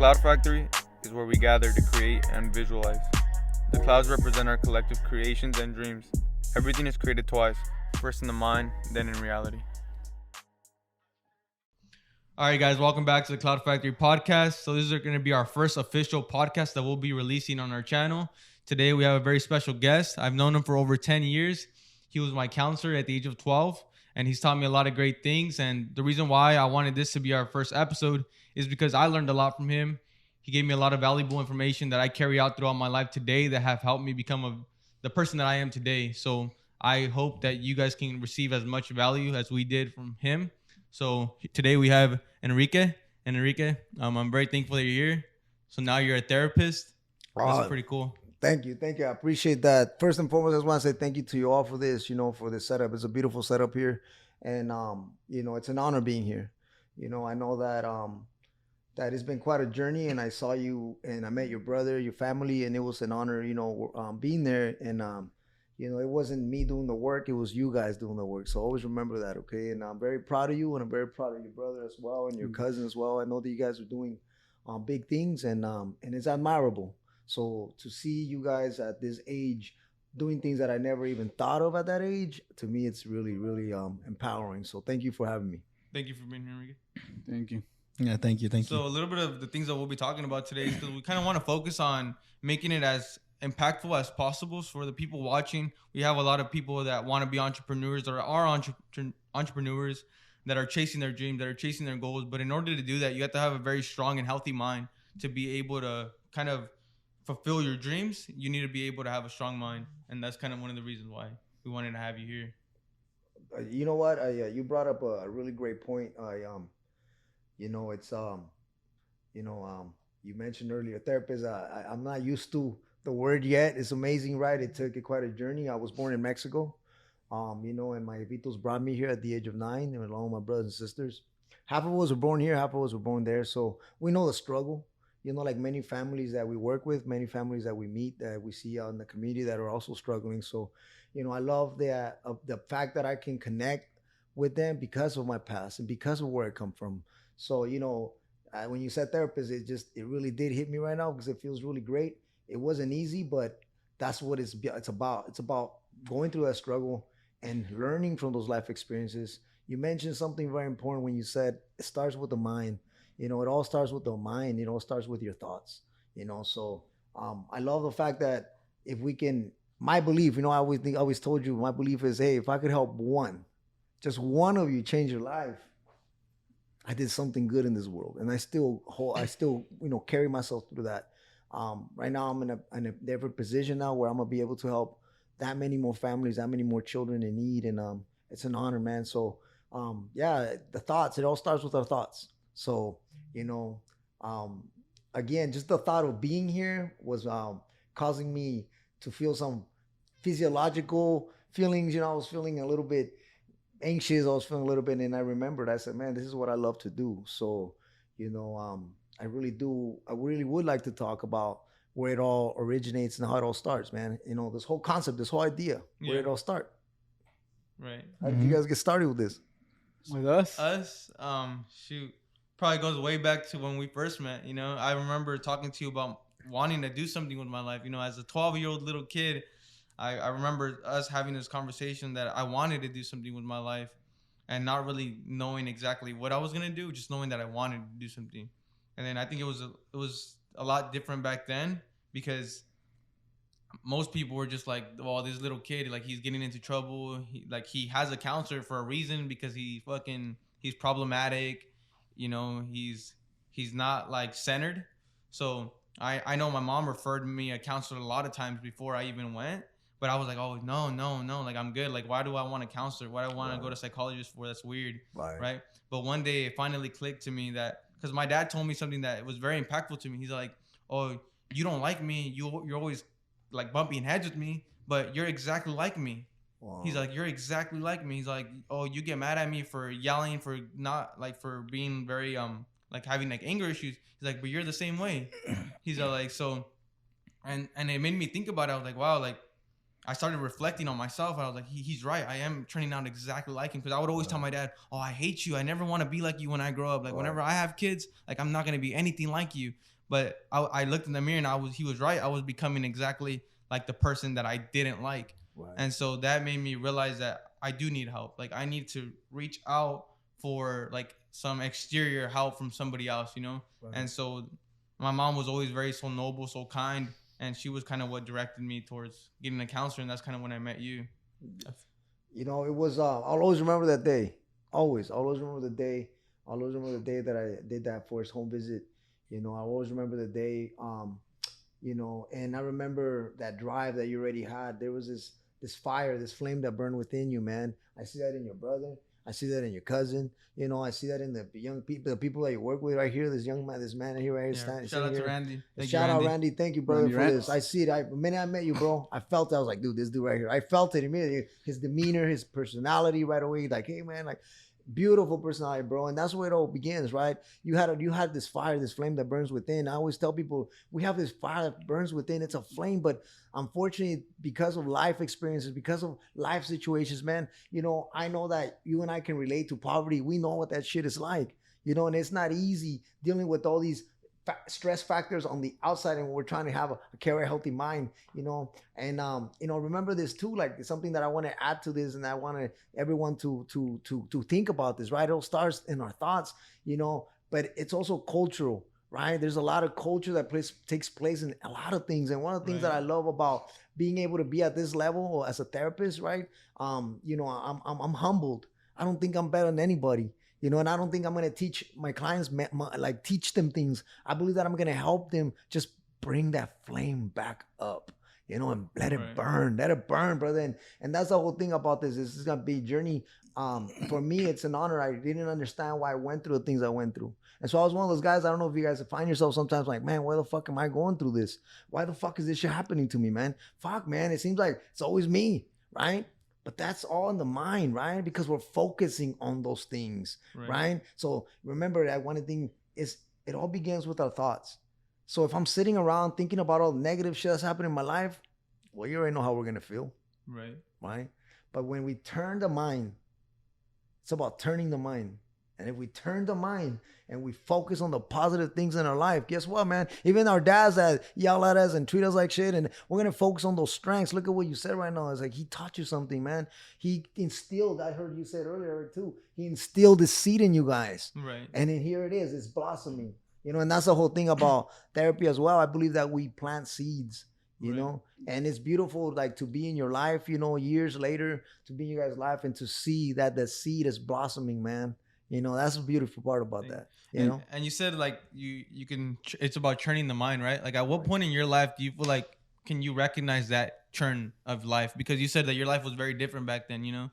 Cloud Factory is where we gather to create and visualize. The clouds represent our collective creations and dreams. Everything is created twice, first in the mind, then in reality. All right, guys, welcome back to the Cloud Factory podcast. So this is going to be our first official podcast that we'll be releasing on our channel. Today, we have a very special guest. I've known him for over 10 years. He was my counselor at the age of 12, and he's taught me a lot of great things. And the reason why I wanted this to be our first episode is because I learned a lot from him. He gave me a lot of valuable information that I carry out throughout my life today that have helped me become the person that I am today. So I hope that you guys can receive as much value as we did from him. So today we have Enrique. And Enrique, I'm very thankful that you're here. So now you're a therapist. That's pretty cool. Thank you. I appreciate that. First and foremost, I just want to say thank you to you all for this, for this setup. It's a beautiful setup here. And, it's an honor being here. I know that it's been quite a journey, and I saw you and I met your brother, your family, and it was an honor, being there. And, it wasn't me doing the work. It was you guys doing the work. So always remember that, okay? And I'm very proud of you, and I'm very proud of your brother as well and your cousin as well. I know that you guys are doing big things, and it's admirable. So to see you guys at this age doing things that I never even thought of at that age, to me, it's really, really empowering. So thank you for having me. Thank you for being here, Enrique. Thank you. Yeah, thank you. So a little bit of the things that we'll be talking about today is because we kind of want to focus on making it as impactful as possible for the people watching. We have a lot of people that want to be entrepreneurs or are entrepreneurs that are chasing their dreams, that are chasing their goals. But in order to do that, you have to have a very strong and healthy mind to be able to kind of fulfill your dreams. You need to be able to have a strong mind. And that's kind of one of the reasons why we wanted to have you here. You know what? You brought up a really great point. You mentioned earlier therapist. I'm not used to the word yet. It's amazing, right? It took quite a journey. I was born in Mexico, and my Vitos brought me here at the age of 9, along with my brothers and sisters. Half of us were born here, half of us were born there. So we know the struggle, like many families that we work with, many families that we meet, that we see out in the community that are also struggling. So, I love the fact that I can connect with them because of my past and because of where I come from. So, when you said therapist, it really did hit me right now because it feels really great. It wasn't easy, but that's what it's about. It's about going through that struggle and learning from those life experiences. You mentioned something very important when you said it starts with the mind. It all starts with the mind. It starts with your thoughts. So I love the fact that if we can, my belief, I always told you, my belief is, hey, if I could help just one of you change your life, I did something good in this world. And I still carry myself through that. Right now I'm in a different position now where I'm gonna be able to help that many more families, that many more children in need. And it's an honor, man. So the thoughts, it all starts with our thoughts. So, again, just the thought of being here was causing me to feel some physiological feelings. I was feeling a little bit anxious. I was feeling a little bit, and I remembered, I said, man, this is what I love to do. So, I really would like to talk about where it all originates and how it all starts, man. This whole concept, this whole idea, where it all started. Right. How did you guys get started with this? With us? Probably goes way back to when we first met. I remember talking to you about wanting to do something with my life. As a 12-year-old little kid, I remember us having this conversation that I wanted to do something with my life and not really knowing exactly what I was going to do, just knowing that I wanted to do something. And then I think it was a lot different back then because most people were just like, well, this little kid, like he's getting into trouble. He has a counselor for a reason because he's problematic. He's not like centered. So I know my mom referred me a counselor a lot of times before I even went. But I was like, oh, no. Like, I'm good. Like, why do I want a counselor? Why do I want to go to a psychologist for? That's weird. Right. But one day it finally clicked to me that because my dad told me something that was very impactful to me. He's like, oh, you don't like me. You're always like bumping heads with me, but you're exactly like me. Wow. He's like, you're exactly like me. He's like, oh, you get mad at me for yelling, for not like for being very like having like anger issues. He's like, but you're the same way. He's like, so, and it made me think about it. I was like, wow, like I started reflecting on myself. I was like, he's right. I am turning out exactly like him. Because I would always tell my dad, oh, I hate you. I never want to be like you when I grow up. Like whenever I have kids, like I'm not going to be anything like you. But I looked in the mirror and he was right. I was becoming exactly like the person that I didn't like. Right. And so that made me realize that I do need help. Like I need to reach out for like some exterior help from somebody else, you know? Right. And so my mom was always very so noble, so kind. And she was kind of what directed me towards getting a counselor. And that's kind of when I met you. You know, it was, I'll always remember that day. Always remember the day. I'll always remember the day that I did that first home visit. You know, I always remember the day, you know, and I remember that drive that you already had. There was this fire, this flame that burned within you, man. I see that in your brother. I see that in your cousin. You know, I see that in the young people, the people that you work with right here. This young man, this man here, right here, standing. Shout out to Randy. Shout out, Randy. Thank you, brother, Randy for Rants. this. I see it. The minute I met you, bro, I felt it. I was like, dude, this dude right here. I felt it immediately. His demeanor, his personality right away. Like, hey, man, like, beautiful personality, bro. And that's where it all begins, right? You had this fire, this flame that burns within. I always tell people we have this fire that burns within. It's a flame, but unfortunately, because of life experiences, because of life situations, man, you know, I know that you and I can relate to poverty. We know what that shit is like, you know, and it's not easy dealing with all these stress factors on the outside, and we're trying to carry a healthy mind, you know. And you know, remember this too, like something that I want to add to this, and I want everyone to think about this, right? It all starts in our thoughts, you know, but it's also cultural, right? There's a lot of culture that takes place in a lot of things, and one of the things that I love about being able to be at this level as a therapist, right? You know, I'm humbled. I don't think I'm better than anybody. You know, and I don't think I'm going to teach my clients, like teach them things. I believe that I'm going to help them just bring that flame back up, you know, and let it burn, brother. And that's the whole thing about this. This is going to be a journey. For me, it's an honor. I didn't understand why I went through the things I went through. And so I was one of those guys, I don't know if you guys find yourself sometimes like, man, why the fuck am I going through this? Why the fuck is this shit happening to me, man? Fuck, man, it seems like it's always me, right? But that's all in the mind, right? Because we're focusing on those things, right? So remember that one thing is it all begins with our thoughts. So if I'm sitting around thinking about all the negative shit that's happening in my life, well, you already know how we're going to feel. Right? But when we turn the mind, it's about turning the mind. And if we turn the mind and we focus on the positive things in our life, guess what, man? Even our dads that yell at us and treat us like shit, and we're going to focus on those strengths. Look at what you said right now. It's like he taught you something, man. He instilled, I heard you said earlier too, he instilled this seed in you guys. Right. And then here it is. It's blossoming. You know, and that's the whole thing about therapy as well. I believe that we plant seeds, you know, and it's beautiful, like to be in your life, you know, years later, to be in your guys' life and to see that the seed is blossoming, man. You know, that's the beautiful part about that. You know, and you said like you can. It's about churning the mind, right? Like, at what point in your life do you feel like can you recognize that churn of life? Because you said that your life was very different back then, you know.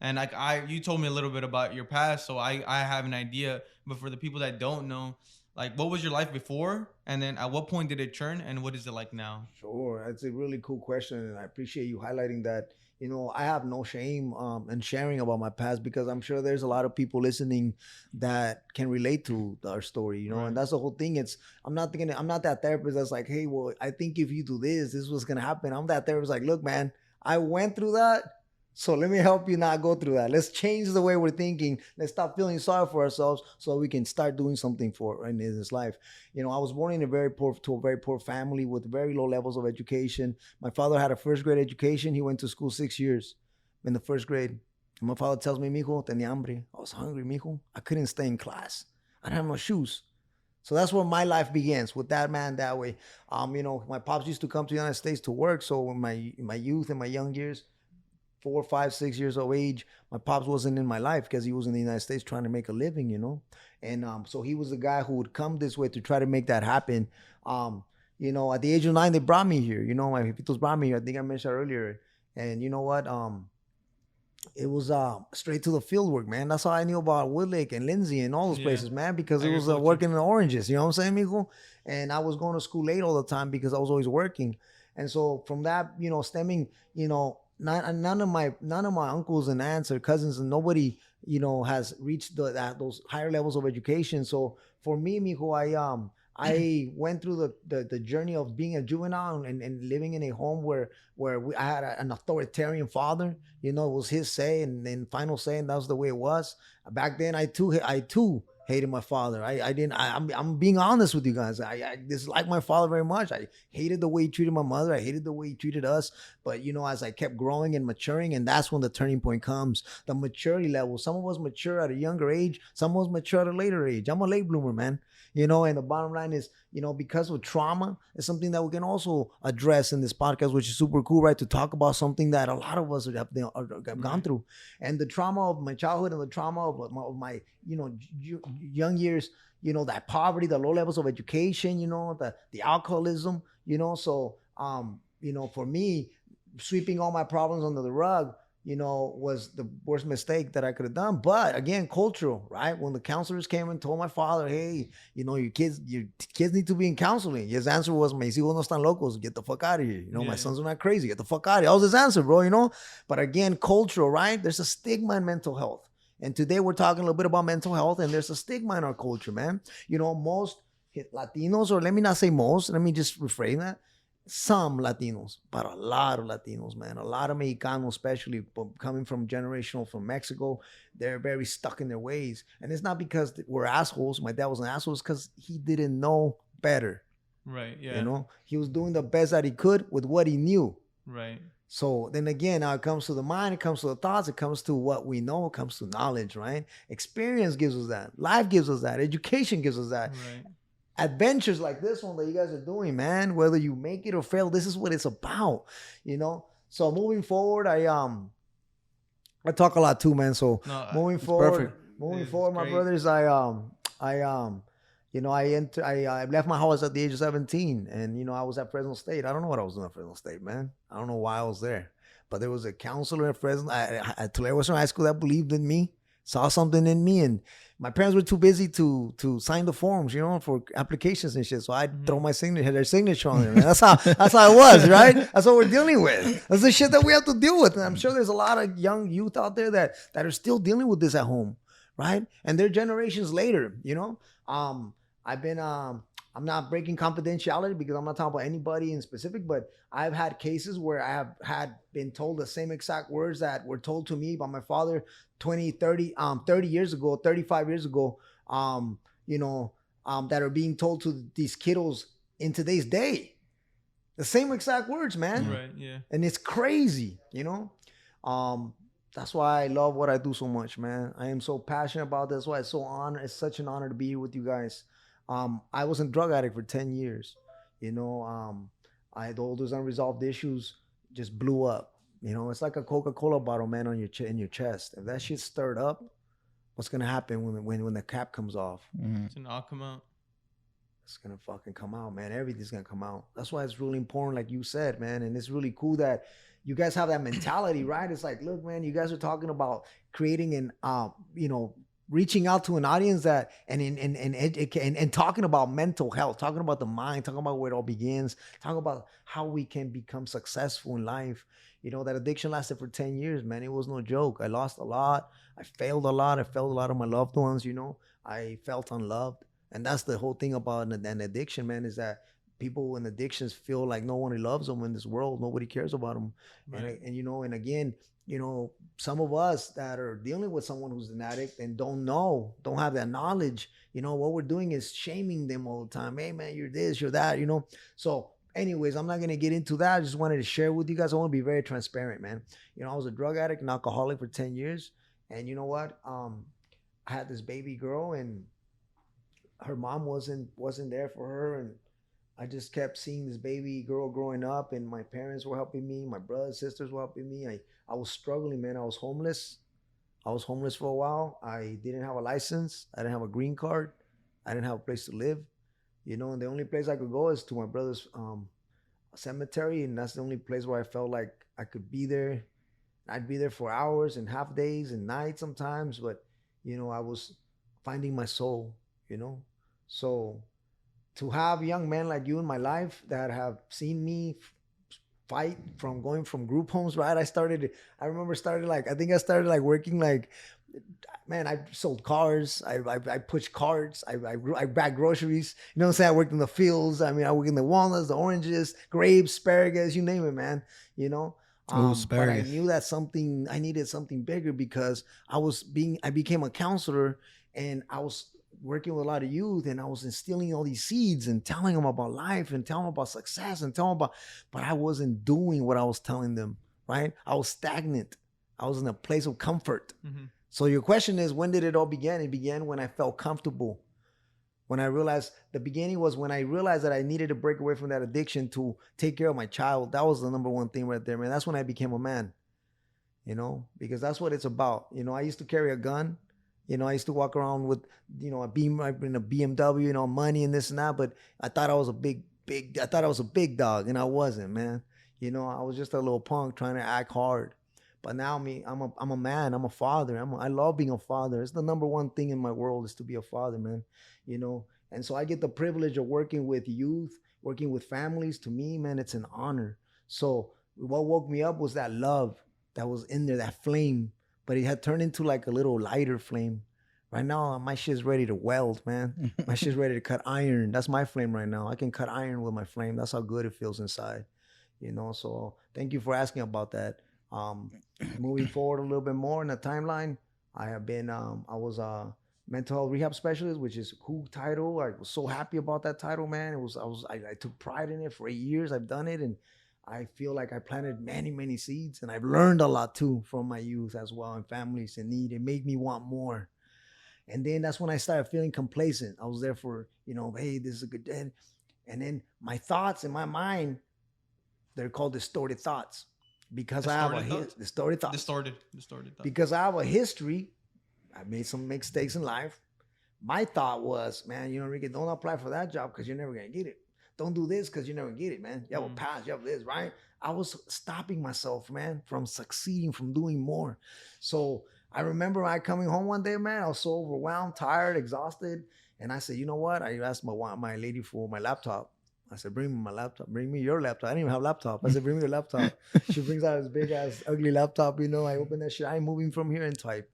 And like you told me a little bit about your past, so I have an idea. But for the people that don't know, like, what was your life before, and then at what point did it churn, and what is it like now? Sure, that's a really cool question, and I appreciate you highlighting that. You know, I have no shame in sharing about my past, because I'm sure there's a lot of people listening that can relate to our story, you know, and that's the whole thing. I'm not that therapist that's like, hey, well, I think if you do this is what's going to happen. I'm that therapist like, look, man, I went through that. So let me help you not go through that. Let's change the way we're thinking. Let's stop feeling sorry for ourselves so we can start doing something for in this life. You know, I was born in a very poor family with very low levels of education. My father had a first grade education. He went to school 6 years in the first grade. And my father tells me, mijo, tenía hambre. I was hungry, mijo. I couldn't stay in class. I didn't have no shoes. So that's where my life begins, with that man that way. You know, my pops used to come to the United States to work. So in my youth and my young years, 4, 5, 6 years of age, my pops wasn't in my life because he was in the United States trying to make a living, you know. And so he was the guy who would come this way to try to make that happen. You know, at the age of 9, they brought me here. You know, my jefitos brought me here. I think I mentioned earlier. And you know what? It was straight to the field work, man. That's how I knew about Woodlake and Lindsay and all those places, man, because it was working in oranges. You know what I'm saying, mijo? And I was going to school late all the time because I was always working. And so from that, you know, stemming, you know, none of my uncles and aunts or cousins and nobody, you know, has reached those higher levels of education. So for me, mijo, I went through the journey of being a juvenile and living in a home where I had an authoritarian father. You know, it was his say and final say, and that was the way it was. Back then, I too Hated my father. I didn't. I'm being honest with you guys. I dislike my father very much. I hated the way he treated my mother. I hated the way he treated us. But as I kept growing and maturing, and that's when the turning point comes. The maturity level. Some of us mature at a younger age. Some of us mature at a later age. I'm a late bloomer, man. And the bottom line is, because of trauma, it's something that we can also address in this podcast, which is super cool, right? To talk about something that a lot of us have gone through, and the trauma of my childhood and the trauma of my young years, that poverty, the low levels of education, the alcoholism, so for me, sweeping all my problems under the rug, was the worst mistake that I could have done. But again, cultural, right? When the counselors came and told my father, hey, your kids need to be in counseling. His answer was, mis hijos no están locos, get the fuck out of here. My sons are not crazy, get the fuck out of here. That was his answer, bro, But again, cultural, right? There's a stigma in mental health. And today we're talking a little bit about mental health, and there's a stigma in our culture, man. Most Latinos, or let me not say most, let me just reframe that. Some Latinos, but a lot of Latinos, man. A lot of Mexicanos, especially coming from Mexico, they're very stuck in their ways. And it's not because we're assholes. My dad was an asshole. It's because he didn't know better. Right, yeah. He was doing the best that he could with what he knew. Right. So then again, now it comes to the mind, it comes to the thoughts, it comes to what we know, it comes to knowledge, right? Experience gives us that. Life gives us that. Education gives us that. Right. Adventures like this one that you guys are doing, man, whether you make it or fail, this is what it's about, So moving forward, I talk a lot too, man. So moving forward, my brothers, I left my house at the age of 17, and I was at Fresno State. I don't know what I was doing at Fresno State, man. I don't know why I was there, but there was a counselor at Fresno at Tulare Western High School that believed in me, saw something in me, and my parents were too busy to sign the forms, for applications and shit. So I'd throw their signature on there, man. That's how it was, right? That's what we're dealing with. That's the shit that we have to deal with. And I'm sure there's a lot of young youth out there that are still dealing with this at home, right? And they're generations later, I'm not breaking confidentiality because I'm not talking about anybody in specific, but I've had cases where I have been told the same exact words that were told to me by my father 20, 30 years ago, 35 years ago, that are being told to these kiddos in today's day. The same exact words, man. Right, yeah. And it's crazy, That's why I love what I do so much, man. I am so passionate about this. That's why it's such an honor to be here with you guys. I was a drug addict for 10 yeyears. I had all those unresolved issues just blew up. It's like a Coca-Cola bottle, man, in your chest. If that shit stirred up, what's gonna happen when the cap comes off? It's gonna all come out. It's gonna fucking come out, man. Everything's gonna come out. That's why it's really important, like you said, man. And it's really cool that you guys have that mentality, right? It's like, look, man, you guys are talking about creating an, reaching out to an audience that and talking about mental health, talking about the mind, talking about where it all begins, talking about how we can become successful in life. That addiction lasted for 10 years, man. It was no joke. I lost a lot. I failed a lot. I failed a lot of my loved ones, I felt unloved. And that's the whole thing about an addiction, man, is that people in addictions feel like no one loves them in this world. Nobody cares about them. Right. And again, some of us that are dealing with someone who's an addict and don't have that knowledge, what we're doing is shaming them all the time. Hey, man, you're this, you're that, So anyways, I'm not going to get into that. I just wanted to share with you guys. I want to be very transparent, man. I was a drug addict and alcoholic for 10 years. And you know what? I had this baby girl and her mom wasn't there for her. And I just kept seeing this baby girl growing up, and my parents were helping me. My brothers, sisters were helping me. I was struggling, man. I was homeless. For a while. I didn't have a license. I didn't have a green card. I didn't have a place to live. And the only place I could go is to my brother's cemetery, and that's the only place where I felt like I could be there. I'd be there for hours and half days and nights sometimes, but I was finding my soul. So to have young men like you in my life that have seen me fight from going from group homes, right? I started working like, man, I sold cars. I pushed carts. I bagged groceries. You know what I'm saying? I worked in the fields. I worked in the walnuts, the oranges, grapes, asparagus, you name it, man. But I knew that I needed something bigger because I became a counselor, and I was working with a lot of youth, and I was instilling all these seeds and telling them about life and telling them about success and telling them about, but I wasn't doing what I was telling them, right? I was stagnant. I was in a place of comfort. Mm-hmm. So your question is, when did it all begin? It began when I felt comfortable. When I realized, the beginning was when I realized that I needed to break away from that addiction to take care of my child. That was the number one thing right there, man. That's when I became a man, because that's what it's about. I used to carry a gun. I used to walk around with, a BMW, money and this and that, but I thought I was I thought I was a big dog, and I wasn't, man. I was just a little punk trying to act hard. But now I'm a man. I'm a father. I love being a father. It's the number one thing in my world is to be a father, man. And so I get the privilege of working with youth, working with families. To me, man, it's an honor. So what woke me up was that love that was in there, that flame, but it had turned into like a little lighter flame. Right now, my shit's ready to weld, man. My shit's ready to cut iron. That's my flame right now. I can cut iron with my flame. That's how good it feels inside, So thank you for asking about that. Moving forward a little bit more in the timeline, I was a mental health rehab specialist, which is a cool title. I was so happy about that title, man. I took pride in it for 8 years. I've done it, and I feel like I planted many, many seeds, and I've learned a lot too from my youth as well and families in need. It made me want more. And then that's when I started feeling complacent. I was there for, hey, this is a good day. And then my thoughts in my mind, they're called distorted thoughts. Because Distorted I have thoughts? distorted thoughts. Distorted thoughts. Because I have a history, I made some mistakes in life. My thought was, man, Enrique, don't apply for that job because you're never going to get it. Don't do this because you're never going to get it, man. You have a pass, you have this, right? I was stopping myself, man, from succeeding, from doing more. So I remember I coming home one day, man, I was so overwhelmed, tired, exhausted. And I said, you know what? I asked my lady for my laptop. I said, bring me my laptop. Bring me your laptop. I didn't even have a laptop. I said, bring me your laptop. She brings out this big ass ugly laptop. I open that shit. I'm moving from here, and type,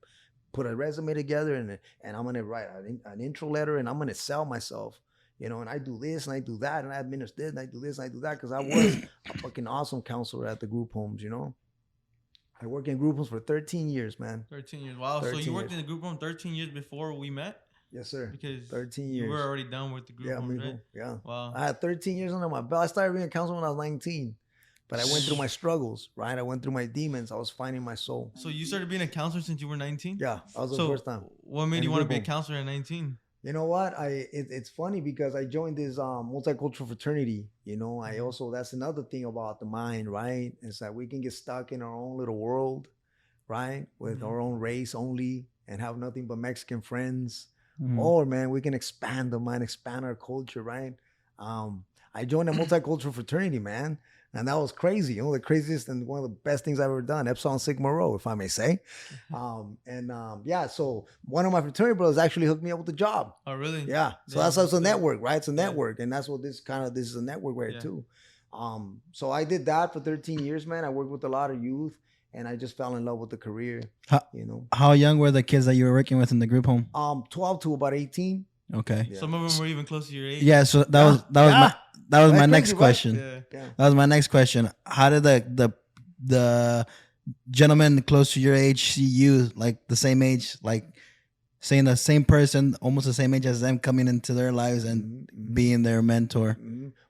put a resume together, and I'm gonna write an intro letter, and I'm gonna sell myself. And I do this and I do that, and I administer this and I do this and I do that because I was a fucking awesome counselor at the group homes. I worked in group homes for 13 years, man. 13 years. Wow. 13 so you worked years. in the group home 13 years before we met? Yes, sir. Because 13 years. You were already done with the group homes, right? Yeah. Wow. I had 13 years under my belt. I started being a counselor when I was 19. But I went through my struggles, right? I went through my demons. I was finding my soul. So you started being a counselor since you were 19? Yeah, that was the first time. What made you want to be a counselor at 19? You know what? It's funny because I joined this multicultural fraternity. I also, that's another thing about the mind, right? It's that we can get stuck in our own little world, right? With our own race only and have nothing but Mexican friends. Or, man, we can expand the mind, expand our culture, right? I joined a multicultural fraternity, man. And that was crazy. The craziest and one of the best things I've ever done. Epsilon Sigma Rho, if I may say. So one of my fraternity brothers actually hooked me up with a job. Oh, really? Yeah. So that's a network, right? It's a network. And that's what this is a network right too. So I did that for 13 years, man. I worked with a lot of youth. And I just fell in love with the career. How young were the kids that you were working with in the group home? 12 to about 18. Okay. Yeah. Some of them were even close to your age. Yeah. So that was my next question. Yeah. That was my next question. How did the gentleman close to your age see you, like the same age, like saying the same person, almost the same age as them, coming into their lives and being their mentor?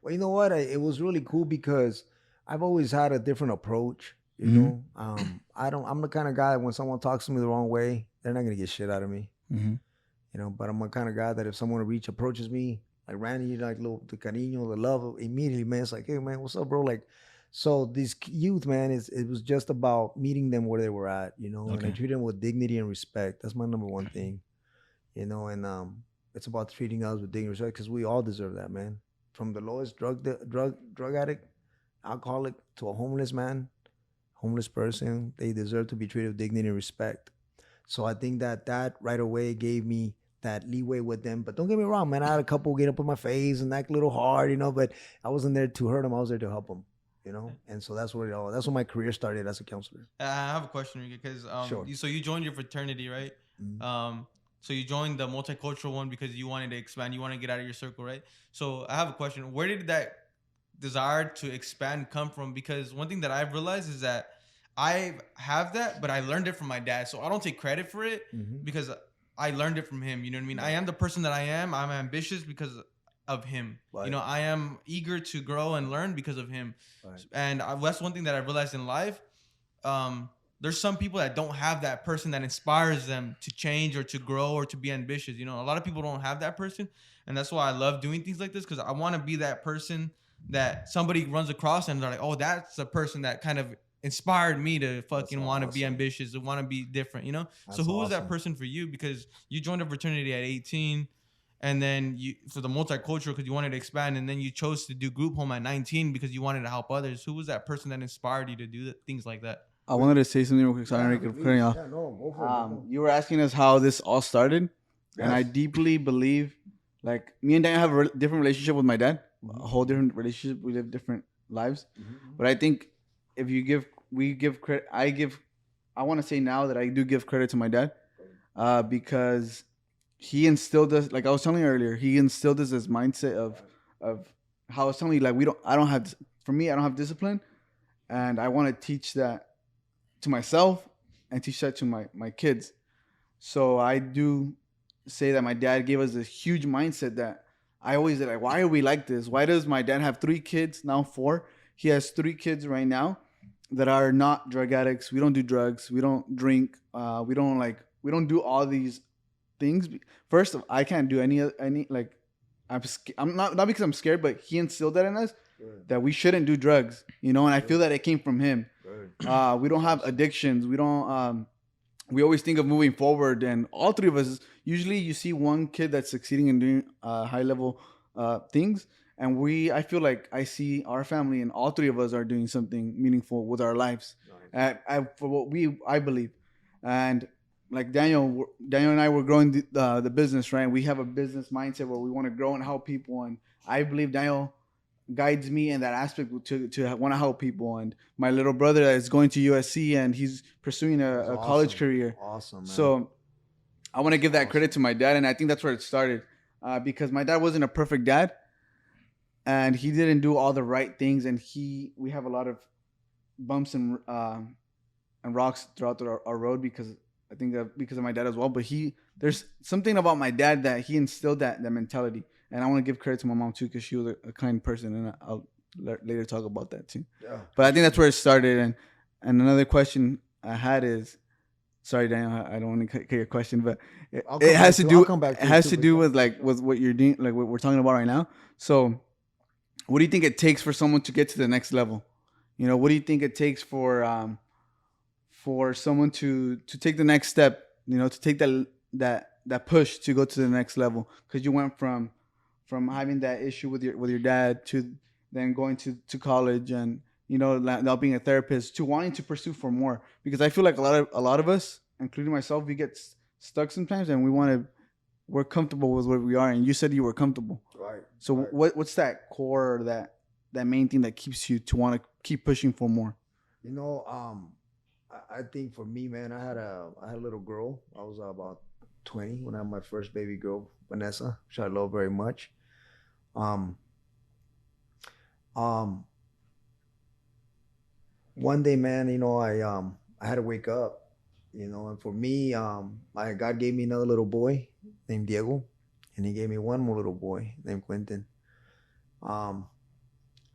Well, you know what? It was really cool because I've always had a different approach. I'm the kind of guy that when someone talks to me the wrong way, they're not gonna get shit out of me. But I'm the kind of guy that if someone approaches me, like Randy, like the cariño, the love, immediately, man, it's like, hey man, what's up, bro? Like, so these youth, man, it was just about meeting them where they were at, and I treat them with dignity and respect. That's my number one thing, and it's about treating others with dignity and respect because we all deserve that, man. From the lowest drug addict, alcoholic, to a homeless man, homeless person, they deserve to be treated with dignity and respect. So I think that right away gave me that leeway with them. But don't get me wrong, man. I had a couple get up in my face and act a little hard, but I wasn't there to hurt them. I was there to help them, And so that's where my career started as a counselor. I have a question, Ricky, because Sure. So you joined your fraternity, right? So you joined the multicultural one because you wanted to expand. You want to get out of your circle, right? So I have a question. Where did that desire to expand come from? Because one thing that I've realized is that I have that, but I learned it from my dad. So I don't take credit for it because I learned it from him. You know what I mean? I am the person that I am. I'm ambitious because of him. Right. You know, I am eager to grow and learn because of him. Right. And that's one thing that I realized in life. There's some people that don't have that person that inspires them to change or to grow or to be ambitious. You know, a lot of people don't have that person. And that's why I love doing things like this, because I want to be that person that somebody runs across and they're like, oh, that's the person that kind of inspired me to fucking want to be ambitious and want to be different, you know? So who was that person for you? Because you joined a fraternity at 18 and then you, for the multicultural, because you wanted to expand, and then you chose to do group home at 19 because you wanted to help others. Who was that person that inspired you to do things like that? I wanted to say something real quick. Sorry, Enrique, for cutting you off. Yeah, no, go for it. You were asking us how this all started, and I deeply believe, like, me and Dan have a different relationship with my dad, a whole different relationship. We live different lives, but I think if you give, we give credit. I want to say now that I do give credit to my dad, because he instilled us. Like I was telling you earlier, he instilled us this mindset of how I was telling you, like I don't have discipline, and I want to teach that to myself and teach that to my kids. So I do say that my dad gave us this huge mindset that I always said, like, why are we like this? Why does my dad have 3 kids, now 4? He has 3 kids right now that are not drug addicts. We don't do drugs. We don't drink. We don't do all these things. First, I can't do any like, I'm not because I'm scared, but he instilled that in us, that we shouldn't do drugs, you know, and I feel that it came from him. We don't have addictions. We don't, we always think of moving forward, and all 3 of us, usually you see one kid that's succeeding and doing high level things. And I feel like I see our family and all 3 of us are doing something meaningful with our lives, for what I believe. And like Daniel and I were growing the business, right? We have a business mindset where we want to grow and help people. And I believe Daniel guides me in that aspect to want to help people. And my little brother is going to USC and he's pursuing a college career. Awesome, man. So I want to give that credit to my dad. And I think that's where it started, because my dad wasn't a perfect dad. And he didn't do all the right things, and we have a lot of bumps and rocks throughout our road because of my dad as well. But there's something about my dad that he instilled that mentality, and I want to give credit to my mom too, because she was a kind person, and I'll later talk about that too. Yeah. But I think that's where it started. And another question I had is, sorry, Daniel, I don't want to cut your question, but it has to do with what you're doing, like what we're talking about right now. So, what do you think it takes for someone to get to the next level? You know, what do you think it takes for someone to take the next step? You know, to take that push to go to the next level, because you went from having that issue with your dad to then going to college, and you know, now being a therapist, to wanting to pursue for more. Because I feel like a lot of us, including myself, we get stuck sometimes, and we're comfortable with where we are. And you said you were comfortable. Right. So what's that core, or that main thing that keeps you to want to keep pushing for more? You know, I think for me, man, I had a little girl. I was about 20 when I had my first baby girl, Vanessa, which I love very much. One day, man, you know, I had to wake up, you know, and for me, God gave me another little boy named Diego, and he gave me one more little boy named Quentin. I'm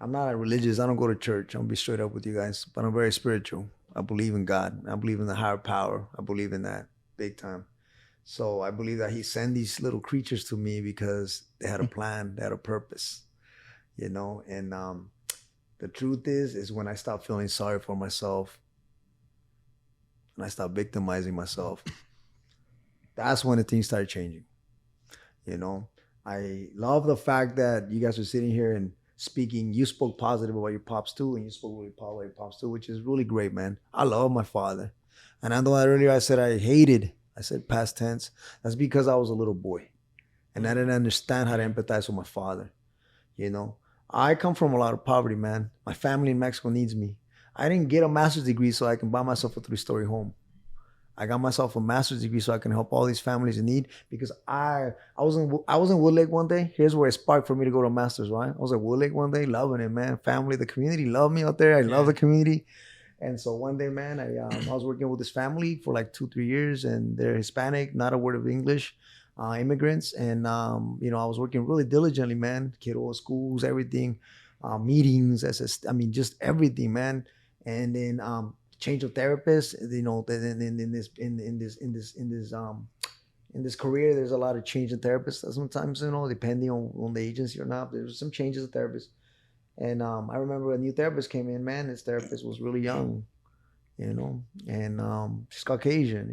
not religious. I don't go to church. I'm gonna be straight up with you guys, but I'm very spiritual. I believe in God. I believe in the higher power. I believe in that big time. So I believe that he sent these little creatures to me because they had a plan, they had a purpose, you know. And the truth is when I stopped feeling sorry for myself and I stopped victimizing myself, that's when the things started changing. You know, I love the fact that you guys are sitting here and speaking. You spoke positive about your pops too, and you spoke really positive about your pops too, which is really great, man. I love my father. And I know that earlier I said I said past tense. That's because I was a little boy and I didn't understand how to empathize with my father. You know, I come from a lot of poverty, man. My family in Mexico needs me. I didn't get a master's degree so I can buy myself a 3-story home. I got myself a master's degree so I can help all these families in need, because I was in Wood Lake one day. Here's where it sparked for me to go to a master's, right? I was at Wood Lake one day, loving it, man. Family, the community loved me out there. I love the community. And so one day, man, I was working with this family for like 2-3 years, and they're Hispanic, not a word of English, immigrants. And I was working really diligently, man. Kiddo schools, everything, meetings, I mean, just everything, man. And then change of therapist. In this career, there's a lot of change in therapists. Sometimes, depending on the agency or not, there's some changes of therapists. And I remember a new therapist came in. Man, this therapist was really young, and she's Caucasian,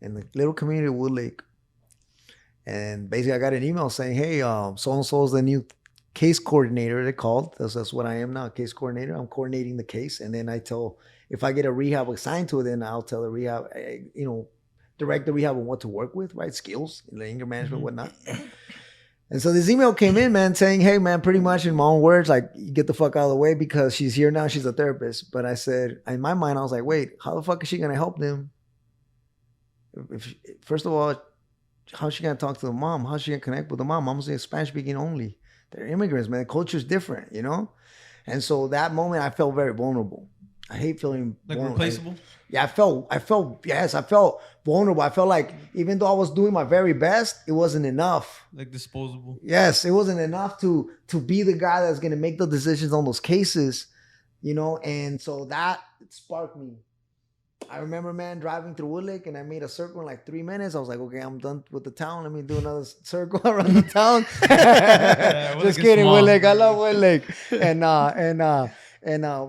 in the little community of Wood Lake. And basically, I got an email saying, "Hey, so and so is the new case coordinator." They called. That's what I am now, case coordinator. I'm coordinating the case, and then if I get a rehab assigned to it, then I'll tell the rehab, direct the rehab on what to work with, right? Skills, anger management, whatnot. And so this email came in, man, saying, "Hey, man, pretty much in my own words, like, you get the fuck out of the way because she's here now. She's a therapist." But I said, in my mind, I was like, wait, how the fuck is she going to help them? First of all, how's she going to talk to the mom? How's she going to connect with the mom? Mom's Spanish speaking only. They're immigrants, man. The culture's different, And so that moment, I felt very vulnerable. I hate feeling like vulnerable. replaceable. I felt vulnerable. I felt like even though I was doing my very best, it wasn't enough. Like disposable. Yes, it wasn't enough to be the guy that's going to make the decisions on those cases, And so that sparked me. I remember, man, driving through Wood Lake, and I made a circle in like 3 minutes. I was like, okay, I'm done with the town. Let me do another circle around the town. Just kidding, Wood Lake. I love Wood Lake. And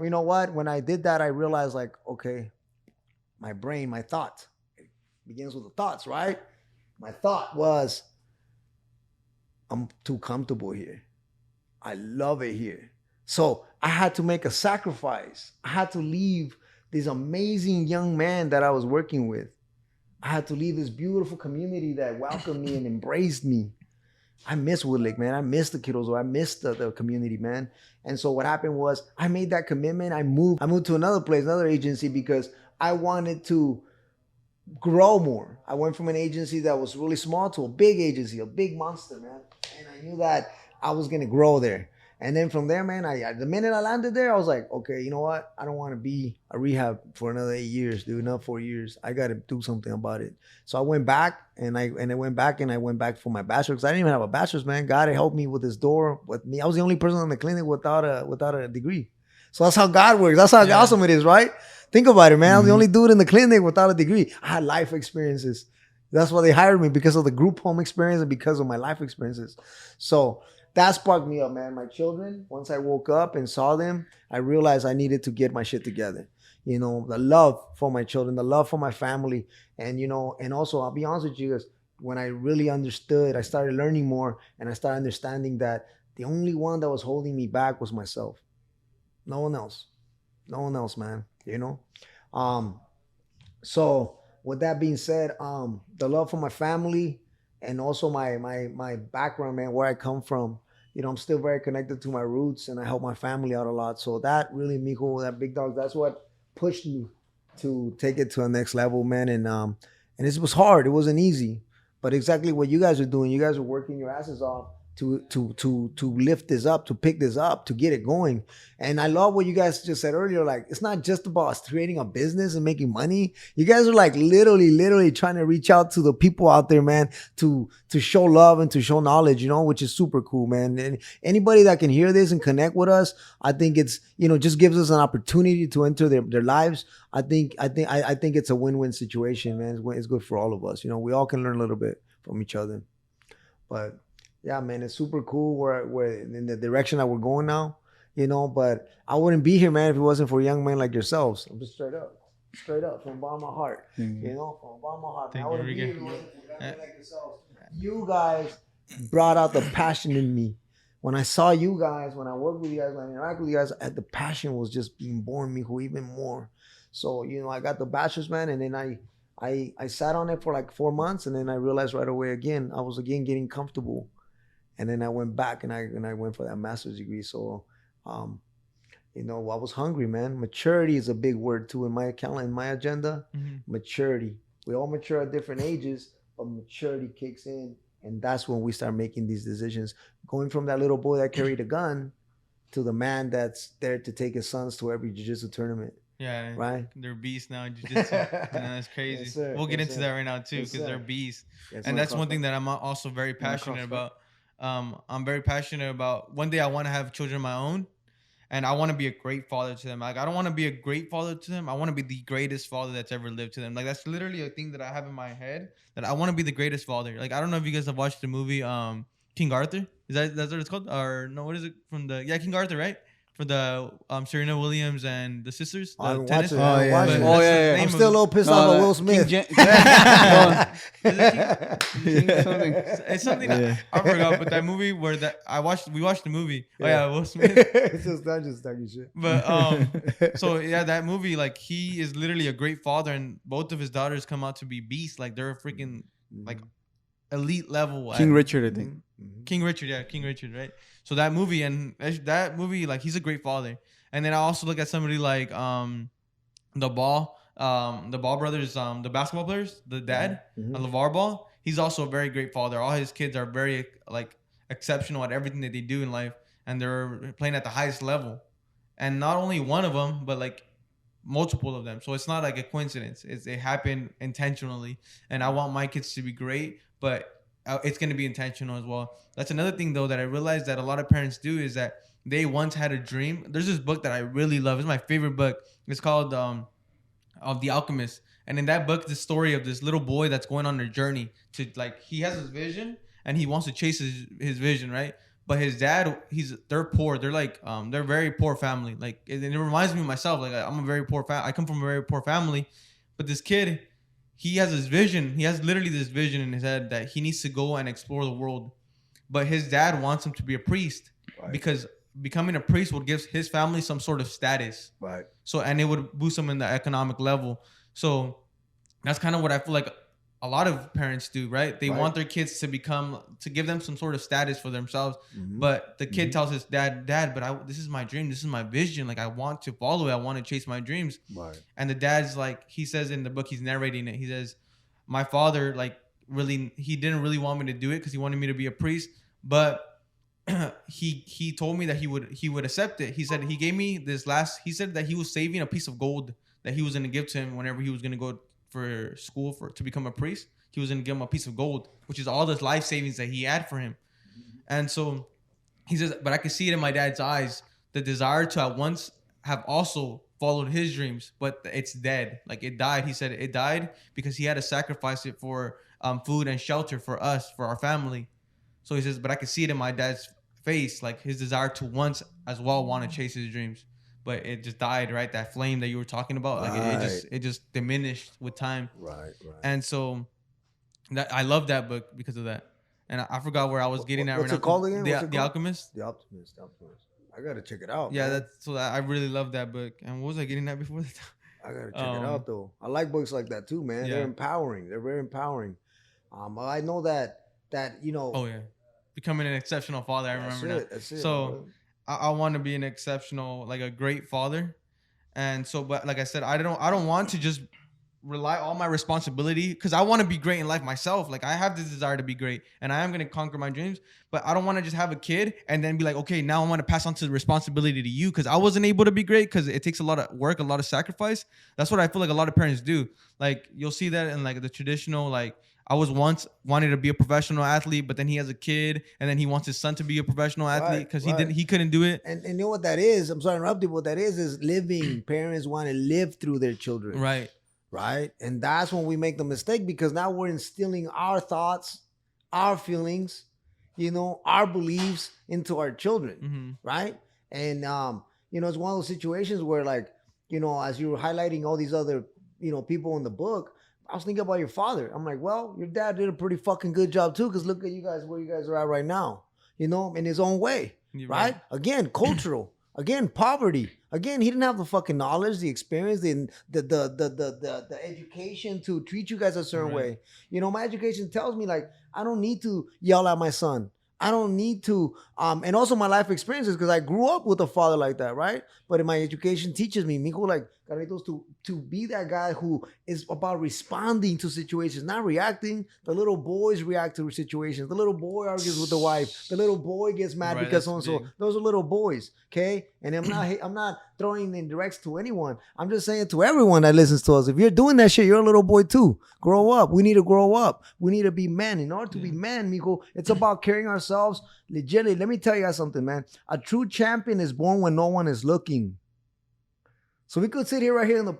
you know what? When I did that, I realized, like, okay, my brain, my thought, it begins with the thoughts, right? My thought was, I'm too comfortable here. I love it here. So I had to make a sacrifice. I had to leave this amazing young man that I was working with. I had to leave this beautiful community that welcomed me and embraced me. I miss Wood Lake, man. I miss the kiddos. I miss the community, man. And so what happened was I made that commitment. I moved to another place, another agency, because I wanted to grow more. I went from an agency that was really small to a big agency, a big monster, man. And I knew that I was going to grow there. And then from there, man, the minute I landed there, I was like, okay, you know what? I don't want to be a rehab for another 8 years, dude, not 4 years. I got to do something about it. So I went back and I went back for my bachelor's, because I didn't even have a bachelor's, man. God helped me with this door with me. I was the only person in the clinic without a degree. So that's how God works. That's how awesome it is, right? Think about it, man. I was the only dude in the clinic without a degree. I had life experiences. That's why they hired me, because of the group home experience and because of my life experiences. So that sparked me up, man. My children, once I woke up and saw them, I realized I needed to get my shit together. The love for my children, the love for my family. And, and also, I'll be honest with you guys, when I really understood, I started learning more, and I started understanding that the only one that was holding me back was myself. No one else. No one else, man. So with that being said, the love for my family and also my background, man, where I come from, I'm still very connected to my roots, and I help my family out a lot. So that really, Mijo, that big dog, that's what pushed me to take it to the next level, man. And it was hard. It wasn't easy, but exactly what you guys are doing. You guys are working your asses off to lift this up, to pick this up, to get it going. And I love what you guys just said earlier. Like, it's not just about us creating a business and making money. You guys are like literally trying to reach out to the people out there, man, to show love and to show knowledge, which is super cool, man. And anybody that can hear this and connect with us, I think it's, just gives us an opportunity to enter their lives. I think it's a win-win situation, man. It's good for all of us. We all can learn a little bit from each other. But yeah, man, it's super cool. We're in the direction that we're going now, but I wouldn't be here, man, if it wasn't for young men like yourselves. I'm just straight up from the bottom of my heart, from the bottom of my heart. I wouldn't be here if it wasn't for young men like yourselves. You guys brought out the passion in me. When I saw you guys, when I worked with you guys, when I interact with you guys, the passion was just being born in me even more. So, I got the bachelor's, man, and then I sat on it for like 4 months, and then I realized right away I was getting comfortable. And then I went back and I went for that master's degree. So, I was hungry, man. Maturity is a big word too in my agenda. Mm-hmm. Maturity. We all mature at different ages, but maturity kicks in, and that's when we start making these decisions. Going from that little boy that carried a gun to the man that's there to take his sons to every jiu-jitsu tournament. Yeah, Right? They're beasts now in jiu-jitsu. That's crazy. Yes, sir. We'll get Yes, into sir. that right now too, Yes, because they're sir. beasts. Yes, And sir. that's one thing that I'm also very passionate crossfit? about. I'm very passionate about. One day I want to have children of my own, and I want to be a great father to them. Like I don't want to be a great father to them. I want to be the greatest father that's ever lived to them. Like that's literally a thing that I have in my head, that I want to be the greatest father. Like I don't know if you guys have watched the movie King Arthur. That's what it's called? Or no, what is it from the King Arthur, right? For the Serena Williams and the sisters. I The haven't tennis. watched it. Oh, I haven't yeah, watched yeah. it. But Oh, that's yeah, the yeah. name I'm of still a it. little pissed No, off at that Will Smith. King something. It's something Yeah. I forgot, but that movie where we watched the movie. Oh Yeah. yeah, Will Smith. It's just, I'm just talking shit. But so yeah, that movie, like he is literally a great father, and both of his daughters come out to be beasts. Like they're freaking like elite level. King at- Richard, I think. King Richard, right? So that movie, like he's a great father. And then I also look at somebody like the Ball brothers, the basketball players, the dad, LeVar Ball. He's also a very great father. All his kids are very like exceptional at everything that they do in life, and they're playing at the highest level. And not only one of them, but like multiple of them. So it's not like a coincidence. It happened intentionally, and I want my kids to be great, but it's going to be intentional as well. That's another thing though that I realized that a lot of parents do, is that they once had a dream. There's this book that I really love. It's my favorite book. It's called of The Alchemist. And in that book, the story of this little boy that's going on a journey to, like, he has his vision and he wants to chase his vision, right? But his dad, they're poor. They're like they're a very poor family. Like it reminds me of myself. Like I'm a very poor I come from a very poor family. But this kid, he has this vision. He has literally this vision in his head that he needs to go and explore the world. But his dad wants him to be a priest, because becoming a priest would give his family some sort of status. Right. So, and it would boost them in the economic level. So that's kind of what I feel like a lot of parents do, right? They want their kids to give them some sort of status for themselves. But the kid tells his dad, but this is my dream. This is my vision. Like I want to follow it. I want to chase my dreams. Right. And the dad's like, he says in the book, he's narrating it. He says, my father, like he didn't really want me to do it because he wanted me to be a priest. But he told me that he would accept it. He said he gave me he said that he was saving a piece of gold that he was going to give to him whenever he was going to go for school to become a priest. He was going to give him a piece of gold, which is all the life savings that he had for him. And so he says, but I could see it in my dad's eyes, the desire to at once have also followed his dreams, but it's dead. Like it died. He said it died because he had to sacrifice it for food and shelter for us, for our family. So he says, but I could see it in my dad's face, like his desire to once as well want to chase his dreams, but it just died, right? That flame that you were talking about, like it just diminished with time. Right. And so that I love that book because of that. And I forgot where I was getting at. What's right it now. called again? The Alchemist. The Optimist. I gotta check it out. Yeah, man. I really love that book. And what was I getting at before that? I gotta check it out though. I like books like that too, man. Yeah. They're empowering. They're very empowering. I know that you know. Oh yeah, becoming an exceptional father. I remember now. That's it. So bro. I want to be an exceptional, like a great father. And so, but like I said, I don't want to just rely all my responsibility, because I want to be great in life myself. Like I have this desire to be great and I am going to conquer my dreams, but I don't want to just have a kid and then be like, okay, now I want to pass on to the responsibility to you because I wasn't able to be great, because it takes a lot of work, a lot of sacrifice. That's what I feel like a lot of parents do. Like you'll see that in like the traditional, like I was once wanting to be a professional athlete, but then he has a kid and then he wants his son to be a professional athlete because he couldn't do it. And you know what that is? I'm sorry to interrupt you. What that is living. Parents want to live through their children. Right. Right. And that's when we make the mistake, because now we're instilling our thoughts, our feelings, you know, our beliefs into our children. Mm-hmm. Right. And, you know, it's one of those situations where, like, you know, as you were highlighting all these other, you know, people in the book, I was thinking about your father. I'm like, well, your dad did a pretty fucking good job too, because look at you guys, where you guys are at right now, you know, in his own way. You're right? Again, cultural. Again, poverty. Again, he didn't have the fucking knowledge, the experience, the education to treat you guys a certain way. You know, my education tells me, like, I don't need to yell at my son. I don't need to, and also my life experiences, because I grew up with a father like that, right? But in my education teaches me, mijo, like, Carlitos, to be that guy who is about responding to situations, not reacting. The little boys react to situations. The little boy argues with the wife. The little boy gets mad Right, because that's so and so. big. Those are little boys, okay? And I'm not throwing in directs to anyone. I'm just saying to everyone that listens to us, if you're doing that shit, you're a little boy too. Grow up. We need to grow up. We need to be men. In order to be men, Mijo, it's about carrying ourselves legitimately. Let me tell you guys something, man. A true champion is born when no one is looking. So we could sit here right here in the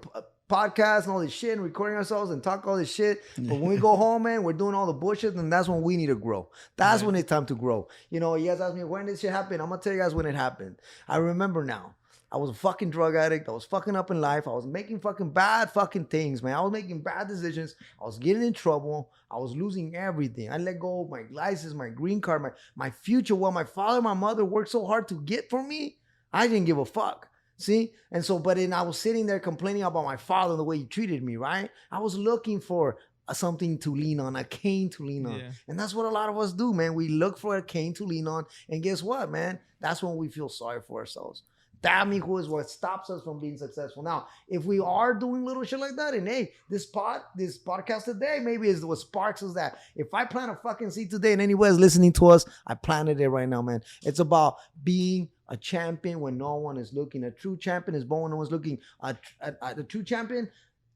podcast and all this shit and recording ourselves and talk all this shit. But when we go home, man, we're doing all the bullshit, and that's when we need to grow. That's when it's time to grow. You know, you guys ask me, when did this shit happen? I'm going to tell you guys when it happened. I remember now. I was a fucking drug addict. I was fucking up in life. I was making fucking bad fucking things, man. I was making bad decisions. I was getting in trouble. I was losing everything. I let go of my license, my green card, my future. What my father, my mother worked so hard to get for me, I didn't give a fuck. See? And so, but then I was sitting there complaining about my father and the way he treated me, right? I was looking for something to lean on, a cane to lean on. Yeah. And that's what a lot of us do, man. We look for a cane to lean on. And guess what, man? That's when we feel sorry for ourselves. That, mijo, is what stops us from being successful. Now, if we are doing little shit like that, and hey, this podcast today maybe is what sparks us that. If I plant a fucking seed today and anyone is listening to us, I planted it right now, man. It's about being a champion when no one is looking. A true champion is born when no one's looking. A true champion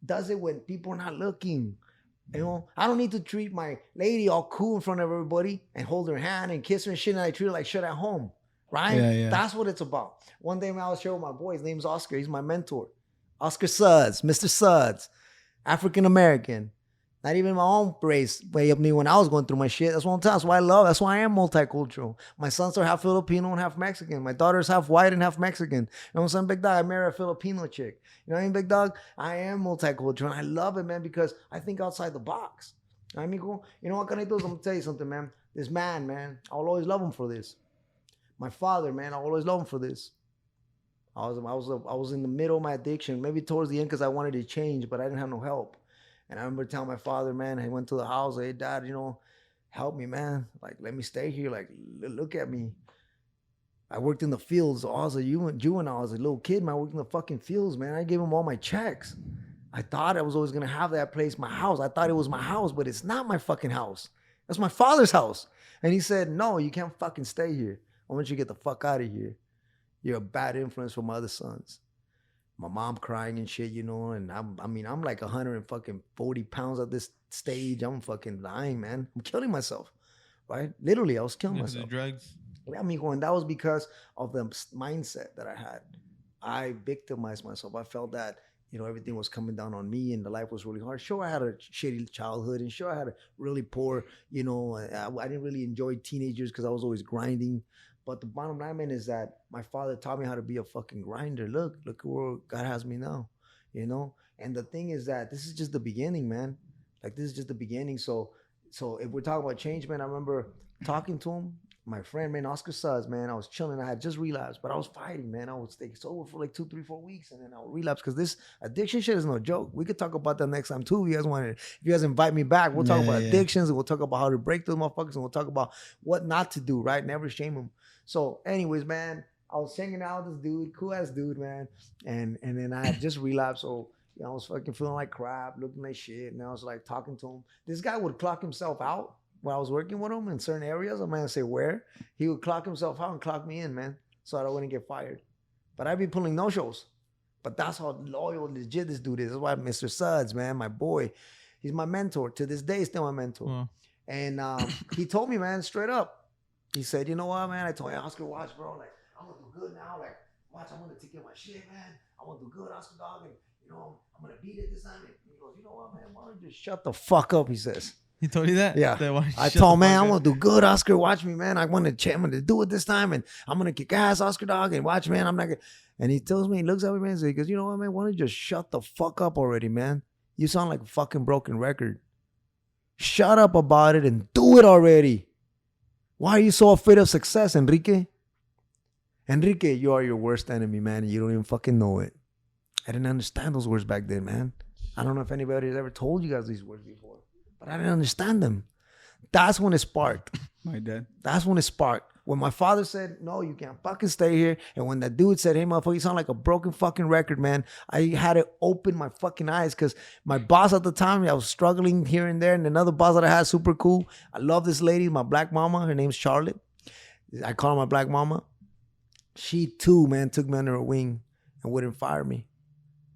does it when people are not looking. You know, I don't need to treat my lady all cool in front of everybody and hold her hand and kiss her and shit, and I treat her like shit at home. Right? Yeah. That's what it's about. One day when I was sharing with my boy, his name's Oscar. He's my mentor. Oscar Suds, Mr. Suds, African American. Not even my own race way up me when I was going through my shit. That's what I'm telling you. That's why I love. That's why I am multicultural. My sons are half Filipino and half Mexican. My daughter's half white and half Mexican. You know what I'm saying, big dog? I married a Filipino chick. You know what I mean, big dog? I am multicultural, and I love it, man, because I think outside the box. I mean, you know what, Canitos? I'm gonna tell you something, man. This man, I'll always love him for this. My father, man, I always love him for this. I was in the middle of my addiction, maybe towards the end because I wanted to change, but I didn't have no help. And I remember telling my father, man, I went to the house, hey, Dad, you know, help me, man. Like, let me stay here. Like, look at me. I worked in the fields. I was a juvenile. I was a little kid, man. I worked in the fucking fields, man. I gave him all my checks. I thought I was always going to have that place, my house. I thought it was my house, but it's not my fucking house. That's my father's house. And he said, no, you can't fucking stay here. I want you to get the fuck out of here. You're a bad influence for my other sons. My mom crying and shit, you know, and I'm like 140 pounds at this stage. I'm fucking dying, man. I'm killing myself, right? Literally, I was killing myself. The drugs. Yeah, amigo, and that was because of the mindset that I had. I victimized myself. I felt that, you know, everything was coming down on me and the life was really hard. Sure, I had a shitty childhood, and sure, I had a really poor, you know, I didn't really enjoy teenagers because I was always grinding. But the bottom line, man, is that my father taught me how to be a fucking grinder. Look where God has me now, you know? And the thing is that this is just the beginning, man. Like, this is just the beginning. So if we're talking about change, man, I remember talking to him, my friend, man, Oscar Suds, man. I was chilling. I had just relapsed, but I was fighting, man. I would stay sober for like 2, 3, 4 weeks, and then I would relapse because this addiction shit is no joke. We could talk about that next time too. If you guys want to, if you guys invite me back, we'll talk about addictions, and we'll talk about how to break those motherfuckers, and we'll talk about what not to do, right? Never shame them. So, anyways, man, I was hanging out with this dude, cool ass dude, man, and then I had just relapsed, so you know, I was fucking feeling like crap, looking like shit, and I was like talking to him. This guy would clock himself out while I was working with him in certain areas. I'm not gonna say where. He would clock himself out and clock me in, man, so I wouldn't get fired. But I'd be pulling no shows. But that's how loyal, legit this dude is. That's why Mr. Suds, man, my boy, he's my mentor to this day. Still my mentor. Wow. And he told me, man, straight up. He said, you know what, man? I told him, Oscar, watch, bro. Like, I'm going to do good now. Like, watch, I'm going to take care of my shit, man. I'm going to do good, Oscar, dog. And, you know, I'm going to beat it this time. And he goes, you know what, man? Why don't you just shut the fuck up, he says. He told you that? Yeah. I Shut told him, the man, fuck I'm up. going to do good, Oscar. Watch me, man. I'm going to do it this time. And I'm going to kick ass, Oscar, dog. And watch, man, I'm not going to. And he tells me, he looks at me, man, and he goes, you know what, man? Why don't you just shut the fuck up already, man? You sound like a fucking broken record. Shut up about it and do it already. Why are you so afraid of success, Enrique? Enrique, you are your worst enemy, man, and you don't even fucking know it. I didn't understand those words back then, man. I don't know if anybody has ever told you guys these words before, but I didn't understand them. That's when it sparked. My dad. That's when it sparked. When my father said, no, you can't fucking stay here. And when that dude said, hey, motherfucker, you sound like a broken fucking record, man. I had to open my fucking eyes because my boss at the time, I was struggling here and there. And another boss that I had, super cool. I love this lady, my black mama. Her name's Charlotte. I call her my black mama. She too, man, took me under her wing and wouldn't fire me.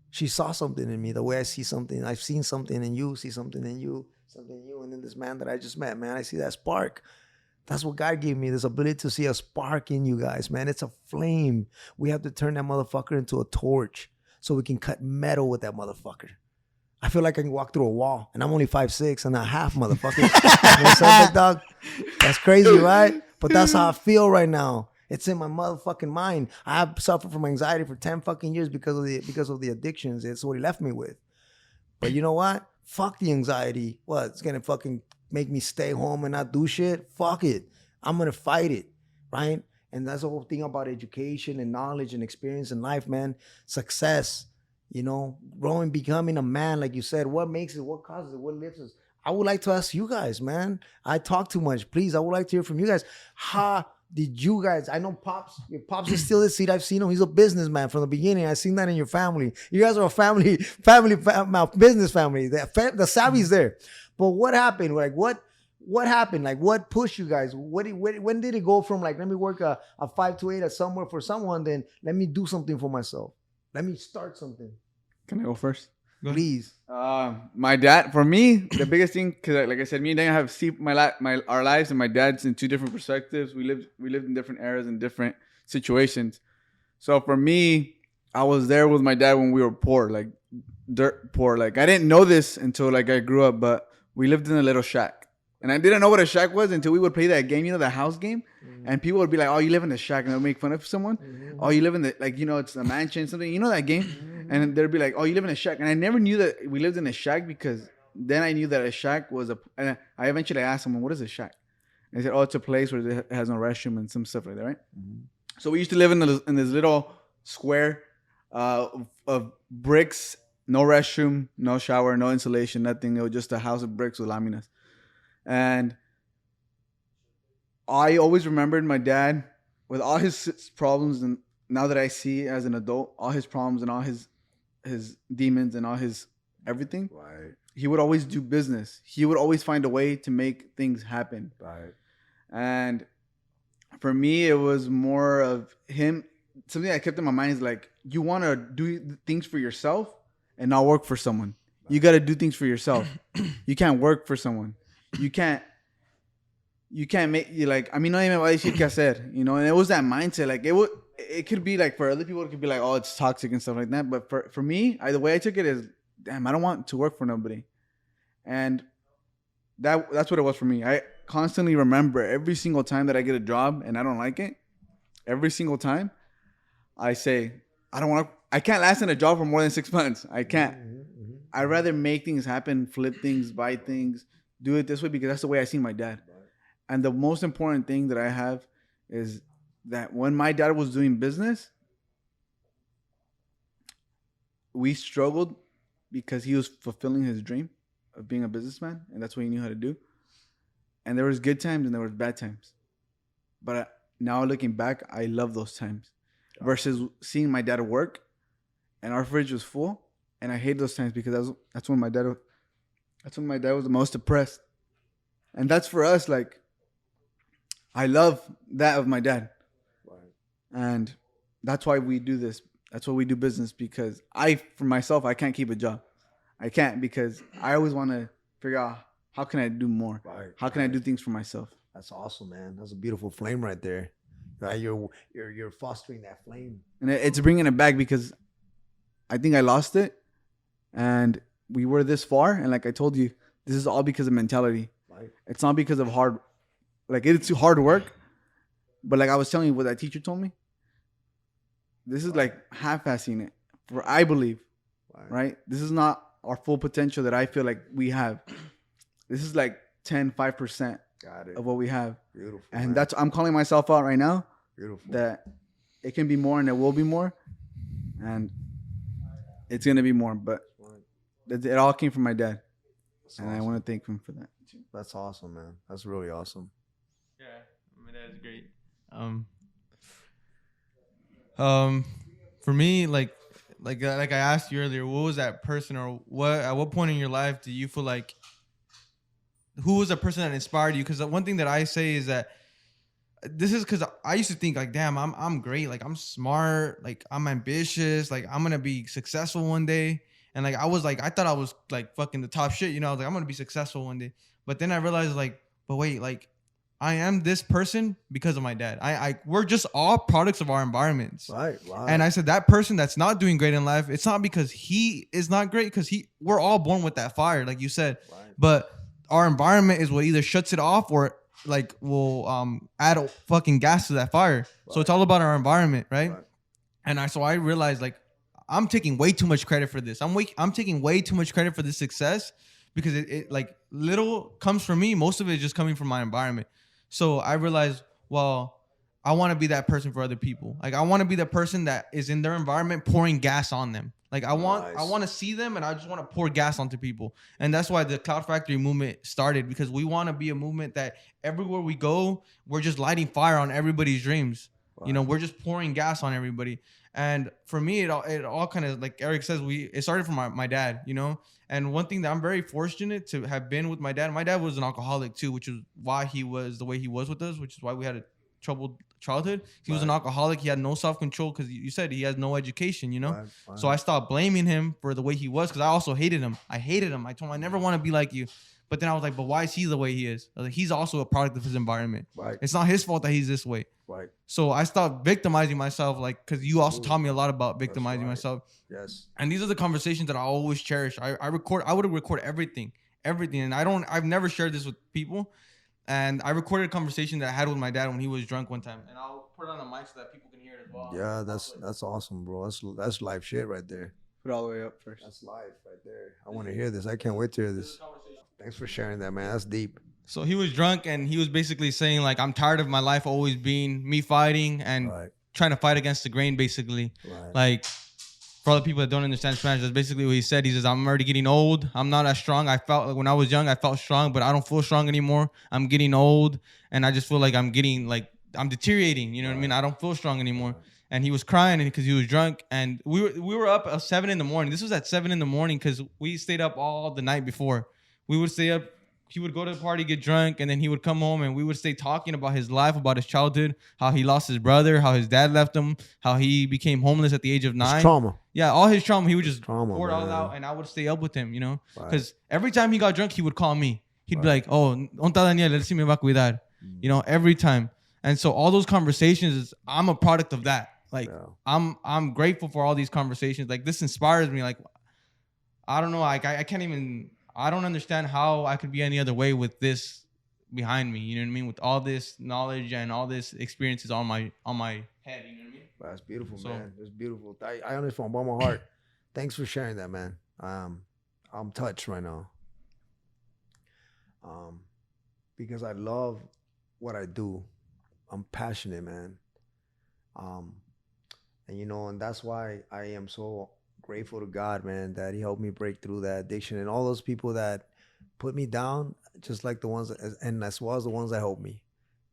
She saw something in me, the way I see something. I've seen something in you, see something in you, something in you. And then this man that I just met, man, I see that spark. That's what God gave me, this ability to see a spark in you guys, man. It's a flame. We have to turn that motherfucker into a torch so we can cut metal with that motherfucker. I feel like I can walk through a wall, and I'm only 5'6" and not half, motherfucker. You know what I'm saying, big dog? That's crazy, right? But that's how I feel right now. It's in my motherfucking mind. I have suffered from anxiety for 10 fucking years because of the addictions. It's what he left me with. But you know what? Fuck the anxiety. What? It's gonna fucking make me stay home and not do shit? Fuck it. I'm gonna fight it, right? And that's the whole thing about education and knowledge and experience in life, man. Success, you know, growing, becoming a man, like you said. What makes it? What causes it? What lifts us? I would like to ask you guys, man. I talk too much. Please, I would like to hear from you guys. How did you guys? I know Pops. Your Pops is still this seat. I've seen him. He's a businessman from the beginning. I've seen that in your family. You guys are a business family. The savvy's there. But what happened? Like what happened? Like what pushed you guys? When did it go from like, let me work a 5 to 8 at somewhere for someone, then let me do something for myself. Let me start something. Can I go first? Please. My dad, for me, the biggest thing, because like I said, me and Daniel have seen our lives and my dad's in two different perspectives. We lived in different eras and different situations. So for me, I was there with my dad when we were poor, like dirt poor. Like I didn't know this until like I grew up, but we lived in a little shack. And I didn't know what a shack was until we would play that game, you know, the house game. Mm-hmm. And people would be like, oh, you live in a shack. And they'll make fun of someone. Mm-hmm. Oh, you live in the, like, you know, it's a mansion, something. You know that game? Mm-hmm. And they'd be like, oh, you live in a shack. And I never knew that we lived in a shack because then I knew that a shack was and I eventually asked someone, what is a shack? And they said, oh, it's a place where it has no restroom and some stuff like that, right? Mm-hmm. So we used to live in this little square of bricks, no restroom, no shower, no insulation, nothing. It was just a house of bricks with laminas. And I always remembered my dad with all his problems, and now that I see as an adult, all his problems and all his demons and all his everything. Right. He would always do business. He would always find a way to make things happen. Right. And for me, it was more of him. Something I kept in my mind is like, you want to do things for yourself and not work for someone. You got to do things for yourself. You can't work for someone. You can't make you like. I mean, no me va a decir qué hacer, you know. And it was that mindset. Like it could be like for other people, it could be like, oh, it's toxic and stuff like that. But for me, the way I took it is, damn, I don't want to work for nobody, and that's what it was for me. I constantly remember every single time that I get a job and I don't like it. Every single time, I say, I don't want to. I can't last in a job for more than 6 months. I can't. Mm-hmm. I'd rather make things happen, flip things, buy things. Do it this way because that's the way I see my dad. And the most important thing that I have is that when my dad was doing business, we struggled because he was fulfilling his dream of being a businessman, and that's what he knew how to do. And there was good times and there was bad times. But now looking back, I love those times versus seeing my dad work and our fridge was full, and I hate those times because that's when my dad was the most depressed. And that's for us, like, I love that of my dad. Right. And that's why we do this. That's why we do business, because for myself, I can't keep a job. I can't, because I always want to figure out how can I do more? Right. How can I do things for myself? That's awesome, man. That's a beautiful flame right there. Right? You're fostering that flame. And it's bringing it back because I think I lost it. And we were this far, and like I told you, this is all because of mentality. Right. It's not because of it's hard work, but like I was telling you what that teacher told me, this is like half-assing it, I believe, right? This is not our full potential that I feel like we have. This is like 5% of what we have. Beautiful. And man, I'm calling myself out right now. Beautiful. That it can be more and it will be more, and it's gonna be more, but it all came from my dad. That's and awesome. I want to thank him for that. That's awesome, man. That's really awesome. Yeah, my dad's great. For me, like I asked you earlier, what was that person, or what at what point in your life do you feel like who was the person that inspired you? Because the one thing that I say is that this is because I used to think like, damn, I'm great, like I'm smart, like I'm ambitious, like I'm gonna be successful one day, and like I thought I was like fucking the top shit, you know, I was like I'm gonna be successful one day, but then I realized like, but wait, like I am this person because of my dad. We're just all products of our environments. Right. And I said that person that's not doing great in life, it's not because he is not great, because we're all born with that fire, like you said. Right. But our environment is what either shuts it off or like will add fucking gas to that fire. Right. So it's all about our environment, right? And I realized like I'm taking way too much credit for this. I'm taking way too much credit for this success because it like little comes from me. Most of it is just coming from my environment. So I realized, well, I want to be that person for other people. Like I want to be the person that is in their environment pouring gas on them. Like I want to see them and I just want to pour gas onto people. And that's why the Cloud Factory movement started, because we want to be a movement that everywhere we go, we're just lighting fire on everybody's dreams. Wow. You know, we're just pouring gas on everybody. And for me, it all kind of, like Eric says, it started from my dad, you know? And one thing that I'm very fortunate to have been with my dad was an alcoholic too, which is why he was the way he was with us, which is why we had a troubled childhood. He was an alcoholic. He had no self-control because you said he has no education, you know? Right. So I stopped blaming him for the way he was because I also hated him. I told him I never want to be like you. But then I was like, but why is he the way he is? Like, he's also a product of his environment. Right. It's not his fault that he's this way. Right. So I stopped victimizing myself, like, because you also taught me a lot about victimizing myself. Yes. And these are the conversations that I always cherish. I would record everything. And I've never shared this with people. And I recorded a conversation that I had with my dad when he was drunk one time. And I'll put it on the mic so that people can hear it as well. Yeah, that's awesome, bro. That's live shit right there. Put it all the way up first. That's live right there. I want to hear this. I can't wait to hear this. Thanks for sharing that, man. That's deep. So he was drunk and he was basically saying like, I'm tired of my life always being me fighting and trying to fight against the grain, basically. Right. Like, for all the people that don't understand Spanish, that's basically what he said. He says, I'm already getting old. I'm not as strong. I felt like when I was young, I felt strong, but I don't feel strong anymore. I'm getting old and I just feel like I'm deteriorating. You know what I mean? I don't feel strong anymore. And he was crying because he was drunk. And we were up at 7 a.m. This was at 7 a.m. because we stayed up all the night before. We would stay up. He would go to the party, get drunk, and then he would come home and we would stay talking about his life, about his childhood, how he lost his brother, how his dad left him, how he became homeless at the age of 9. His trauma. Yeah, all his trauma. He would just pour it all out and I would stay up with him, you know? Because every time he got drunk, he would call me. He'd be like, oh, ¿dónde está Daniel? Let's see me va a cuidar. You know, every time. And so all those conversations, I'm a product of that. Like, I'm grateful for all these conversations. Like, this inspires me. Like, I don't know. Like, I can't even... I don't understand how I could be any other way with this behind me. You know what I mean? With all this knowledge and all this experiences on my head. You know what I mean? That's beautiful, man. It's beautiful. I understand from all my heart. Thanks for sharing that, man. I'm touched right now. Because I love what I do. I'm passionate, man. And you know, and that's why I am so grateful to God, man, that he helped me break through that addiction, and all those people that put me down, just like the ones, and as well as the ones that helped me,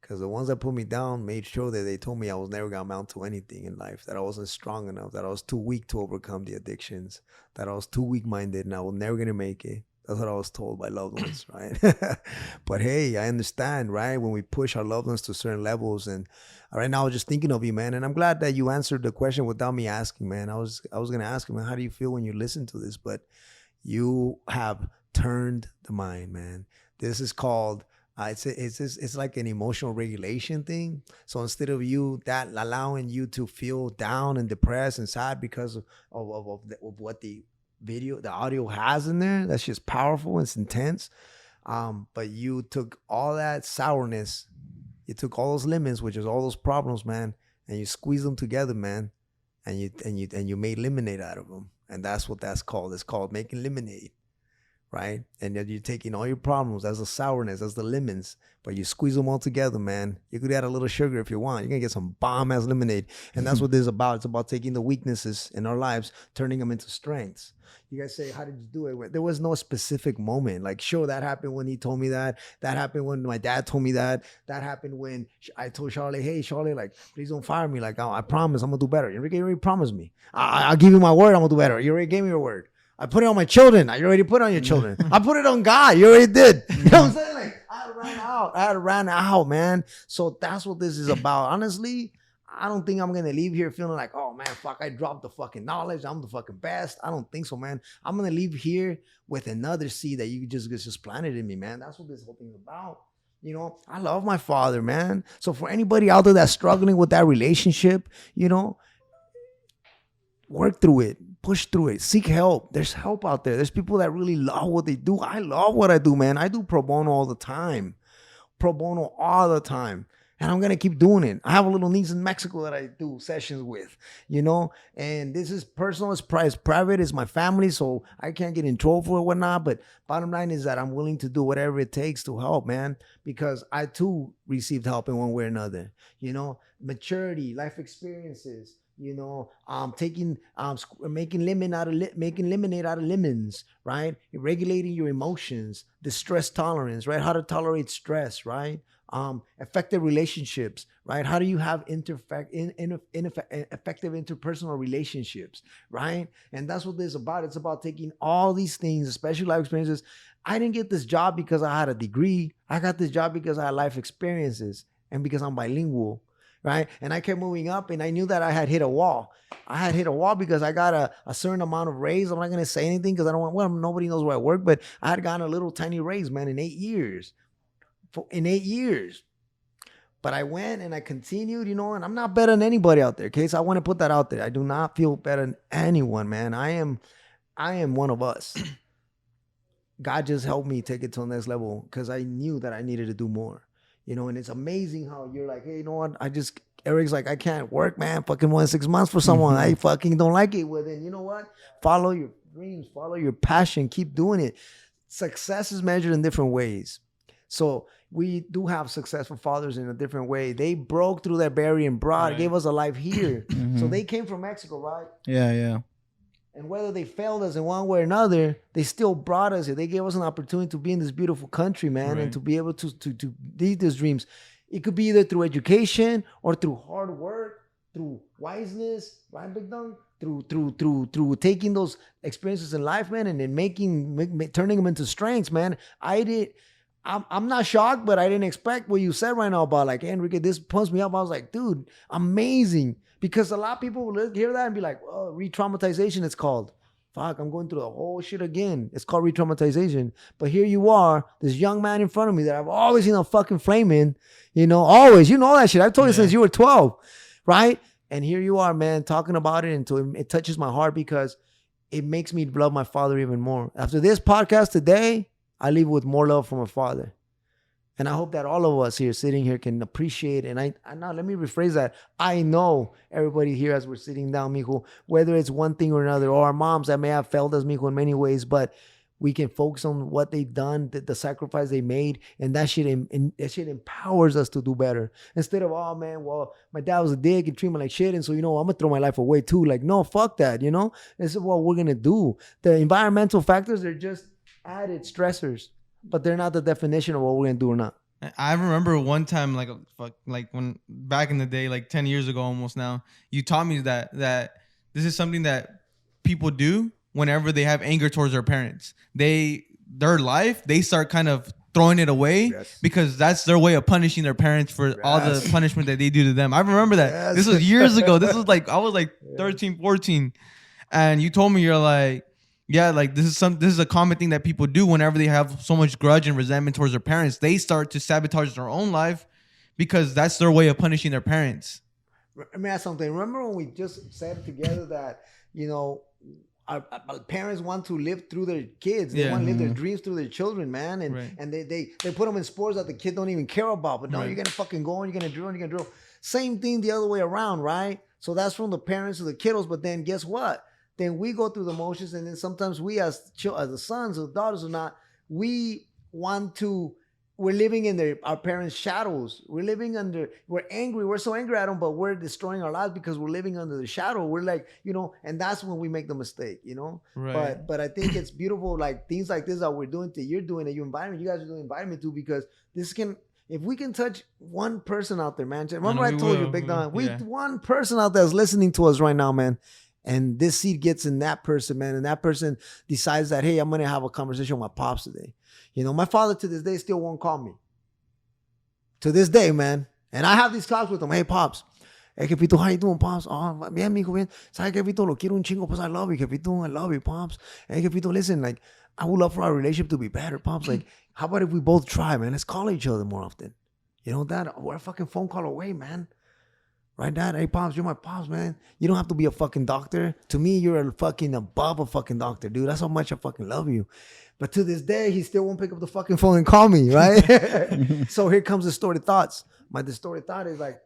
because the ones that put me down made sure that they told me I was never gonna amount to anything in life, that I wasn't strong enough, that I was too weak to overcome the addictions, that I was too weak-minded and I was never gonna make it. That's what I was told by loved ones, right? But hey, I understand, right? When we push our loved ones to certain levels, and right now I was just thinking of you, man, and I'm glad that you answered the question without me asking, man. I was gonna ask you, man, how do you feel when you listen to this? But you have turned the mind, man. This is called it's like an emotional regulation thing. So instead of you that allowing you to feel down and depressed and sad because of what the audio has in there, that's just powerful, it's intense. But you took all that sourness, you took all those lemons, which is all those problems, man, and you squeezed them together, man, and you made lemonade out of them. And that's what that's called. It's called making lemonade, right? And then you're taking all your problems, that's the sourness, that's the lemons, but you squeeze them all together, man. You could add a little sugar if you want. You're gonna get some bomb ass lemonade. And that's what this is about. It's about taking the weaknesses in our lives, turning them into strengths. You guys say, how did you do it? There was no specific moment. Like, sure, that happened when he told me that. That happened when my dad told me that. That happened when I told Charlie, hey, Charlie, like, please don't fire me. Like, I promise I'm going to do better. You already promised me. I'll give you my word. I'm going to do better. You already gave me your word. I put it on my children. You already put it on your children. I put it on God. You already did. You know what I'm saying? Like, I had ran out, man. So that's what this is about. Honestly, I don't think I'm going to leave here feeling like, oh, man, fuck, I dropped the fucking knowledge. I'm the fucking best. I don't think so, man. I'm going to leave here with another seed that you just planted in me, man. That's what this whole thing is about. You know, I love my father, man. So for anybody out there that's struggling with that relationship, you know, work through it. Push through it. Seek help. There's help out there. There's people that really love what they do. I love what I do, man. I do pro bono all the time. Pro bono all the time. And I'm going to keep doing it. I have a little niece in Mexico that I do sessions with, you know, and this is personal, it's private, it's my family, so I can't get in trouble for it or whatnot. But bottom line is that I'm willing to do whatever it takes to help, man, because I too received help in one way or another, you know, maturity, life experiences, you know, making lemonade out of lemons, right? Regulating your emotions, the stress tolerance, right? How to tolerate stress, right? Effective relationships, right? How do you have effective interpersonal relationships, right? And that's what this is about. It's about taking all these things, especially life experiences. I didn't get this job because I had a degree. I got this job because I had life experiences and because I'm bilingual, right? And I kept moving up and I knew that I had hit a wall. I had hit a wall because I got a certain amount of raise. I'm not going to say anything because I don't want, well, nobody knows where I work, but I had gotten a little tiny raise, man, in 8 years. But I went and I continued, you know, and I'm not better than anybody out there, okay? So I want to put that out there. I do not feel better than anyone, man. I am one of us. God just helped me take it to the next level because I knew that I needed to do more, you know, and it's amazing how you're like, hey, you know what? Eric's like, I can't work, man, fucking 1 6 months for someone. I fucking don't like it. Well, then you know what? Follow your dreams, follow your passion, keep doing it. Success is measured in different ways. So we do have successful fathers in a different way. They broke through that barrier and gave us a life here. So they came from Mexico, right? Yeah. And whether they failed us in one way or another, they still brought us here. They gave us an opportunity to be in this beautiful country, man, and to be able to lead these dreams. It could be either through education or through hard work, through wiseness, right, Big Dong? Through taking those experiences in life, man, and then turning them into strengths, man. I'm not shocked, but I didn't expect what you said right now about like, hey, Enrique, this pumps me up. I was like, dude, amazing. Because a lot of people will hear that and be like, oh, re-traumatization it's called. Fuck, I'm going through the whole shit again. It's called re-traumatization. But here you are, this young man in front of me that I've always seen a fucking flame in, you know, always. You know that shit. I've told you since you were 12, right? And here you are, man, talking about it until it touches my heart because it makes me love my father even more. After this podcast today, I leave with more love from my father. And I hope that all of us here sitting here can appreciate. And now let me rephrase that. I know everybody here as we're sitting down, mijo, whether it's one thing or another, or our moms that may have failed us, mijo, in many ways, but we can focus on what they've done, the sacrifice they made, and that shit empowers us to do better. Instead of, oh man, well, my dad was a dick and treated me like shit, and so, you know, I'm gonna throw my life away too. Like, no, fuck that, you know? This is what we're gonna do. The environmental factors, they're just added stressors, but they're not the definition of what we're gonna do or not. I remember one time, like when back in the day, like 10 years ago almost now, you taught me that this is something that people do whenever they have anger towards their parents. They start kind of throwing it away because that's their way of punishing their parents for all the punishment that they do to them. I remember that. This was years ago. This was like, I was like 13, 14. And you told me, you're like, yeah, like this is a common thing that people do whenever they have so much grudge and resentment towards their parents. They start to sabotage their own life because that's their way of punishing their parents. Let me ask something. Remember when we just said together that, you know, our parents want to live through their kids. They want to live their dreams through their children, man. And they put them in sports that the kid don't even care about. But no, you're going to fucking go and you're going to drill and you're going to drill. Same thing the other way around, right? So that's from the parents to the kiddos. But then guess what? then we go through the motions, and then sometimes we as the sons or daughters or not, we want to. We're living in our parents' shadows. We're angry. We're so angry at them, but we're destroying our lives because we're living under the shadow. We're like, and that's when we make the mistake, Right. But I think it's beautiful, like things like this that we're doing, that you're doing, that you guys are doing, invite me to, because if we can touch one person out there, man. Remember I told you, Big Don, one person out there is listening to us right now, man. And this seed gets in that person, man. And that person decides that, hey, I'm going to have a conversation with my pops today. My father to this day still won't call me. To this day, man. And I have these talks with him. Hey, pops. Hey, Jefito, how you doing, pops? Oh, bien, mijo, bien. ¿Sabes, Jefito? Lo quiero un chingo, pues I love you, Jefito. I love you, pops. Hey, Jefito, listen, like, I would love for our relationship to be better, pops. Like, how about if we both try, man? Let's call each other more often. Dad, we're a fucking phone call away, man. Right, Dad? Hey, pops, you're my pops, man. You don't have to be a fucking doctor. To me, you're a fucking above a fucking doctor, dude. That's how much I fucking love you. But to this day, he still won't pick up the fucking phone and call me, right? So here comes distorted thoughts. My distorted thought is like,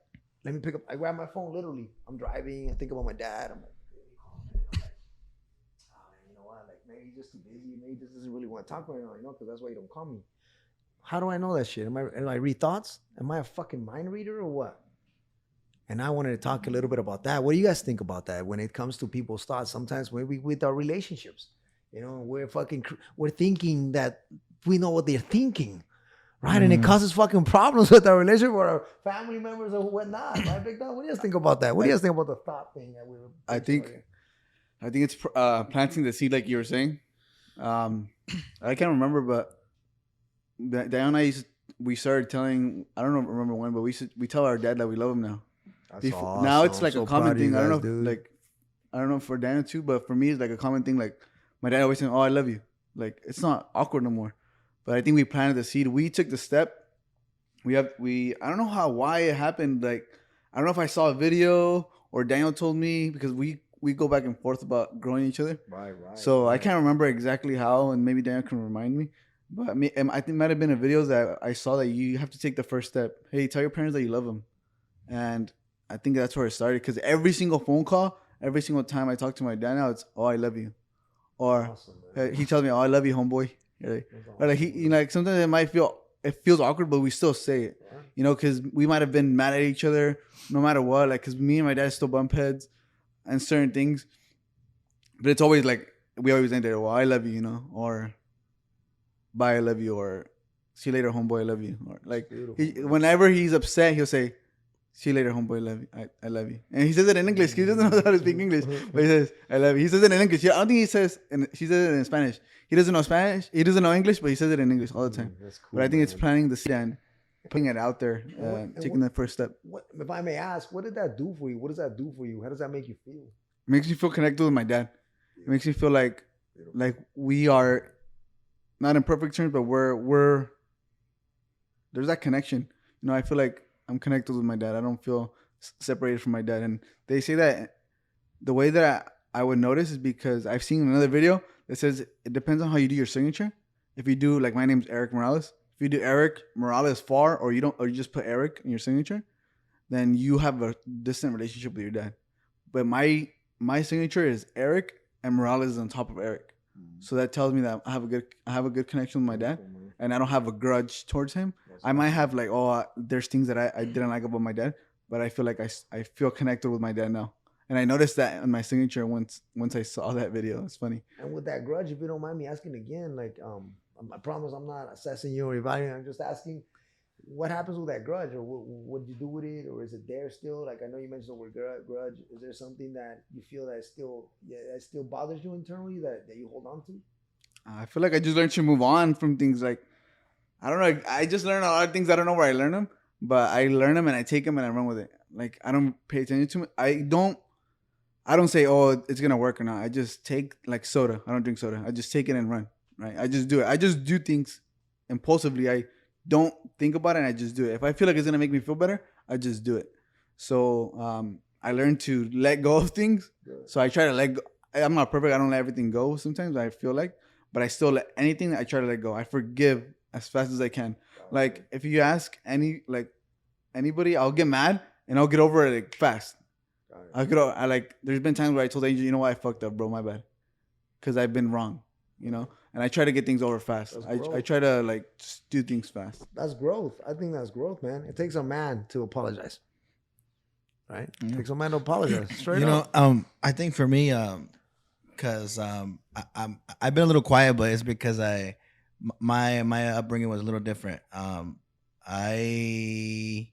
let me pick up. I grab my phone, literally. I'm driving. I think about my dad. I'm like, you know what? Like, maybe he's just too busy. Maybe he just doesn't really want to talk right now, because that's why you don't call me. How do I know that shit? Am I read thoughts? Am I a fucking mind reader or what? And I wanted to talk a little bit about that. What do you guys think about that when it comes to people's thoughts? Sometimes maybe with our relationships, we're thinking that we know what they're thinking, right? And it causes fucking problems with our relationship or our family members or whatnot, right, Big Dog? What do you guys think about that? What do you guys think about the thought thing that we were? I think it's planting the seed, like you were saying. I can't remember, but Diana and we started telling. I don't remember when, but we tell our dad that we love him now. Awesome. Now it's like so a common thing. Guys, I don't know for Daniel too, but for me it's like a common thing. Like my dad always saying, "Oh, I love you." Like it's not awkward no more. But I think we planted the seed. We took the step. I don't know why it happened. Like I don't know if I saw a video or Daniel told me, because we go back and forth about growing each other. Right. So I can't remember exactly how, and maybe Daniel can remind me. But I think it might have been a video that I saw that you have to take the first step. Hey, tell your parents that you love them. And I think that's where it started, because every single phone call, every single time I talk to my dad now, it's, "Oh, I love you," or awesome, he tells me, "Oh, I love you, homeboy." Or like like sometimes it feels awkward, but we still say it, because we might have been mad at each other, no matter what. Like, because me and my dad still bump heads and certain things, but it's always like we always end there. "Well, I love you," or "Bye, I love you," or "See you later, homeboy, I love you," or like whenever he's upset, he'll say, "See you later, homeboy. Love you. I love you." And he says it in English. He doesn't know how to speak English, but he says, "I love you." He says it in English. I don't think he says, she says it in Spanish. He doesn't know Spanish. He doesn't know English, but he says it in English all the time. That's cool, but I think it's man. planting the seed and putting it out there, taking the first step. If I may ask, what did that do for you? What does that do for you? How does that make you feel? It makes me feel connected with my dad. It makes me feel like we are not in perfect terms, but we're there's that connection. I feel like I'm connected with my dad. I don't feel separated from my dad. And they say that the way that I would notice is because I've seen another video that says it depends on how you do your signature. If you do, like, my name's Eric Morales. If you do Eric Morales far, or you just put Eric in your signature, then you have a distant relationship with your dad. But my signature is Eric, and Morales is on top of Eric. So that tells me that I have a good connection with my dad, and I don't have a grudge towards him. I might have there's things that I didn't like about my dad, but I feel like I feel connected with my dad now. And I noticed that on my signature once I saw that video. It's funny. And with that grudge, if you don't mind me asking again, I promise I'm not assessing you or evaluating. I'm just asking, what happens with that grudge, or what did you do with it, or is it there still? Like, I know you mentioned the word grudge. Is there something that you feel that still bothers you internally that you hold on to? I feel like I just learned to move on from things. Like, I don't know. I just learned a lot of things. I don't know where I learned them, but I learn them and I take them and I run with it. Like, I don't pay attention to it. I don't say, "Oh, it's gonna work" or not. I just take, like, soda. I don't drink soda. I just take it and run. Right? I just do it. I just do things impulsively. I don't think about it, and I just do it. If I feel like it's gonna make me feel better, I just do it. So I learned to let go of things. So I try to let go. I'm not perfect. I don't let everything go sometimes, I feel like. But I still let anything I try to let go. I forgive as fast as I can. Like, if you ask anybody, I'll get mad and I'll get over it, like, fast. I like. There's been times where I told Angel, you know what, I fucked up, bro. My bad, because I've been wrong. You know, and I try to get things over fast. I try to like just do things fast. That's growth. I think that's growth, man. It takes a man to apologize, right? It takes a man to apologize. Straight You up. know, I think for me, because I've been a little quiet, but it's because my upbringing was a little different. I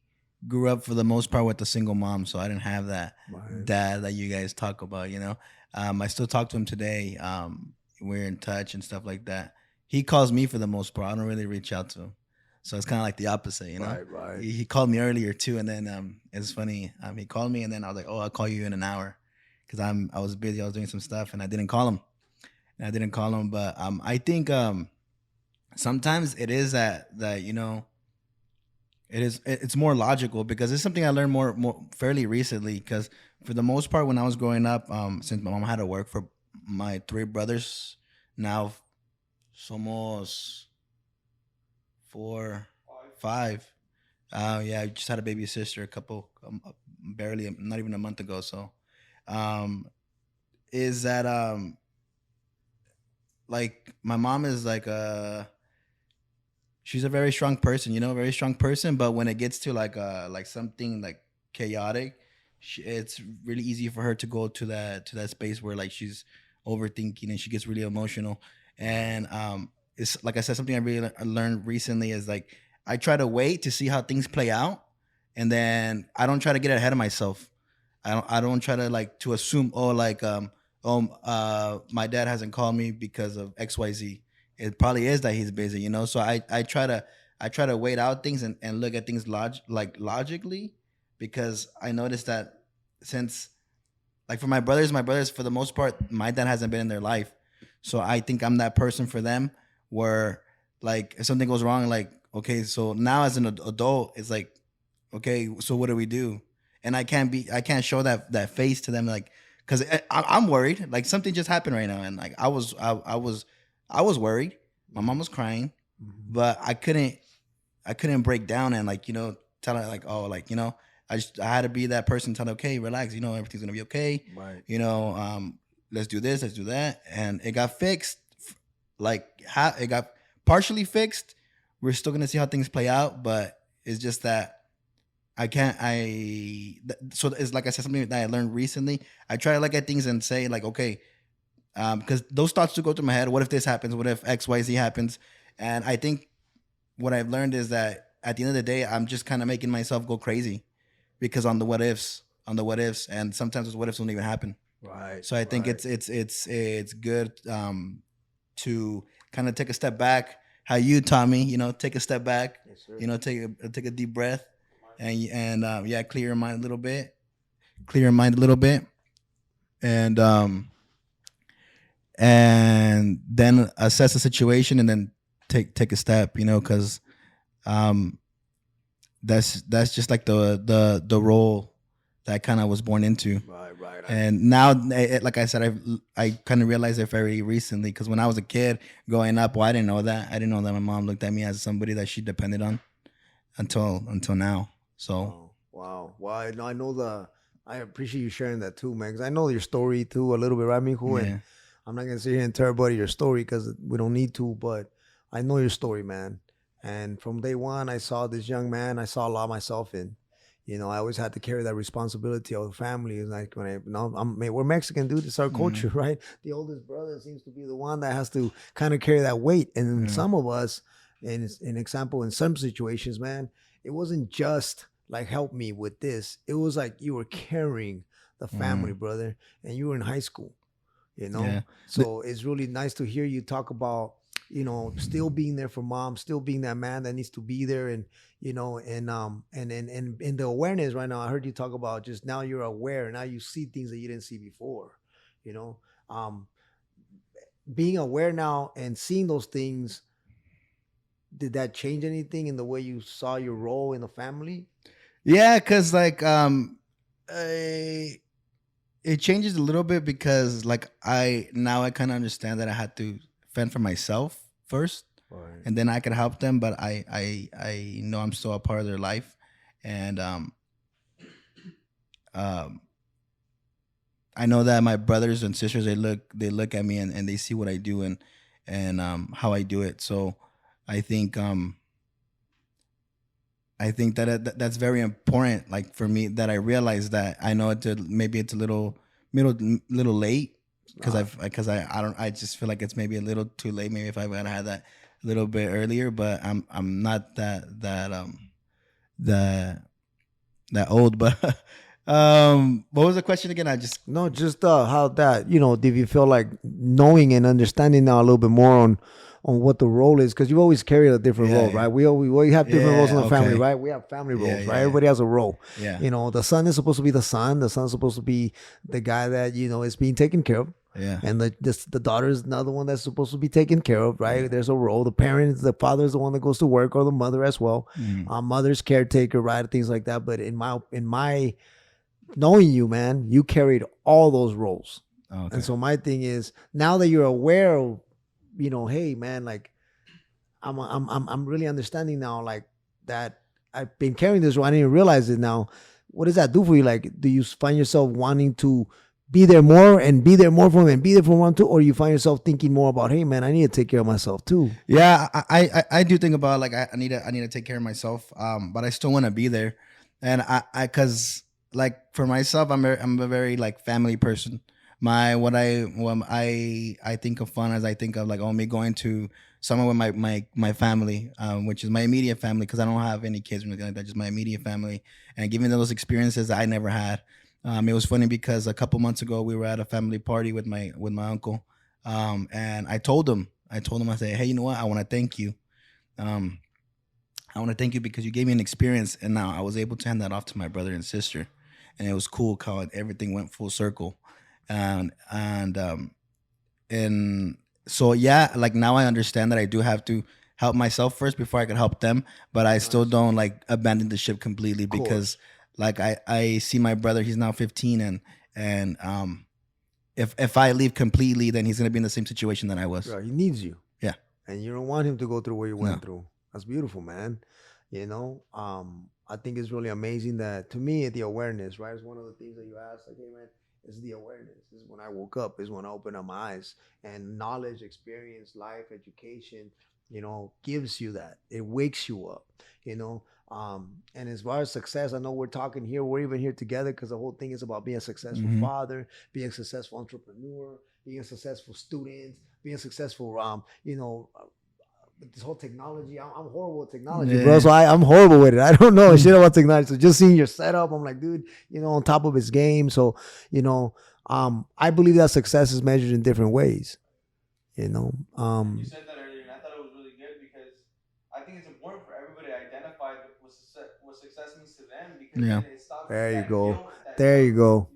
grew up for the most part with a single mom, so I didn't have that Right. dad that you guys talk about. You know, I still talk to him today. We're in touch and stuff like that. He calls me for the most part. I don't really reach out to him, so it's kind of like the opposite. You know, Right. he called me earlier too, and then it's funny. He called me, and then I was like, "Oh, I'll call you in an hour," because I was busy. I was doing some stuff, and I didn't call him. But I think sometimes it is that you know it's more logical because it's something I learned more fairly recently. Because for the most part, when I was growing up, since my mom had to work for my three brothers, now somos four, five. Yeah, I just had a baby sister a couple, barely, not even a month ago. So, is that like my mom is like she's a very strong person, you know, very strong person. But when it gets to like something like chaotic, it's really easy for her to go to that space where like she's overthinking and she gets really emotional. And it's like I said, something I really learned recently is like I try to wait to see how things play out, and then I don't try to get ahead of myself. I don't try to like to assume my dad hasn't called me because of XYZ. It probably is that he's busy, you know. So I try to wait out things and look at things logically, because I noticed that since like for my brothers for the most part, my dad hasn't been in their life. So I think I'm that person for them where like if something goes wrong, like, okay, so now as an adult, it's like, okay, so what do we do? And I can't show that face to them, like, because I'm worried. Like something just happened right now, and like I was worried. My mom was crying, but I couldn't break down and like, you know, tell her like, oh, like, you know, I had to be that person, tell her, okay, relax, you know, everything's gonna be okay. Right. You know, let's do this, let's do that, and it got fixed. Like it got partially fixed. We're still gonna see how things play out, but it's just that I can't. So it's like I said, something that I learned recently. I try to look at things and say like, okay, because those thoughts do go through my head. What if this happens? What if X, Y, Z happens? And I think what I've learned is that at the end of the day, I'm just kind of making myself go crazy because on the what ifs, and sometimes those what ifs don't even happen. Right. So I think it's good to kind of take a step back. How you taught me, you know, take a step back, Yes, sir. you know, take a deep breath, and yeah, clear your mind a little bit, and then assess the situation and then take a step, you know, because that's just like the role that I kind of was born into. Right. And now, like I said, I kind of realized it very recently, because when I was a kid growing up, well, I didn't know that. I didn't know that my mom looked at me as somebody that she depended on until now. So Wow. Well, I know I appreciate you sharing that too, man. Because I know your story too a little bit, right, Mijo? yeah, And I'm not gonna sit here and tell everybody your story because we don't need to, but I know your story, man. And from day one, I saw this young man. I saw a lot of myself in. You know, I always had to carry that responsibility of the family. It's like when we're Mexican, dude. It's our culture, right? The oldest brother seems to be the one that has to kind of carry that weight. And some of us, in example, in some situations, man, it wasn't just like help me with this. It was like you were carrying the family, brother, and you were in high school. You know, Yeah. so it's really nice to hear you talk about, you know, still being there for mom, still being that man that needs to be there, and you know, and the awareness right now. I heard you talk about just now you're aware, now you see things that you didn't see before, you know, being aware now and seeing those things. Did that change anything in the way you saw your role in the family? yeah, because like it changes a little bit, because like I kind of understand that I had to fend for myself first, Right. and then I could help them. But I know I'm still a part of their life, and I know that my brothers and sisters they look at me and they see what I do and how I do it. So I think that's very important. Like for me, that I realize that I know maybe it's a little late because I just feel like it's maybe a little too late. Maybe if I would have had that a little bit earlier, but I'm not that old. But what was the question again? I just No, just how that, did you feel like knowing and understanding now a little bit more on what the role is? Because you've always carried a different role, right? We have different roles in the family, right? We have family roles, right? Everybody has a role. Yeah. The son is supposed to be the son. The son's supposed to be the guy that, is being taken care of. Yeah. And the daughter is another one that's supposed to be taken care of, right? There's a role. The father is the one that goes to work, or the mother as well. Mother's caretaker, right? Things like that. But in my knowing you, man, you carried all those roles. Okay. And so my thing is, now that you're aware of, hey, man, like I'm really understanding now, like that I've been carrying this role. I didn't realize it now. What does that do for you? Like, do you find yourself wanting to be there more and be there more for him and be there for one too, or you find yourself thinking more about, hey, man, I need to take care of myself too? Yeah, I do think about like I need to take care of myself. But I still want to be there, and cause like for myself, I'm a very like family person. I think of fun as I think of like me going to somewhere with my family, which is my immediate family, because I don't have any kids or anything like that, just my immediate family, and giving them those experiences that I never had. It was funny because a couple months ago we were at a family party with my uncle, and I told him, I said, hey, you know what? I want to thank you. I want to thank you because you gave me an experience, and now I was able to hand that off to my brother and sister, and it was cool how everything went full circle, and so yeah, like now I understand that I do have to help myself first before I can help them, but I still don't like abandon the ship completely because like I see my brother, he's now 15, and if I leave completely, then he's gonna be in the same situation that I was. Right, he needs you. Yeah. And you don't want him to go through what you went through. That's beautiful, man. I think it's really amazing that, to me, the awareness, right, is one of the things that you asked, like, hey, man, it's the awareness. This is when I woke up, is when I opened up my eyes. And knowledge, experience, life, education, gives you that. It wakes you up, and as far as success, I know we're talking here, we're even here together because the whole thing is about being a successful father, being a successful entrepreneur, being a successful student, being a successful, this whole technology. I'm horrible with technology, bro. So I'm horrible with it. I don't know shit about technology. So just seeing your setup, I'm like, dude, on top of his game. So, I believe that success is measured in different ways. You said that earlier, and I thought it was really good because I think it's important for everybody to identify what success means to them, because then it stops. There you that go. guilt, that There you go.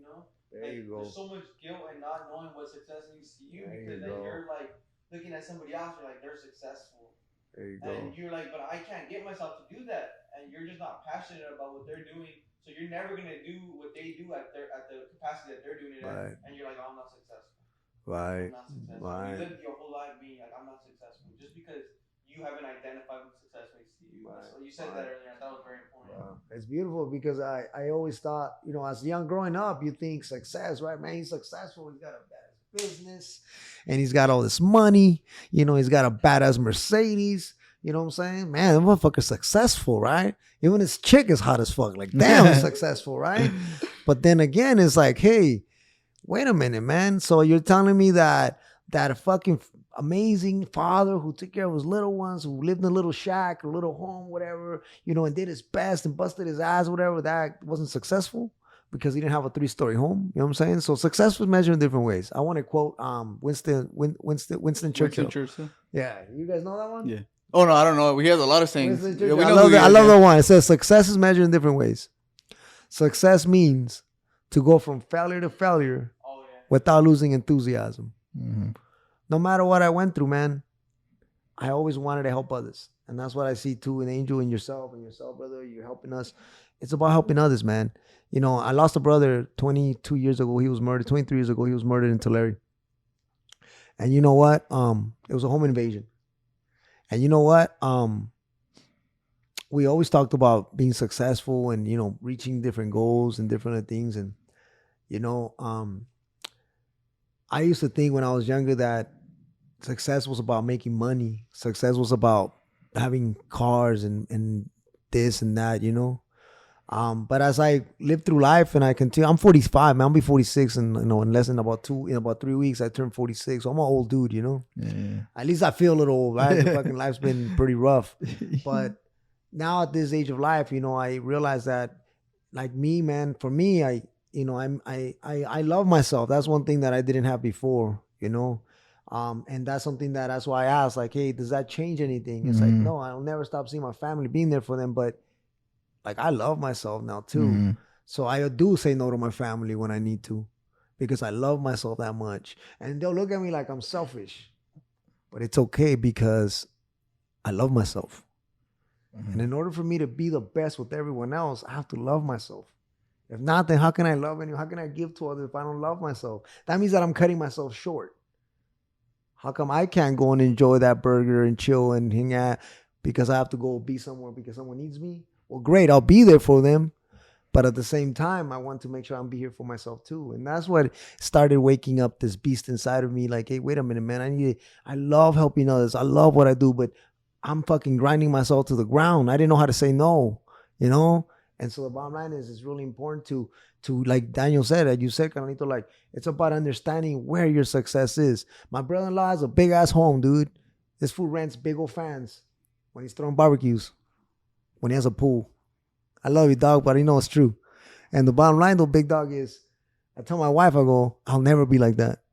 There you go. There's so much guilt in not knowing what success means to you, because then you're like looking at somebody else, you're like, they're successful. There you go. And you're like, but I can't get myself to do that, and you're just not passionate about what they're doing, so you're never gonna do what they do at the capacity that they're doing it at, and you're like, oh, I'm not successful. Right. I'm not successful. Right. You lived your whole life being like, I'm not successful, just because you haven't identified what success means to you. Right. So you said that earlier, and that was very important. It's beautiful because I always thought, as young growing up, you think success, right? Man, he's successful. He's got a badass business, and he's got all this money. He's got a badass Mercedes. You know what I'm saying? Man, that motherfucker's successful, right? Even his chick is hot as fuck. Like, damn, he's successful, right? But then again, it's like, hey, wait a minute, man. So you're telling me that a fucking amazing father who took care of his little ones, who lived in a little shack, a little home, whatever, and did his best and busted his ass, whatever, that wasn't successful because he didn't have a 3-story home. You know what I'm saying? So success was measured in different ways. I want to quote Winston Churchill. Yeah, you guys know that one? Yeah. Oh no, I don't know. We have a lot of sayings. Yeah, I love that one. It says success is measured in different ways. Success means to go from failure to failure without losing enthusiasm. Mm-hmm. No matter what I went through, man, I always wanted to help others. And that's what I see too in Angel and yourself, brother. You're helping us. It's about helping others, man. I lost a brother 22 years ago. He was murdered. 23 years ago, he was murdered in Tulare. And you know what? It was a home invasion. And you know what? We always talked about being successful and, reaching different goals and different things. And, I used to think when I was younger that success was about making money. Success was about having cars and this and that, you know. But as I live through life and I continue, I'm 45, man. I'll be 46 and in less than about 3 weeks I turn 46. So I'm an old dude, you know. Yeah. At least I feel a little old, right? The fucking life's been pretty rough. But now at this age of life, you know, I realize that like me, man, for me, I love myself. That's one thing that I didn't have before, you know. And that's why I asked, like, hey, does that change anything? It's like, no, I'll never stop seeing my family, being there for them, but like I love myself now too. So I do say no to my family when I need to because I love myself that much. And they'll look at me like I'm selfish. But it's okay because I love myself. And in order for me to be the best with everyone else, I have to love myself. If not, then how can I love anyone? How can I give to others if I don't love myself? That means that I'm cutting myself short. How come I can't go and enjoy that burger and chill and hang out because I have to go be somewhere because someone needs me? Well, great, I'll be there for them. But at the same time, I want to make sure I'm be here for myself too. And that's what started waking up this beast inside of me. Like, hey, wait a minute, man. I love helping others. I love what I do, but I'm fucking grinding myself to the ground. I didn't know how to say no, you know? And so the bottom line is it's really important to like Daniel said, like you said, Carlito, like it's about understanding where your success is. My brother-in-law has a big ass home, dude. This fool rents big old fans when he's throwing barbecues, when he has a pool. I love you, dog, but I know it's true. And the bottom line, though, big dog, is I tell my wife, I go, I'll never be like that.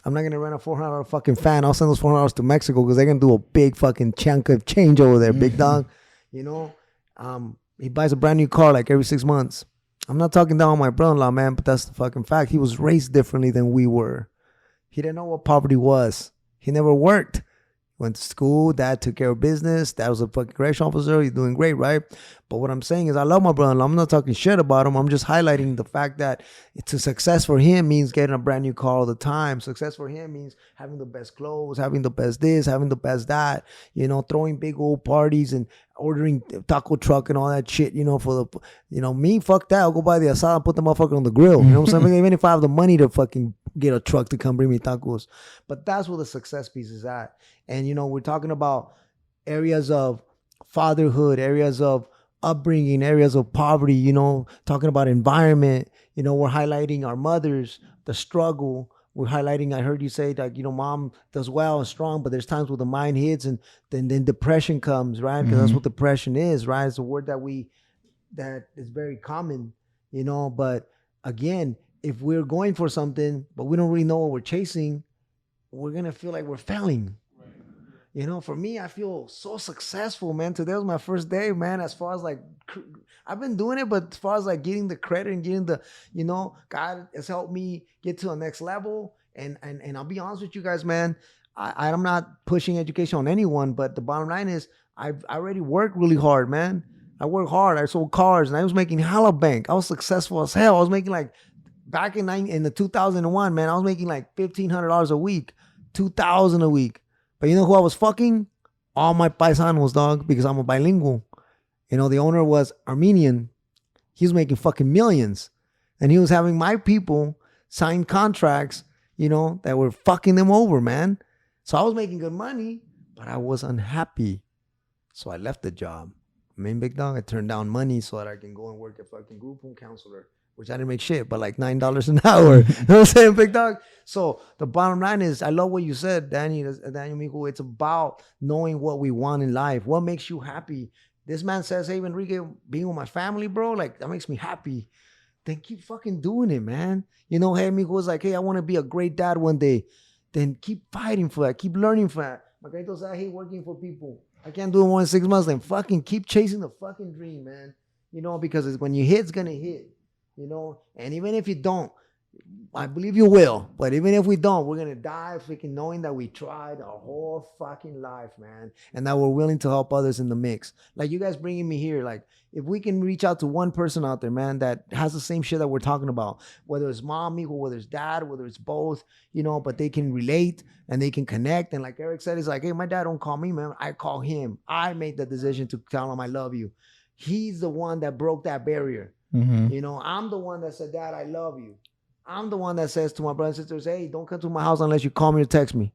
I'm not going to rent a $400 fucking fan. I'll send those $400 to Mexico because they're going to do a big fucking chunk of change over there, big dog. You know, he buys a brand new car like every 6 months. I'm not talking down on my brother-in-law, man, but that's the fucking fact. He was raised differently than we were. He didn't know what poverty was. He never worked. Went to school. Dad took care of business. Dad was a fucking correction officer. He's doing great, right? But what I'm saying is I love my brother-in-law. I'm not talking shit about him. I'm just highlighting the fact that it's a success for him means getting a brand new car all the time. Success for him means having the best clothes, having the best this, having the best that, you know, throwing big old parties and ordering taco truck and all that shit, you know, me, fuck that. I'll go buy the asada and put the motherfucker on the grill. You know what I'm saying? Even if I have the money to fucking get a truck to come bring me tacos. But that's where the success piece is at. And, you know, we're talking about areas of fatherhood, areas of upbringing, areas of poverty, you know, talking about environment. You know, we're highlighting our mothers, the struggle. We're highlighting, I heard you say that, you know, mom does well and strong, but there's times where the mind hits and then depression comes, right? Because that's what depression is, right? It's a word that is very common, you know, but again, if we're going for something, but we don't really know what we're chasing, we're going to feel like we're failing. You know, for me, I feel so successful, man. Today was my first day, man, as far as like, I've been doing it, but as far as like getting the credit and getting the, you know, God has helped me get to the next level. And I'll be honest with you guys, man, I'm not pushing education on anyone, but the bottom line is I already worked really hard, man. I worked hard. I sold cars and I was making hella bank. I was successful as hell. I was making like, back in the 2001, man, I was making like $1,500 a week, $2,000 a week. But you know who I was fucking? All my paisanos, dog, because I'm a bilingual. You know, the owner was Armenian. He was making fucking millions. And he was having my people sign contracts, you know, that were fucking them over, man. So I was making good money, but I was unhappy. So I left the job. I mean, big dog, I turned down money so that I can go and work at fucking group home counselor, which I didn't make shit, but like $9 an hour. You know what I'm saying, big dog? So the bottom line is, I love what you said, Daniel Mijo. It's about knowing what we want in life. What makes you happy? This man says, hey, Enrique, being with my family, bro, like that makes me happy. Then keep fucking doing it, man. You know, hey, Mijo was like, hey, I want to be a great dad one day. Then keep fighting for that. Keep learning for that. Margarito said, I hate working for people. I can't do it more than 6 months. Then fucking keep chasing the fucking dream, man. You know, because when you hit, it's going to hit. You know, and even if you don't, I believe you will, but even if we don't, we're gonna die freaking knowing that we tried our whole fucking life, man, and that we're willing to help others in the mix. Like you guys bringing me here, like if we can reach out to one person out there, man, that has the same shit that we're talking about, whether it's mom, or whether it's dad, whether it's both, you know, but they can relate and they can connect. And like Eric said, he's like, hey, my dad don't call me, man, I call him. I made the decision to tell him I love you. He's the one that broke that barrier. You know, I'm the one that said, Dad, I love you. I'm the one that says to my brothers and sisters, hey, don't come to my house unless you call me or text me.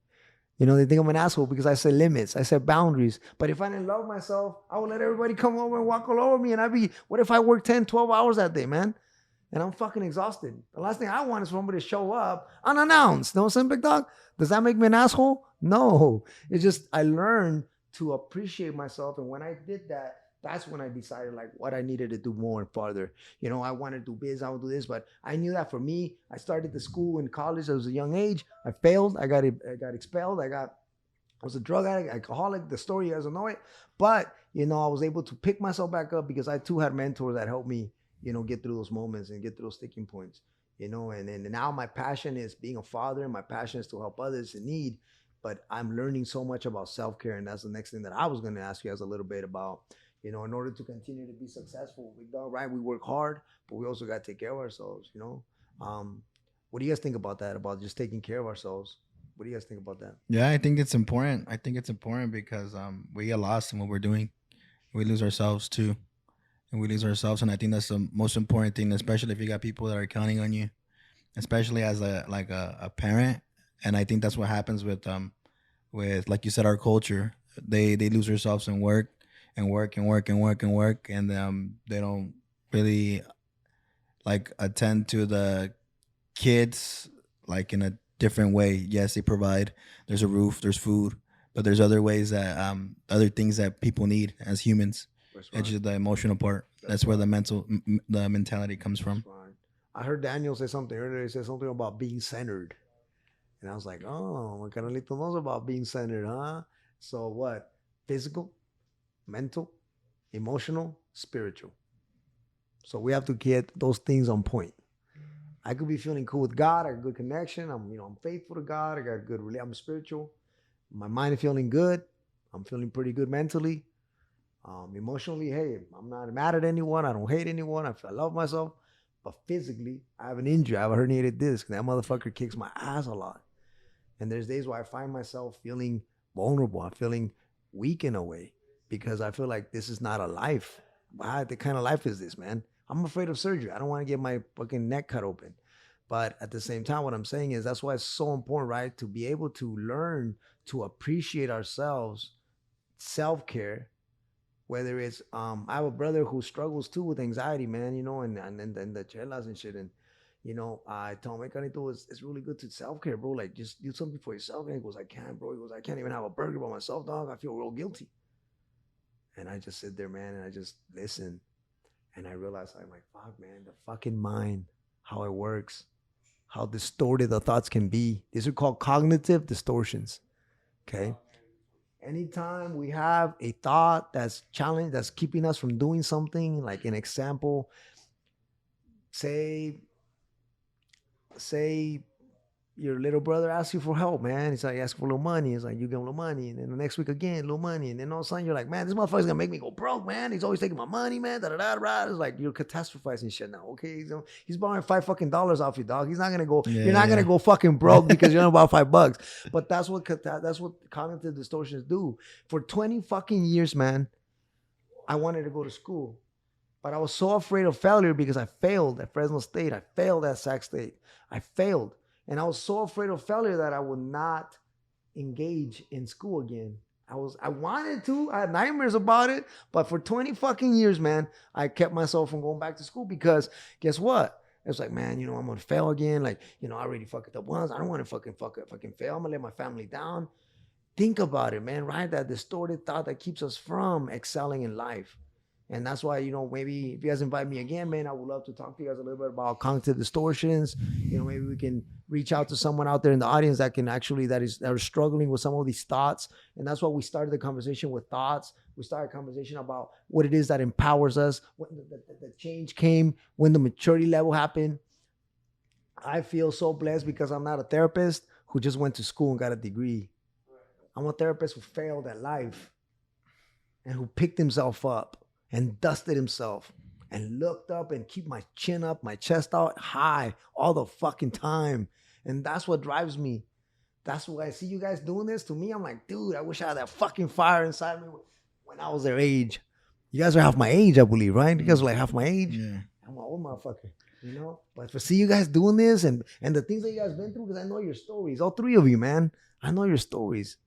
You know, they think I'm an asshole because I set limits, I set boundaries. But if I didn't love myself, I would let everybody come over and walk all over me. And what if I work 10, 12 hours that day, man? And I'm fucking exhausted. The last thing I want is for somebody to show up unannounced. You know what I'm saying, big dog? Does that make me an asshole? No. It's just I learned to appreciate myself. And when I did that, that's when I decided like what I needed to do more and farther. You know, I wanted to do biz, I would do this, but I knew that for me, I started the school in college. I was a young age. I failed. I got expelled. I was a drug addict, alcoholic. The story, you guys don't know it. But, you know, I was able to pick myself back up because I too had mentors that helped me, you know, get through those moments and get through those sticking points, you know, and now my passion is being a father. My passion is to help others in need, but I'm learning so much about self-care. And that's the next thing that I was going to ask you guys a little bit about, you know, in order to continue to be successful, right? We work hard, but we also got to take care of ourselves, you know? What do you guys think about that? About just taking care of ourselves? What do you guys think about that? Yeah, I think it's important. I think it's important because we get lost in what we're doing. We lose ourselves too. And we lose ourselves. And I think that's the most important thing, especially if you got people that are counting on you, especially as a parent. And I think that's what happens with like you said, our culture. They lose themselves in work and work and work and work and work. And they don't really like attend to the kids like in a different way. Yes, they provide. There's a roof, there's food, but there's other ways that other things that people need as humans. It's just the emotional part. That's where the mentality comes from. I heard Daniel say something earlier. He said something about being centered. And I was like, oh, my Carolito knows about being centered, huh? So what? Physical, mental, emotional, spiritual. So we have to get those things on point. I could be feeling cool with God. I got a good connection. I'm faithful to God. I got a good I'm spiritual. My mind is feeling good. I'm feeling pretty good mentally. Emotionally, hey, I'm not mad at anyone. I don't hate anyone. I love myself. But physically, I have an injury. I have a herniated disc. That motherfucker kicks my ass a lot. And there's days where I find myself feeling vulnerable. I'm feeling weak in a way because I feel like this is not a life. What kind of life is this, man? I'm afraid of surgery. I don't want to get my fucking neck cut open. But at the same time, what I'm saying is that's why it's so important, right? To be able to learn to appreciate ourselves, self-care. Whether it's I have a brother who struggles too with anxiety, man, you know, and the chelas and shit. And, you know, I tell him, hey, Carnito, it's really good to self-care, bro. Like, just do something for yourself. And he goes, I can't, bro. He goes, I can't even have a burger by myself, dog. I feel real guilty. And I just sit there, man, and I just listen. And I realize, I'm like, fuck, man, the fucking mind, how it works, how distorted the thoughts can be. These are called cognitive distortions, okay? Anytime we have a thought that's challenged, that's keeping us from doing something, like an example, say your little brother asks you for help, man. He's like, ask for a little money. It's like, you give him a little money. And then the next week again, a little money. And then all of a sudden you're like, man, this motherfucker's gonna make me go broke, man. He's always taking my money, man. It's like you're catastrophizing shit now. Okay, he's borrowing $5 off you, dog. He's not gonna go, you're not gonna go fucking broke because you're about $5. But that's what cognitive distortions do. For 20 fucking years, man, I wanted to go to school. But I was so afraid of failure because I failed at Fresno State. I failed at Sac State. I failed. And I was so afraid of failure that I would not engage in school again. I wanted to. I had nightmares about it. But for 20 fucking years, man, I kept myself from going back to school because guess what? It's like, man, you know, I'm going to fail again. Like, you know, I already fucked it up once. I don't want to fucking fail. I'm going to let my family down. Think about it, man, right? That distorted thought that keeps us from excelling in life. And that's why, you know, maybe if you guys invite me again, man, I would love to talk to you guys a little bit about cognitive distortions. You know, maybe we can reach out to someone out there in the audience that can actually, that are struggling with some of these thoughts. And that's why we started the conversation with thoughts. We started a conversation about what it is that empowers us, when the change came, when the maturity level happened. I feel so blessed because I'm not a therapist who just went to school and got a degree. I'm a therapist who failed at life and who picked himself up and dusted himself and looked up and keep my chin up, my chest out high all the fucking time. And that's what drives me. That's why I see you guys doing this. To me, I'm like, dude, I wish I had that fucking fire inside me when I was their age. You guys are half my age, I believe, right? You guys are like half my age. Yeah. I'm an old motherfucker. You know, but for see you guys doing this and the things that you guys been through, because I know your stories, all three of you, man. I know your stories.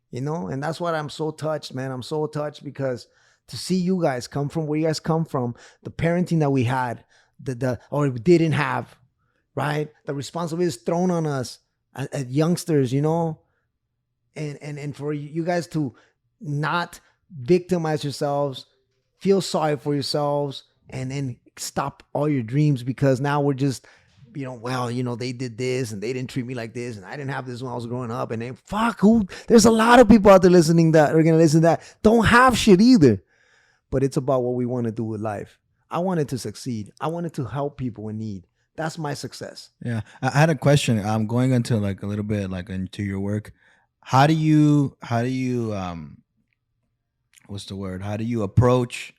You know, and that's what I'm so touched, man. I'm so touched because to see you guys come from where you guys come from, the parenting that we had, the or we didn't have, right? The responsibility is thrown on us as youngsters, you know, and for you guys to not victimize yourselves, feel sorry for yourselves, and then stop all your dreams because now we're just, you know, well, you know, they did this and they didn't treat me like this and I didn't have this when I was growing up. And then fuck, who? There's a lot of people out there listening that are gonna listen to that don't have shit either. But it's about what we want to do with life. I wanted to succeed. I wanted to help people in need. That's my success. Yeah, I had a question. I'm going into like a little bit like into your work. How do you what's the word? How do you approach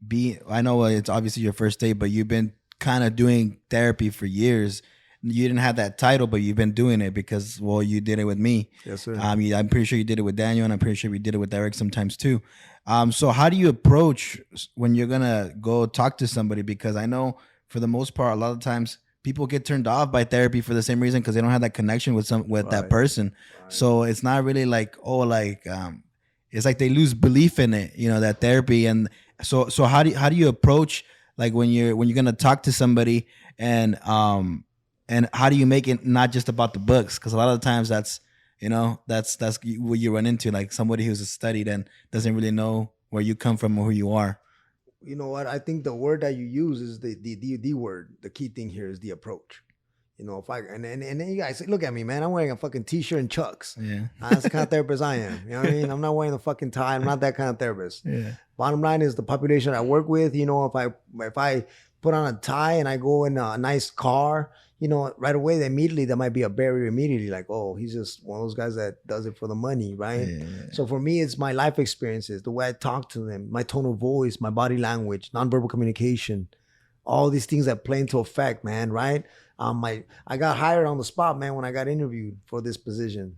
be I know it's obviously your first date, but you've been kind of doing therapy for years. You didn't have that title, but you've been doing it because, well, you did it with me. Yes, sir. I'm pretty sure you did it with Daniel, and I'm pretty sure we did it with Eric sometimes too. So how do you approach when you're gonna go talk to somebody? Because I know for the most part, a lot of times people get turned off by therapy for the same reason because they don't have that connection with that Right. person. So it's not really like it's like they lose belief in it, you know, that therapy. And so how do you approach like when you're gonna talk to somebody and how do you make it not just about the books? Because a lot of the times that's what you run into, like somebody who's studied and doesn't really know where you come from or who you are. You know what? I think the word that you use is the word. The key thing here is the approach. You know, if I and then you guys look at me, man. I'm wearing a fucking t-shirt and chucks. Yeah. That's the kind of therapist I am. You know what I mean? I'm not wearing the fucking tie. I'm not that kind of therapist. Yeah. Bottom line is the population I work with. You know, if I put on a tie and I go in a nice car, you know, right away, immediately there might be a barrier. Immediately, like, oh, he's just one of those guys that does it for the money, right? Yeah. So for me, it's my life experiences, the way I talk to them, my tone of voice, my body language, nonverbal communication, all these things that play into effect, man, right? I got hired on the spot, man, when I got interviewed for this position.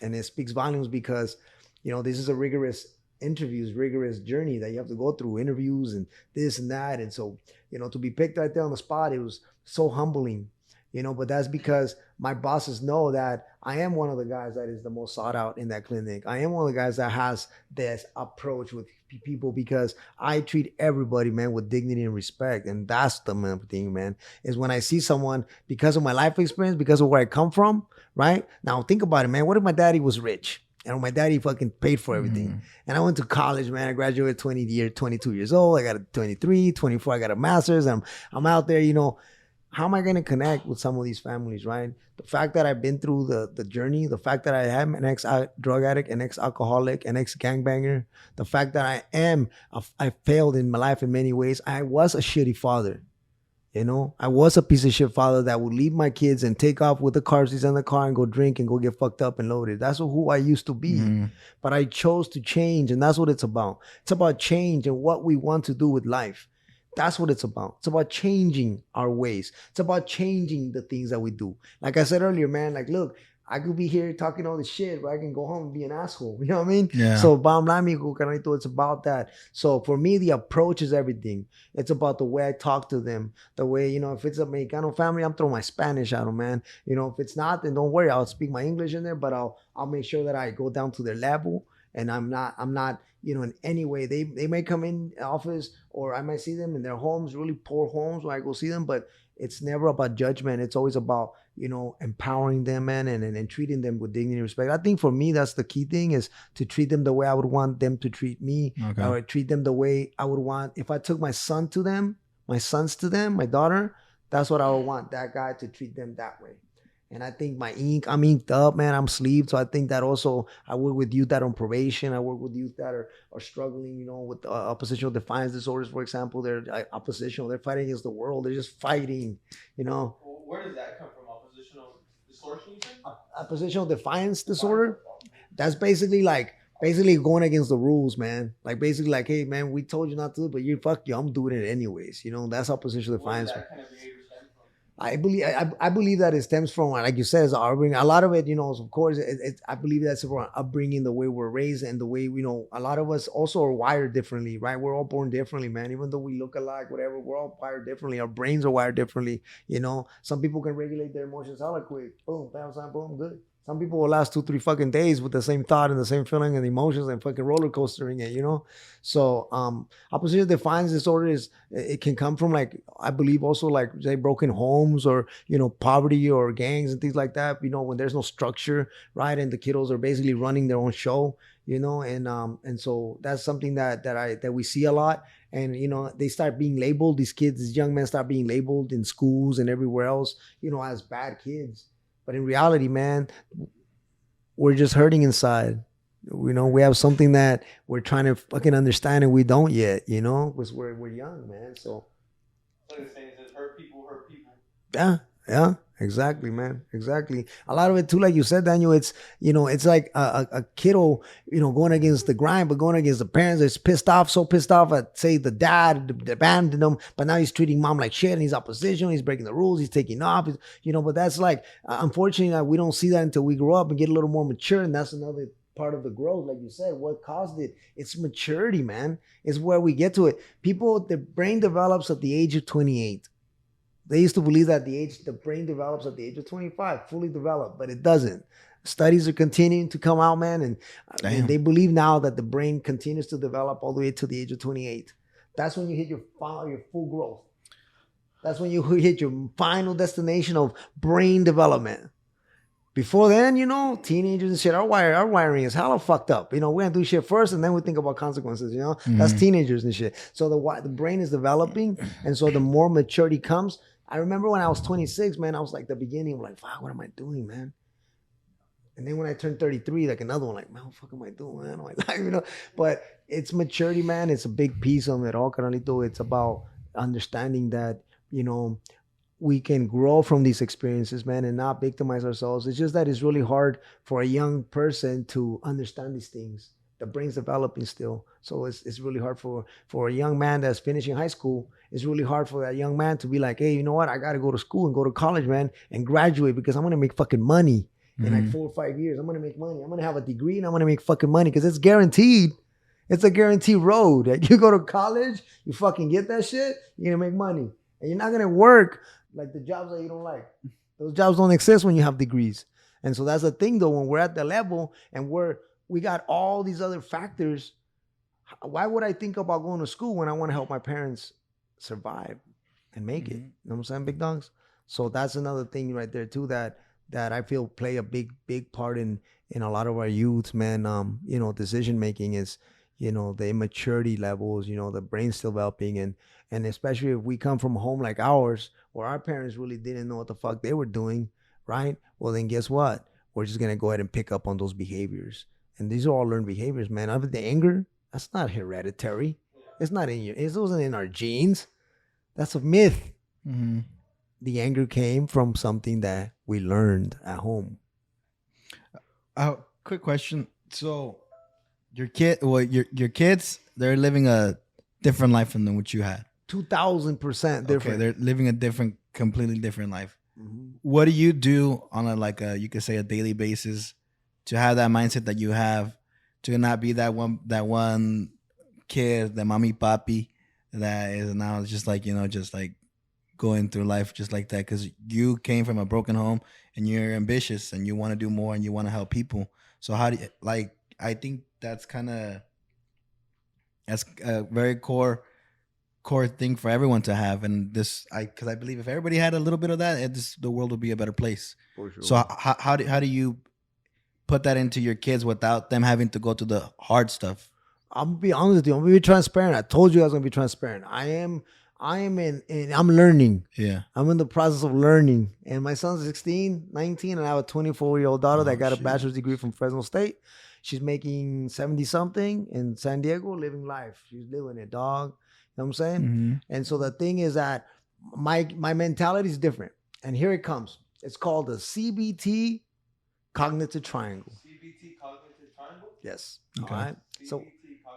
And it speaks volumes because, you know, this is a rigorous journey that you have to go through, interviews and this and that. And so, you know, to be picked right there on the spot, it was so humbling, you know, but that's because my bosses know that I am one of the guys that is the most sought out in that clinic. I am one of the guys that has this approach with people because I treat everybody, man, with dignity and respect. And that's the main thing, man, is when I see someone because of my life experience, because of where I come from, right? Now think about it, man. What if my daddy was rich? And my daddy fucking paid for everything. And I went to college, man. I graduated 22 years old. I got a 23, 24. I got a master's. I'm out there, you know. How am I going to connect with some of these families, right? The fact that I've been through the journey, the fact that I am an ex-drug addict, an ex-alcoholic, an ex-gangbanger, the fact that I failed in my life in many ways. I was a shitty father. You know, I was a piece of shit father that would leave my kids and take off with the car seats in the car and go drink and go get fucked up and loaded. That's who I used to be. But I chose to change, and that's what it's about. It's about change and what we want to do with life. That's what it's about. It's about changing our ways. It's about changing the things that we do. Like I said earlier, man, like, look, I could be here talking all this shit, but I can go home and be an asshole. You know what I mean? Yeah. So bottom line, it's about that. So for me, the approach is everything. It's about the way I talk to them. The way, you know, if it's a Mexicano family, I'm throwing my Spanish at them, man. You know, if it's not, then don't worry. I'll speak my English in there, but I'll make sure that I go down to their level. And I'm not, you know, in any way. They may come in office or I might see them in their homes, really poor homes where I go see them, but it's never about judgment. It's always about, you know, empowering them, man, and treating them with dignity and respect. I think for me, that's the key thing, is to treat them the way I would want them to treat me. Okay. Or treat them the way I would want. If I took my sons to them, my daughter, that's what I would want, that guy to treat them that way. And I think I'm inked up, man. I'm sleeved. So I think that also I work with youth that are on probation. I work with youth that are struggling, you know, with oppositional defiance disorders, for example. They're oppositional. They're fighting against the world. They're just fighting, you know. Where does that come from? Oppositional distortion, you think? Oppositional defiance disorder. That's basically going against the rules, man. Like basically like, hey, man, we told you not to, but fuck you. I'm doing it anyways. You know, that's oppositional defiance. Where does that kind of behavior stem from? I believe that it stems from, like you said, is our upbringing. A lot of it, of course, I believe that's from our upbringing, the way we're raised, and the way a lot of us also are wired differently, right? We're all born differently, man. Even though we look alike, whatever, we're all wired differently. Our brains are wired differently. Some people can regulate their emotions hella quick. Boom, bam, bam, boom, good. Some people will last 2, 3 fucking days with the same thought and the same feeling and emotions and fucking roller coastering it. So opposition defiance disorder is, it can come from, like, I believe also, like, say, broken homes, or poverty, or gangs and things like that, when there's no structure, right? And the kiddos are basically running their own show, and so that's something that we see a lot. And they start being labeled, these kids, these young men start being labeled in schools and everywhere else, as bad kids. But in reality, man, we're just hurting inside. We have something that we're trying to fucking understand, and we don't yet, because we're young, man. So Like the saying says, hurt people hurt people. yeah, exactly, man, exactly. A lot of it too, like you said, Daniel, it's like a kiddo, going against the grind, but going against the parents. It's pissed off, so pissed off at, say, the dad abandoned him, but now he's treating mom like shit, and he's opposition, he's breaking the rules, he's taking off, but that's like, unfortunately, we don't see that until we grow up and get a little more mature, and that's another part of the growth. Like you said, what caused it? It's maturity, man. It's where we get to it. People, the brain develops at the age of 28. They used to believe that the brain develops at the age of 25, fully developed, but it doesn't. Studies are continuing to come out, man, and they believe now that the brain continues to develop all the way to the age of 28. That's when you hit your full growth. That's when you hit your final destination of brain development. Before then, teenagers and shit, our wiring is hella fucked up. We're gonna do shit first, and then we think about consequences. That's teenagers and shit. So the brain is developing, and so the more maturity comes. I remember when I was 26, man, I was like, the beginning, I'm like, fuck, what am I doing, man? And then when I turned 33, like another one, like, man, what the fuck am I doing, man? But it's maturity, man. It's a big piece of it all, Carnalito. It's about understanding that, we can grow from these experiences, man, and not victimize ourselves. It's just that it's really hard for a young person to understand these things. The brain's developing still. So it's really hard for a young man that's finishing high school. It's really hard for that young man to be like, hey, you know what? I got to go to school and go to college, man, and graduate, because I'm going to make fucking money in like 4 or 5 years. I'm going to make money. I'm going to have a degree, and I'm going to make fucking money, because it's guaranteed. It's a guaranteed road. Like, you go to college, you fucking get that shit, you're going to make money. And you're not going to work like the jobs that you don't like. Those jobs don't exist when you have degrees. And so that's the thing, though, when we're at the level and we got all these other factors. Why would I think about going to school when I want to help my parents survive and make it? You know what I'm saying, big dogs? So that's another thing right there too, that I feel play a big part in a lot of our youths, man. Decision making is, the immaturity levels, the brain still developing, and especially if we come from a home like ours, where our parents really didn't know what the fuck they were doing, right? Well, then guess what? We're just gonna go ahead and pick up on those behaviors, and these are all learned behaviors, man. The anger, that's not hereditary. It's not it wasn't in our genes. That's a myth. The anger came from something that we learned at home. Quick question. So your kids, they're living a different life than what you had. 2,000% different. Okay, they're living a completely different life. What do you do on you could say a daily basis to have that mindset that you have, to not be that one kid, the mommy papi that is now just like, just like going through life just like that, because you came from a broken home and you're ambitious and you want to do more and you want to help people. So how do you, I think that's a very core thing for everyone to have. And because I believe if everybody had a little bit of that, the world would be a better place. For sure. So how do you put that into your kids without them having to go to the hard stuff? I'm gonna be honest with you. I'm gonna be transparent. I told you I was gonna be transparent. I'm learning. Yeah. I'm in the process of learning. And my son's 16, 19, and I have a 24-year-old daughter that got a bachelor's degree from Fresno State. She's making 70 something in San Diego, living life. She's living it, dog. You know what I'm saying? And so the thing is that my mentality is different. And here it comes. It's called the CBT cognitive triangle. CBT cognitive triangle? Yes. Okay. All right. So,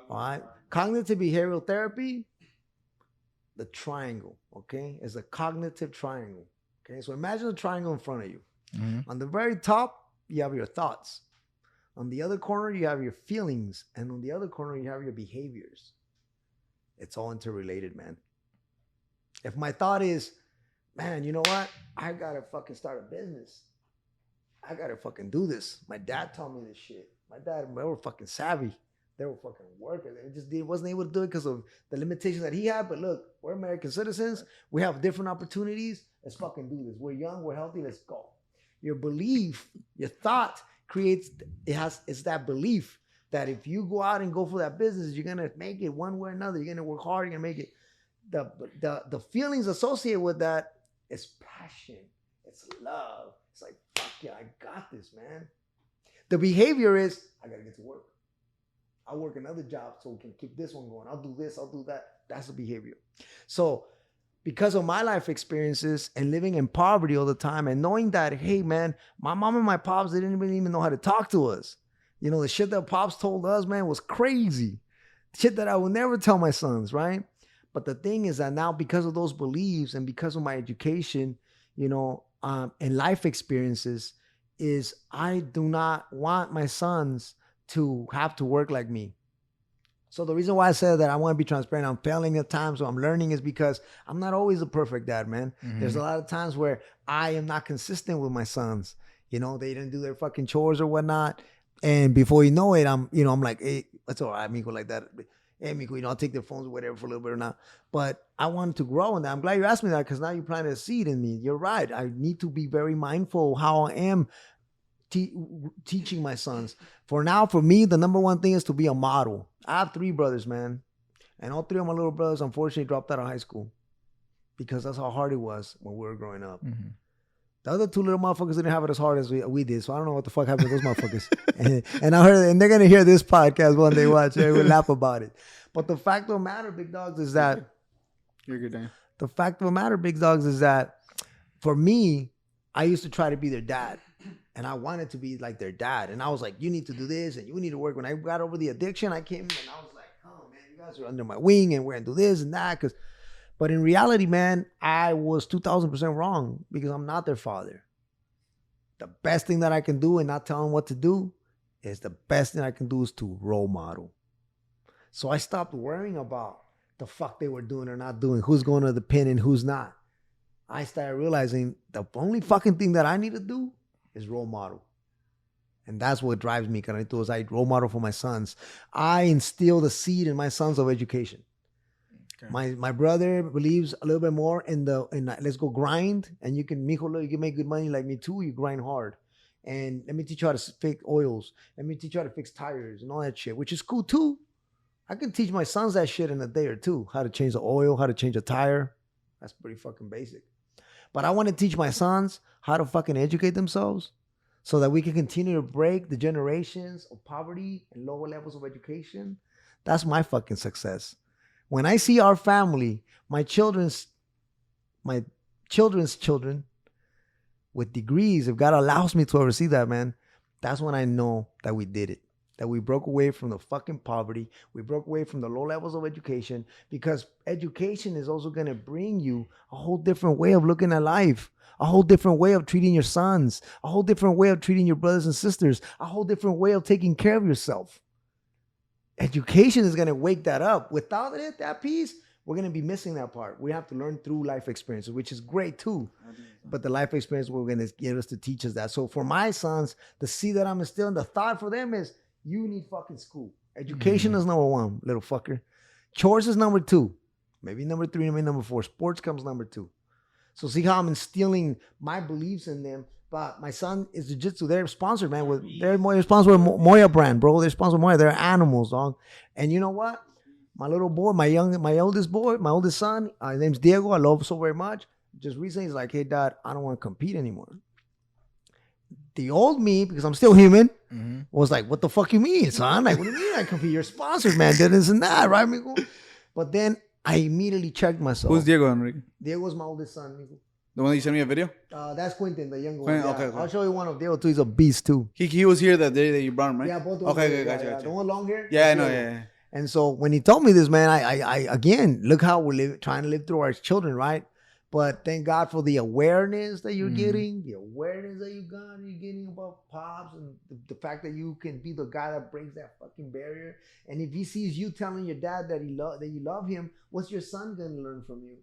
all right. Cognitive behavioral therapy, the triangle, okay, is a cognitive triangle. Okay, so imagine a triangle in front of you. Mm-hmm. On the very top, you have your thoughts. On the other corner, you have your feelings. And on the other corner, you have your behaviors. It's all interrelated, man. If my thought is, man, you know what? I gotta fucking start a business. I gotta fucking do this. My dad taught me this shit. My dad, they were fucking savvy. They were fucking workers. They wasn't able to do it because of the limitations that he had. But look, we're American citizens. We have different opportunities. Let's fucking do this. We're young. We're healthy. Let's go. Your belief, your thought creates. It's that belief that if you go out and go for that business, you're gonna make it one way or another. You're gonna work hard. You're gonna make it. The feelings associated with that is passion. It's love. It's like, fuck yeah, I got this, man. The behavior is, I gotta get to work. I'll work another job so we can keep this one going. I'll do this, I'll do that. That's the behavior. So because of my life experiences and living in poverty all the time and knowing that, hey man, my mom and my pops, they didn't even know how to talk to us. You know, the shit that pops told us, man, was crazy. Shit that I would never tell my sons, right? But the thing is that now because of those beliefs and because of my education, you know, and life experiences, is I do not want my sons to have to work like me. So the reason why I said that I want to be transparent, I'm failing at times, so I'm learning, is because I'm not always a perfect dad, man. Mm-hmm. There's a lot of times where I am not consistent with my sons. You know, they didn't do their fucking chores or whatnot. And before you know it, I'm like, hey, that's all right, amigo, like that. Hey, amigo, you know, I'll take their phones or whatever for a little bit or not. But I wanted to grow in that. I'm glad you asked me that because now you planted a seed in me. You're right. I need to be very mindful of how I am teaching my sons. For now, for me, the number one thing is to be a model. I have 3 brothers, man. And all 3 of my little brothers, unfortunately, dropped out of high school because that's how hard it was when we were growing up. Mm-hmm. The other 2 little motherfuckers didn't have it as hard as we did. So I don't know what the fuck happened to those motherfuckers. and I heard, and they're going to hear this podcast when they watch it. We'll laugh about it. But the fact of the matter, big dogs, is that You're good, Dan. the fact of the matter, big dogs, is that for me, I used to try to be their dad. And I wanted to be like their dad. And I was like, you need to do this and you need to work. When I got over the addiction, I came and I was like, oh man, you guys are under my wing and we're going to do this and that. But in reality, man, I was 2,000% wrong because I'm not their father. The best thing that I can do and not tell them what to do is the best thing I can do is to role model. So I stopped worrying about the fuck they were doing or not doing, who's going to the pin and who's not. I started realizing the only fucking thing that I need to do is role model. And that's what drives me, Carnito, is I role model for my sons. I instill the seed in my sons of education. Okay. My brother believes a little bit more in let's go grind, and you can, mijo, look, you can make good money like me too. You grind hard. And let me teach you how to fix oils. Let me teach you how to fix tires and all that shit, which is cool too. I can teach my sons that shit in a day or two. How to change the oil, how to change a tire. That's pretty fucking basic. But I want to teach my sons how to fucking educate themselves so that we can continue to break the generations of poverty and lower levels of education. That's my fucking success. When I see our family, my children's children with degrees, if God allows me to ever see that, man, that's when I know that we did it. That we broke away from the fucking poverty. We broke away from the low levels of education, because education is also going to bring you a whole different way of looking at life, a whole different way of treating your sons, a whole different way of treating your brothers and sisters, a whole different way of taking care of yourself. Education is going to wake that up. Without it, that piece, we're going to be missing that part. We have to learn through life experiences, which is great too. But the life experience we're going to get us to teach us that. So for my sons, the seed that I'm instilling, the thought for them is, you need fucking school. Education is number 1, little fucker. Chores is number 2. Maybe number 3, maybe number 4. Sports comes number 2. So see how I'm instilling my beliefs in them. But my son is jiu-jitsu. They're sponsored, man. They're sponsored with Moya brand, bro. They're sponsored with Moya. They're animals, dog. And you know what? My little boy, my oldest son, his name's Diego. I love him so very much. Just recently, he's like, hey, Dad, I don't want to compete anymore. The old me, because I'm still human, was like, what the fuck you mean, son? Like, what do you mean I compete? You're sponsored, man. This and that, right, amigo? But then I immediately checked myself. Who's Diego, Enrique? Diego's my oldest son, amigo. The one that you sent me a video? That's Quentin, the younger one. Quentin, Yeah. okay. I'll show you one of Diego too. He's a beast too. He was here that day that you brought him, right? Yeah, both of them. Okay, Yeah, gotcha. The one long hair? Yeah, I know, yeah. And so when he told me this, man, I again, look how we're trying to live through our children, right? But thank God for the awareness that you're getting, the awareness that you're getting about pops, and the fact that you can be the guy that breaks that fucking barrier. And if he sees you telling your dad that you love him, what's your son gonna learn from you,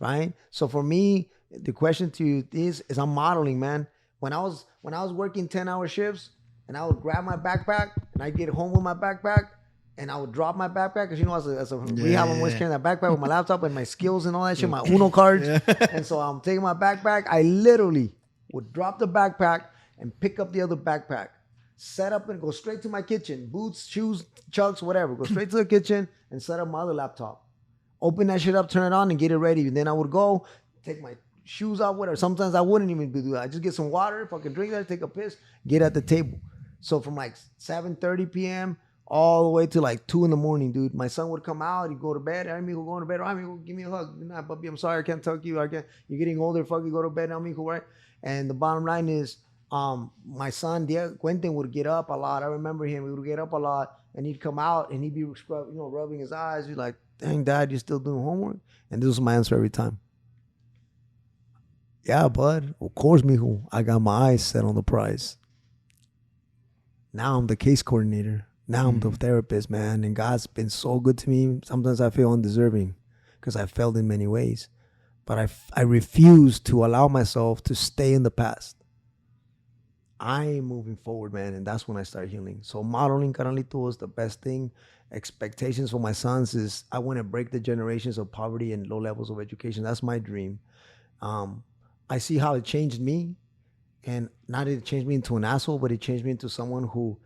right? So for me, the question to you is I'm modeling, man. When I was working 10-hour shifts, and I would grab my backpack and I'd get home with my backpack. And I would drop my backpack because, you know, as a rehab, I'm always carrying that backpack with my laptop and my skills and all that shit, my Uno cards. And so I'm taking my backpack. I literally would drop the backpack and pick up the other backpack, set up and go straight to my kitchen, boots, shoes, chucks, whatever. Go straight to the kitchen and set up my other laptop. Open that shit up, turn it on, and get it ready. And then I would go take my shoes off, whatever. Sometimes I wouldn't even do that. I just get some water, fucking drink that, take a piss, get at the table. So from like 7:30 p.m. all the way to like 2 a.m, dude. My son would come out, he'd go to bed. Amigo, go to bed. Amigo, give me a hug. Nah, puppy, I'm sorry, I can't talk to you. You're getting older, fucking go to bed, amigo, right? And the bottom line is, my son, Quentin, would get up a lot. I remember him. He would get up a lot, and he'd come out, and he'd be, rubbing his eyes. He's like, dang, Dad, you still doing homework? And this was my answer every time. Yeah, bud. Of course, mijo. I got my eyes set on the prize. Now I'm the case coordinator. Now I'm the therapist, man. And God's been so good to me. Sometimes I feel undeserving because I failed in many ways. But I refuse to allow myself to stay in the past. I am moving forward, man. And that's when I start healing. So modeling, Carnalito, was the best thing. Expectations for my sons is I want to break the generations of poverty and low levels of education. That's my dream. I see how it changed me. And not it changed me into an asshole, but it changed me into someone who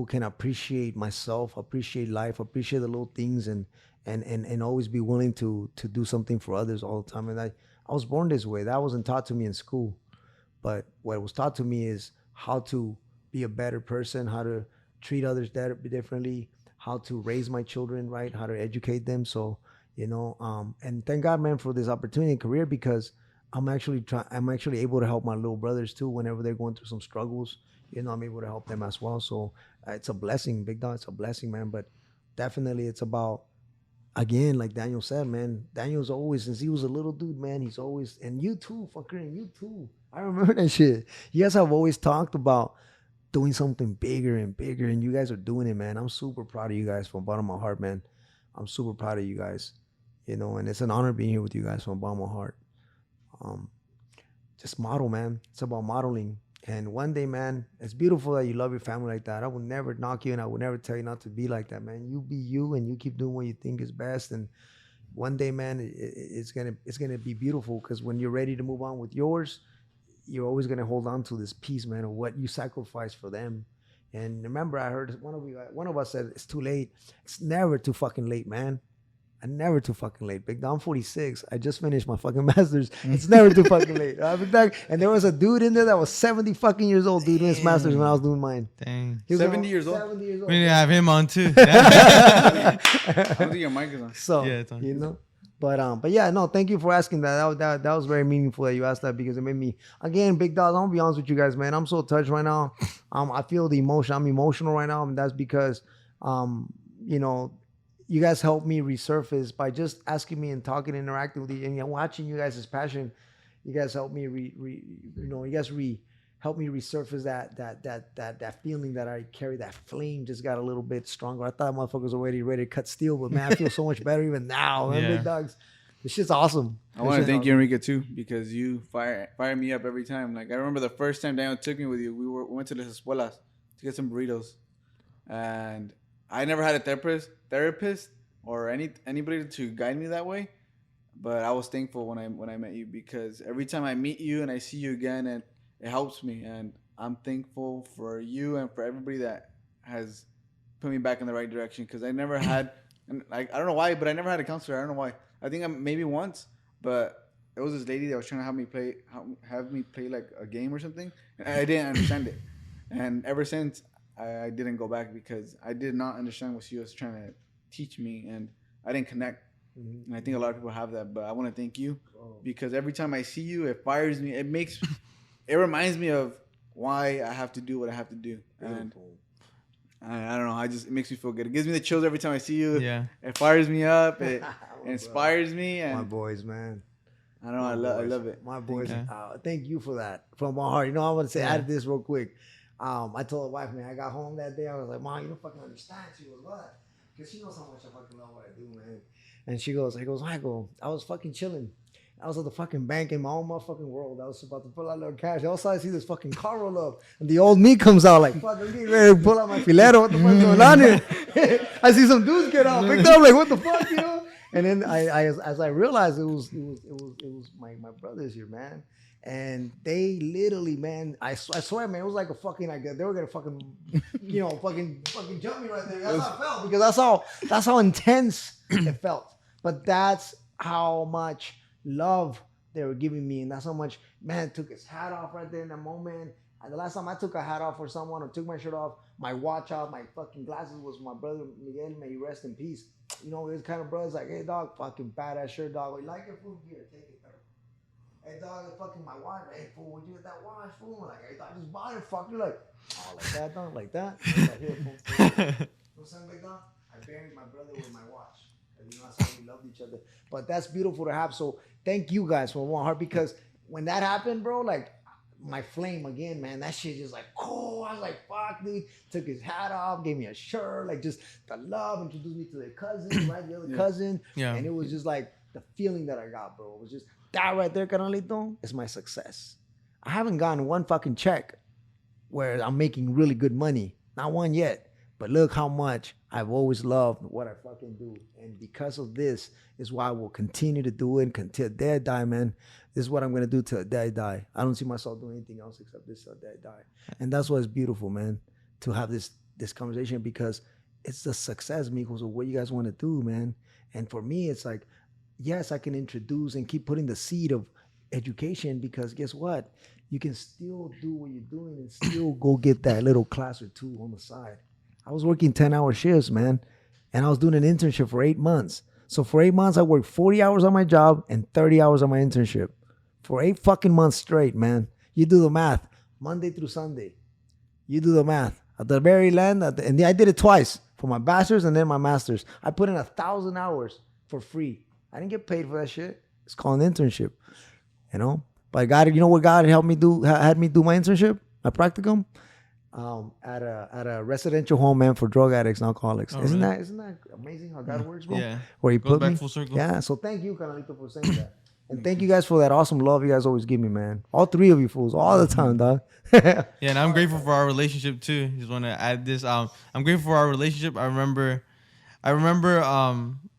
can appreciate myself, appreciate life, appreciate the little things, and always be willing to do something for others all the time. And I was born this way. That wasn't taught to me in school. But what was taught to me is how to be a better person, how to treat others differently, how to raise my children right, how to educate them. So, and thank God, man, for this opportunity and career, because I'm actually able to help my little brothers too whenever they're going through some struggles. I'm able to help them as well. So it's a blessing, big dog. It's a blessing, man. But definitely it's about, again, like Daniel said, man, Daniel's always, since he was a little dude, man, he's always, and you too, fucker, and you too. I remember that shit. You guys have always talked about doing something bigger and bigger, and you guys are doing it, man. I'm super proud of you guys from the bottom of my heart, man. I'm super proud of you guys, and it's an honor being here with you guys from the bottom of my heart. Just model, man. It's about modeling. And one day, man, it's beautiful that you love your family like that. I would never knock you, and I would never tell you not to be like that, man. You be you, and you keep doing what you think is best. And one day, man, it's gonna be beautiful, because when you're ready to move on with yours, you're always gonna hold on to this piece, man, of what you sacrificed for them. And remember, I heard one of us said it's too late. It's never too fucking late, man. I'm never too fucking late. Big dog, I'm 46. I just finished my fucking master's. It's never too fucking late. And there was a dude in there that was 70 fucking years old doing his master's when I was doing mine. Dang. He was 70 years old. 70 years old. We need to have him on too. I don't think your mic is on. So, Yeah, it's on. But yeah, no, thank you for asking that. That was very meaningful that you asked that, because it made me, again, big dog, I'm gonna be honest with you guys, man. I'm so touched right now. I feel the emotion. I'm emotional right now, and that's because, you guys helped me resurface by just asking me and talking, interacting with you, and watching you guys' passion. You guys helped me helped me resurface that feeling that I carry. That flame just got a little bit stronger. I thought motherfuckers were already ready to cut steel, but man, I feel so much better even now, man. Yeah. Big dogs. This shit's awesome. I want to thank you, Enrique, too, because you fire me up every time. Like, I remember the first time Daniel took me with you, we went to the escuelas to get some burritos, and I never had a therapist or anybody to guide me that way. But I was thankful when I met you, because every time I meet you and I see you again, and it helps me. And I'm thankful for you and for everybody that has put me back in the right direction, because I never had, and I don't know why, but I never had a counselor. I don't know why. I think maybe once, but it was this lady that was trying to have me play like a game or something, and I didn't understand it. And ever since, I didn't go back, because I did not understand what she was trying to teach me, and I didn't connect. Mm-hmm. And I think a lot of people have that, but I want to thank you, because every time I see you, it fires me. It reminds me of why I have to do what I have to do. And I don't know. It makes me feel good. It gives me the chills every time I see you. Yeah. It fires me up. It inspires me. And my boys, man. I don't know. I love it. My boys, you. thank you for that from my heart. You know, I want to say, Yeah. add this real quick. I told the wife, man, I got home that day. I was like, Mom, you don't fucking understand. She goes, what? Because she knows how much I fucking love what I do, man. And she goes, Michael, I was fucking chilling. I was at the fucking bank in my own motherfucking world. I was about to pull out a little cash. Also, I see this fucking car roll up. And the old me comes out like, fuck, I'm getting ready to pull out my filero. What the fuck's going on here? I see some dudes get out. Picked up, like, what the fuck, you know? And then as I realized it was my brothers here, man. And they literally, man, I swear, man, it was like a fucking, like they were gonna fucking, you know, fucking jump me right there. That's how I felt, because that's how intense it felt. But that's how much love they were giving me, and that's how much, man, took his hat off right there in that moment. And the last time I took a hat off for someone or took my shirt off, my watch off, my fucking glasses, was my brother Miguel. May he rest in peace. You know, his kind of brothers like, hey dog, fucking badass shirt, dog. You like your food? Here, take it, dog. Hey dog, fucking my watch. Hey fool, would you get that watch, fool? Like, hey dog, just buy it, fuck. You're like, oh, like that, dog, like that. Like, here, fool. You know what I'm saying, big dog? I buried my brother with my watch. You know, that's how we loved each other. But that's beautiful to have. So thank you guys from one heart, because when that happened, bro, like my flame again, man, that shit just like, oh, I was like, fuck, dude. Took his hat off, gave me a shirt, like just the love, introduced me to their cousin, right? The other cousin. Yeah. And it was just like the feeling that I got, bro. It was just that right there, carnalito, is my success. I haven't gotten one fucking check where I'm making really good money. Not one yet. But look how much I've always loved what I fucking do. And because of this is why I will continue to do it until the day I die, man. This is what I'm going to do till the day I die. I don't see myself doing anything else except this till the day I die. And that's why it's beautiful, man, to have this conversation, because it's the success, Mikos, of what you guys want to do, man. And for me, it's like, yes, I can introduce and keep putting the seed of education, because guess what? You can still do what you're doing and still go get that little class or two on the side. I was working 10-hour shifts, man, and I was doing an internship for 8 months. So for 8 months, I worked 40 hours on my job and 30 hours on my internship for 8 fucking months straight, man. You do the math, Monday through Sunday. You do the math. At the very end, and I did it twice, for my bachelor's and then my master's. I put in 1,000 hours for free. I didn't get paid for that shit. It's called an internship, you know. But God, you know what God had me do my internship, my practicum? At a residential home, man, for drug addicts and alcoholics. Isn't that amazing how God works, bro? Yeah. Where He Goes put back me. full circle. Yeah. So thank you, Carnalito, for saying that, and thank you guys for that awesome love you guys always give me, man. All three of you fools, all the time, dog. Yeah, and I'm grateful for our relationship too. Just want to add this. I'm grateful for our relationship. I remember,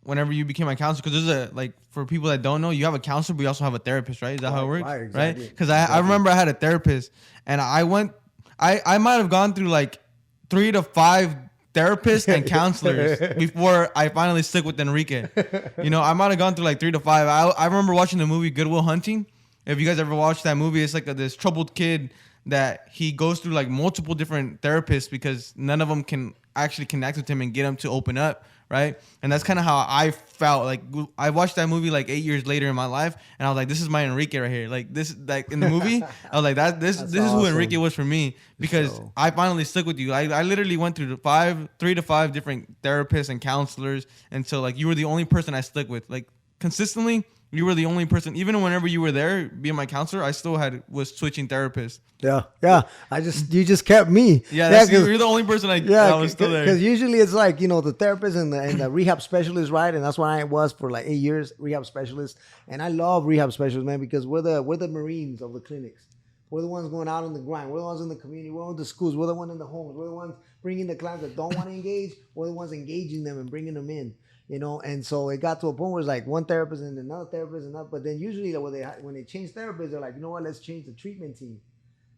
whenever you became my counselor, because there's a, like, for people that don't know, you have a counselor, but you also have a therapist, right? Is that how it works? Right, exactly. Because I remember I had a therapist, and I might have gone through like 3 to 5 therapists and counselors before I finally stuck with Enrique. You know, I might have gone through like 3 to 5. I remember watching the movie Good Will Hunting. If you guys ever watched that movie, it's like this troubled kid that he goes through like multiple different therapists because none of them can actually connect with him and get him to open up, right? And that's kind of how I felt. Like, I watched that movie like 8 years later in my life, and I was like, this is my Enrique right here. Like, this, like in the movie, I was like, this is who awesome. Enrique was for me, because So- I finally stuck with you. I literally went through 3 to 5 different therapists and counselors until like you were the only person I stuck with. Like, consistently, you were the only person. Even whenever you were there being my counselor, I still was switching therapists. Yeah. You just kept me. Yeah, that's, 'cause- you're the only person that was still there. Because usually it's like, you know, the therapist and the rehab specialist, right? And that's what I was for like 8 years, rehab specialist. And I love rehab specialists, man, because we're the Marines of the clinics. We're the ones going out on the grind. We're the ones in the community. We're in the schools. We're the ones in the homes. We're the ones bringing the clients that don't want to engage. We're the ones engaging them and bringing them in. You know, and so it got to a point where it's like one therapist and another therapist and that. But then usually when they change therapists, they're like, you know what, let's change the treatment team.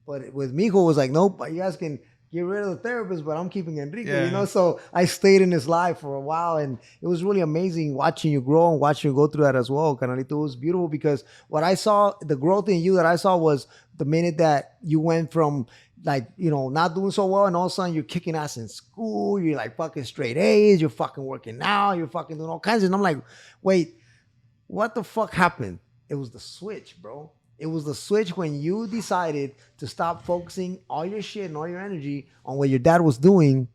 But with Mijo, it was like, nope, you guys can get rid of the therapist, but I'm keeping Enrique, you know? So I stayed in his life for a while, and it was really amazing watching you grow and watching you go through that as well, Canalito. It was beautiful because what I saw, the growth in you that I saw was the minute that you went from like, you know, not doing so well, and all of a sudden you're kicking ass in school, you're like fucking straight A's, you're fucking working out, you're fucking doing all kinds of, and I'm like, wait, what the fuck happened? It was the switch, bro. It was the switch when you decided to stop focusing all your shit and all your energy on what your dad was doing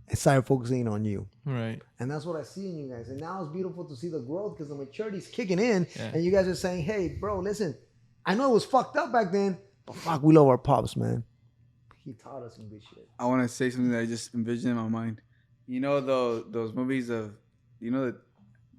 and started focusing on you. Right. And that's what I see in you guys. And now it's beautiful to see the growth because the maturity's kicking in. Yeah. And you guys are saying, hey, bro, listen, I know it was fucked up back then, but fuck, we love our pops, man. He taught us some good shit. I want to say something that I just envisioned in my mind. You know, those movies of, you know, that,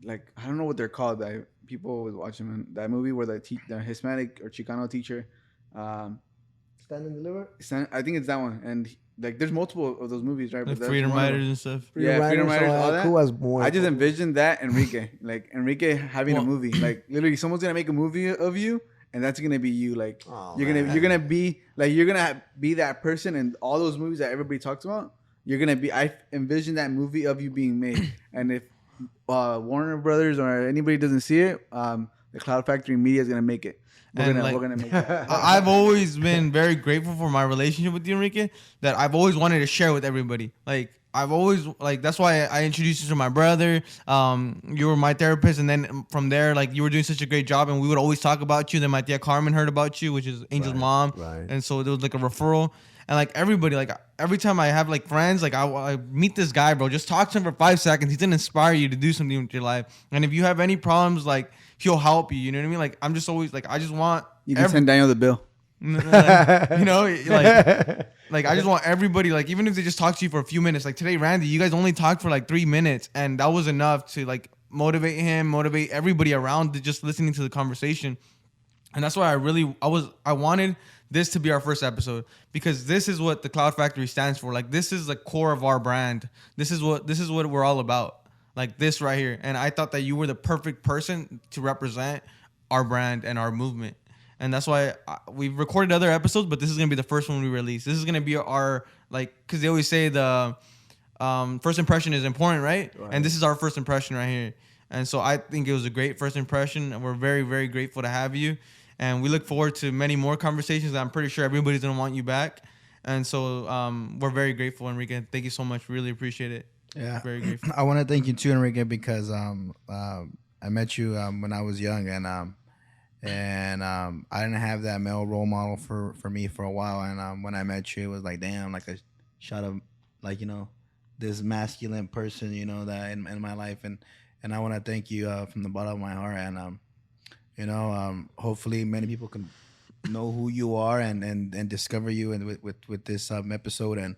like, I don't know what they're called. That people always watch them. And that movie where the Hispanic or Chicano teacher, Stand and deliver? I think it's that one. And like, there's multiple of those movies, right? Like that's Freedom one of them. Riders and stuff. Freedom Riders, all that. Cool as more. I just envisioned that Enrique, like Enrique having a movie, like literally someone's gonna make a movie of you, and that's gonna be you. Like you're gonna be that person in all those movies that everybody talks about. You're gonna be. I envision that movie of you being made, and if Warner Brothers or anybody doesn't see it, the Cloud Factory Media is gonna make it. We're gonna make it. I've always been very grateful for my relationship with you, Enrique, that I've always wanted to share with everybody. Like, I've always, like, that's why I introduced you to my brother. You were my therapist, and then from there, like, you were doing such a great job, and we would always talk about you. Then my tia Carmen heard about you, which is Angel's mom. Right. And so there was, like, a referral. And, like, everybody, like, every time I have, like, friends, like, I meet this guy, bro. Just talk to him for 5 seconds. He's going to inspire you to do something with your life. And if you have any problems, like, he'll help you. You know what I mean? Like, I'm just always, like, I just want... You can send Daniel the bill. Like, you know, like I just want everybody, like, even if they just talk to you for a few minutes, like today, Randy, you guys only talked for like 3 minutes, and that was enough to like motivate him, motivate everybody around just listening to the conversation. And that's why I wanted this to be our first episode, because this is what the Cloud Factory stands for. Like, this is the core of our brand. This is what we're all about. Like this right here. And I thought that you were the perfect person to represent our brand and our movement. And that's why we've recorded other episodes, but this is going to be the first one we release. This is going to be our, like, because they always say the first impression is important, right? And this is our first impression right here. And so I think it was a great first impression. And we're very, very grateful to have you. And we look forward to many more conversations that I'm pretty sure everybody's going to want you back. And so we're very grateful, Enrique. Thank you so much. Really appreciate it. Yeah. Very grateful. I want to thank you too, Enrique, because I met you when I was young, and I didn't have that male role model for me for a while. And when I met you, it was like, damn, like a shot of, like, you know, this masculine person, you know, that in my life. And I want to thank you from the bottom of my heart. And, you know, hopefully many people can know who you are and discover you and with this episode, and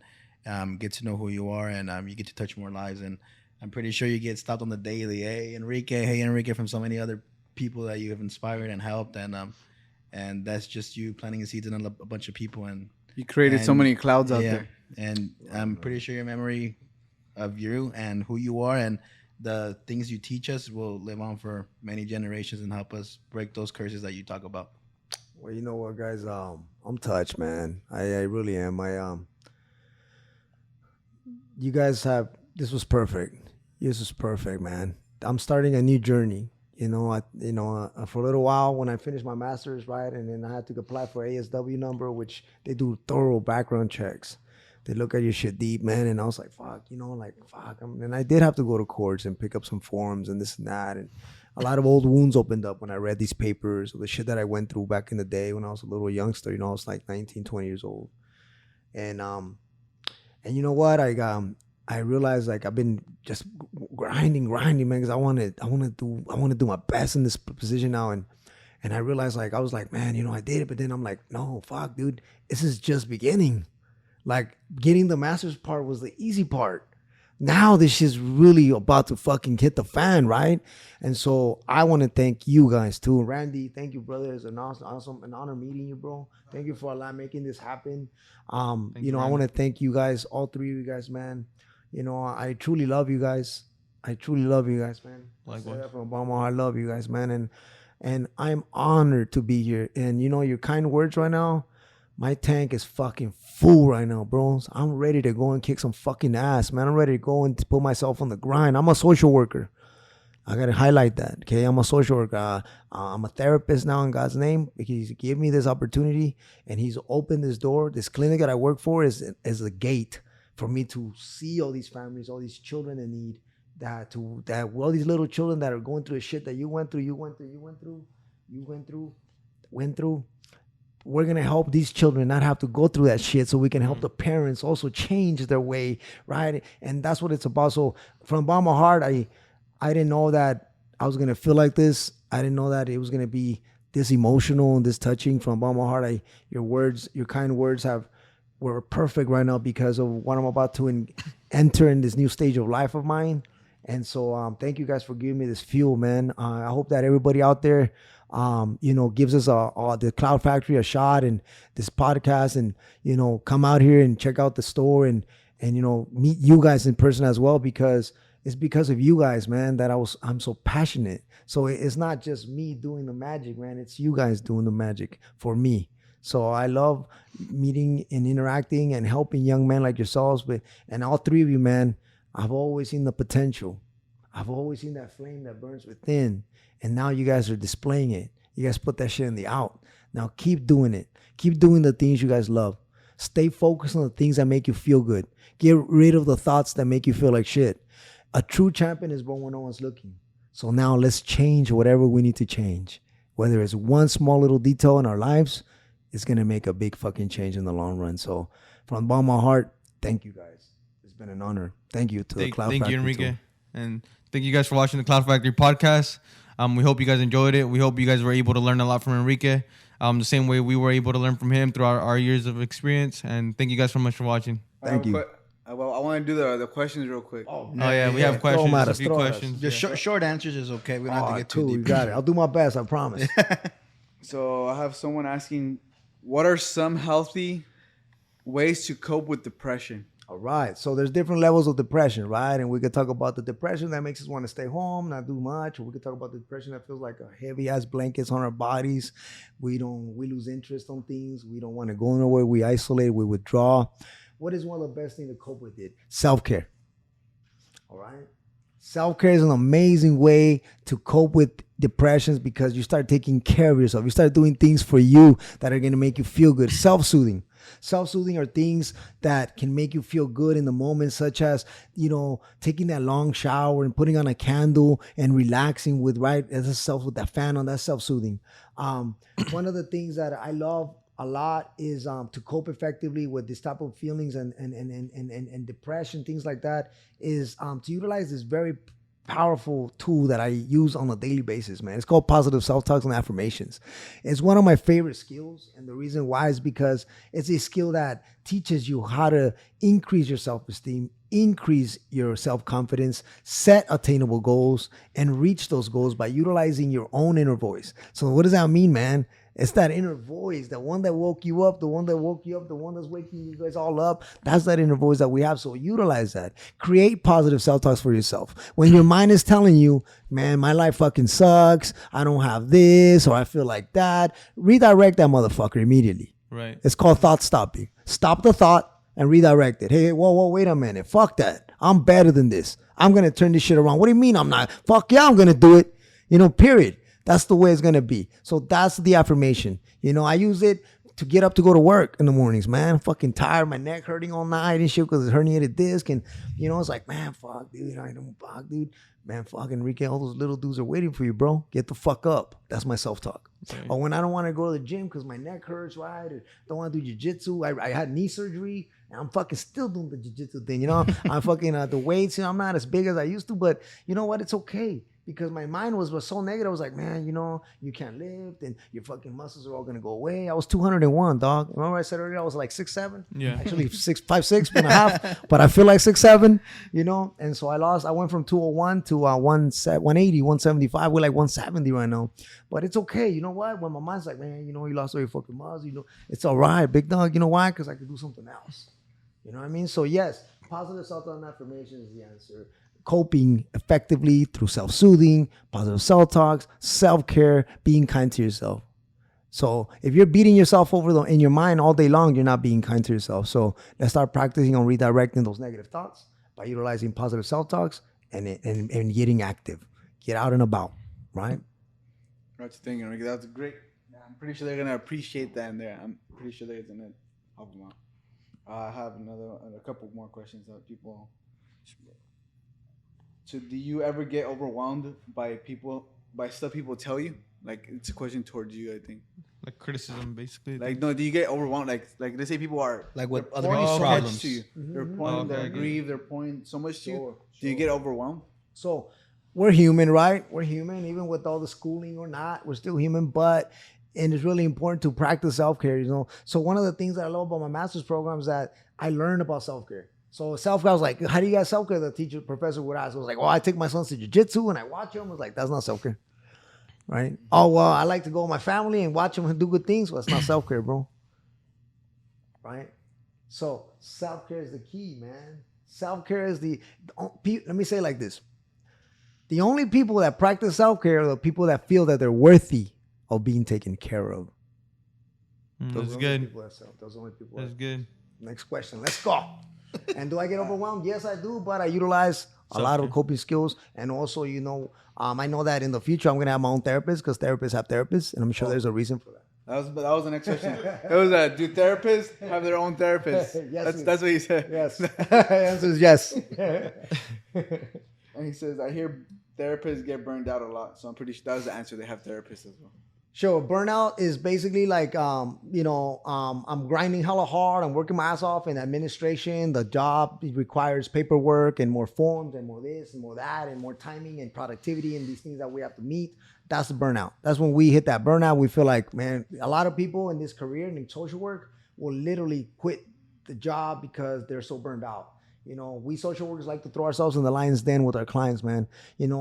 get to know who you are, and you get to touch more lives. And I'm pretty sure you get stopped on the daily. Hey, Enrique, from so many other people that you have inspired and helped, and that's just you planting a seeds in a bunch of people. And you created so many clouds out there. And I'm pretty sure your memory of you and who you are and the things you teach us will live on for many generations and help us break those curses that you talk about. Well, you know what, guys? I'm touched, man. I really am. You guys this was perfect. This was perfect, man. I'm starting a new journey. You know, for a little while when I finished my master's, right, and then I had to apply for ASW number, which they do thorough background checks. They look at your shit deep, man, and I was like, fuck, you know, like, fuck. And I did have to go to courts and pick up some forms and this and that, and a lot of old wounds opened up when I read these papers or the shit that I went through back in the day when I was a little youngster. You know, I was like 19, 20 years old, and you know what, I realized, like, I've been just grinding, man, because I want to do my best in this position now, and I realized, like, I was like, man, you know, I did it, but then I'm like, no, fuck, dude, this is just beginning. Like, getting the master's part was the easy part. Now this shit's really about to fucking hit the fan, right? And so I want to thank you guys too, Randy. Thank you, brother. It's an honor meeting you, bro. Thank you for making this happen. You know, I want to thank you guys, all three of you guys, man. You know, I truly love you guys. Man. Likewise. I say that from the bottom of my heart. I love you guys, man. And I'm honored to be here. And, you know, your kind words right now, my tank is fucking full right now, bro. So I'm ready to go and kick some fucking ass, man. I'm ready to go and put myself on the grind. I'm a social worker. I got to highlight that, okay? I'm a social worker. I'm a therapist now in God's name. He's given me this opportunity, and he's opened this door. This clinic that I work for is a gate for me to see all these families, all these children in need, all these little children that are going through the shit that you went through. we're going to help these children not have to go through that shit, so we can help the parents also change their way, right? And that's what it's about. So from the bottom of my heart, I didn't know that I was going to feel like this. I didn't know that it was going to be this emotional and this touching. From the bottom of my heart, your words, your kind words were perfect right now because of what I'm about to enter in this new stage of life of mine. And so thank you guys for giving me this fuel, man. I hope that everybody out there, gives us the Cloud Factory a shot and this podcast, and, come out here and check out the store and meet you guys in person as well, because it's because of you guys, man, that I'm so passionate. So it's not just me doing the magic, man. It's you guys doing the magic for me. So I love meeting and interacting and helping young men like yourselves. And all three of you, man, I've always seen the potential. I've always seen that flame that burns within. And now you guys are displaying it. You guys put that shit in the out. Now keep doing it. Keep doing the things you guys love. Stay focused on the things that make you feel good. Get rid of the thoughts that make you feel like shit. A true champion is born when no one's looking. So now let's change whatever we need to change. Whether it's one small little detail in our lives, it's going to make a big fucking change in the long run. So from the bottom of my heart, thank you guys. It's been an honor. Thank you to the Cloud Factory. Thank you, Enrique. And thank you guys for watching the Cloud Factory podcast. We hope you guys enjoyed it. We hope you guys were able to learn a lot from Enrique, the same way we were able to learn from him through our years of experience. And thank you guys so much for watching. Thank you. Well, I want to do the questions real quick. Oh yeah, we have questions. A few questions. Just short answers is okay. We don't have to get too cool. deep. You got it. I'll do my best. I promise. So I have someone asking, what are some healthy ways to cope with depression? All right. So there's different levels of depression, right? And we could talk about the depression that makes us want to stay home, not do much. Or we could talk about the depression that feels like a heavy ass blankets on our bodies. We lose interest on things. We don't want to go nowhere. We isolate. We withdraw. What is one of the best things to cope with it? Self-care. All right. Self-care is an amazing way to cope with depressions, because you start taking care of yourself. You start doing things for you that are going to make you feel good. Self-soothing. Self-soothing are things that can make you feel good in the moment, such as, taking that long shower and putting on a candle and relaxing with that fan on. That's self-soothing. One of the things that I love a lot is to cope effectively with this type of feelings and depression, things like that, is to utilize this very powerful tool that I use on a daily basis, man. It's called positive self-talks and affirmations. It's one of my favorite skills, and the reason why is because it's a skill that teaches you how to increase your self-esteem, increase your self-confidence, set attainable goals, and reach those goals by utilizing your own inner voice. So what does that mean, man? It's that inner voice, the one that woke you up, the one that woke you up, the one that's waking you guys all up. That's that inner voice that we have. So utilize that. Create positive self-talks for yourself. When your mind is telling you, man, my life fucking sucks, I don't have this, or I feel like that, redirect that motherfucker immediately. Right. It's called thought stopping. Stop the thought and redirect it. Hey, whoa, wait a minute. Fuck that. I'm better than this. I'm going to turn this shit around. What do you mean I'm not? Fuck yeah, I'm going to do it. Period. That's the way it's going to be. So that's the affirmation. I use it to get up to go to work in the mornings, man. I'm fucking tired. My neck hurting all night and shit because it's herniated disc. And, it's like, man, fuck, dude. Fuck, dude. Man, fuck, Enrique, all those little dudes are waiting for you, bro. Get the fuck up. That's my self-talk. Okay. Or when I don't want to go to the gym because my neck hurts, right? Or don't want to do jiu-jitsu. I had knee surgery. And I'm fucking still doing the jiu-jitsu thing, I'm fucking the weights, I'm not as big as I used to, but you know what? It's okay. Because my mind was so negative. I was like, man, you can't lift and your fucking muscles are all going to go away. I was 201, dog. Remember I said earlier I was like 6'7"? Yeah. Actually 5'6.5", but I feel like 6'7", And so I went from 201 to 180, 175. We're like 170 right now. But it's okay. You know what? When my mind's like, man, you lost all your fucking muscles, it's all right, big dog. You know why? Because I could do something else. You know what I mean? So yes, positive self-talk and affirmation is the answer. Coping effectively through self-soothing, positive self-talks, self-care, being kind to yourself. So if you're beating yourself over in your mind all day long, you're not being kind to yourself. So let's start practicing on redirecting those negative thoughts by utilizing positive self-talks and getting active. Get out and about, right? That's the thing, Enrique. That's great. I'm pretty sure they're going to appreciate that in there. I'm pretty sure they're going to help them out. I have a couple more questions that people... So do you ever get overwhelmed by stuff people tell you? Like, it's a question towards you, I think. Like criticism, basically. Like, no, do you get overwhelmed? Like let's say people are Like with they're other pointing people's so problems. much to you. They're Mhm. pointing, Oh, okay, they're I get it. aggrieved, they're pointing so much to you. Sure, Do you sure. get overwhelmed? So we're human, right? We're human, even with all the schooling or not, we're still human. But and it's really important to practice self care. So one of the things that I love about my master's program is that I learned about self care. So self care, I was like, how do you guys self care? The teacher, professor would ask. I was like, well, I take my sons to jujitsu and I watch them. I was like, that's not self care, right? Oh well, I like to go with my family and watch them do good things. Well, it's not self care, bro. Right? So self care is the key, man. Self care is let me say it like this. The only people that practice self-care are the people that feel that they're worthy of being taken care of. That's good. Those are only people. That's good. Next question. Let's go. And do I get overwhelmed? Yes, I do. But I utilize a lot of Self-care. coping skills. And also, I know that in the future I'm going to have my own therapist because therapists have therapists. And I'm sure there's a reason for that. That was the next question. It was do therapists have their own therapists? Yes, That's what he said. Yes. The answer is yes. And he says, I hear therapists get burned out a lot. So I'm pretty sure that was the answer. They have therapists as well. Sure. Burnout is basically like, I'm grinding hella hard. I'm working my ass off in administration. The job requires paperwork and more forms and more this and more that and more timing and productivity and these things that we have to meet. That's the burnout. That's when we hit that burnout. We feel like, man, a lot of people in this career and in social work will literally quit the job because they're so burned out. We social workers like to throw ourselves in the lion's den with our clients, man. Some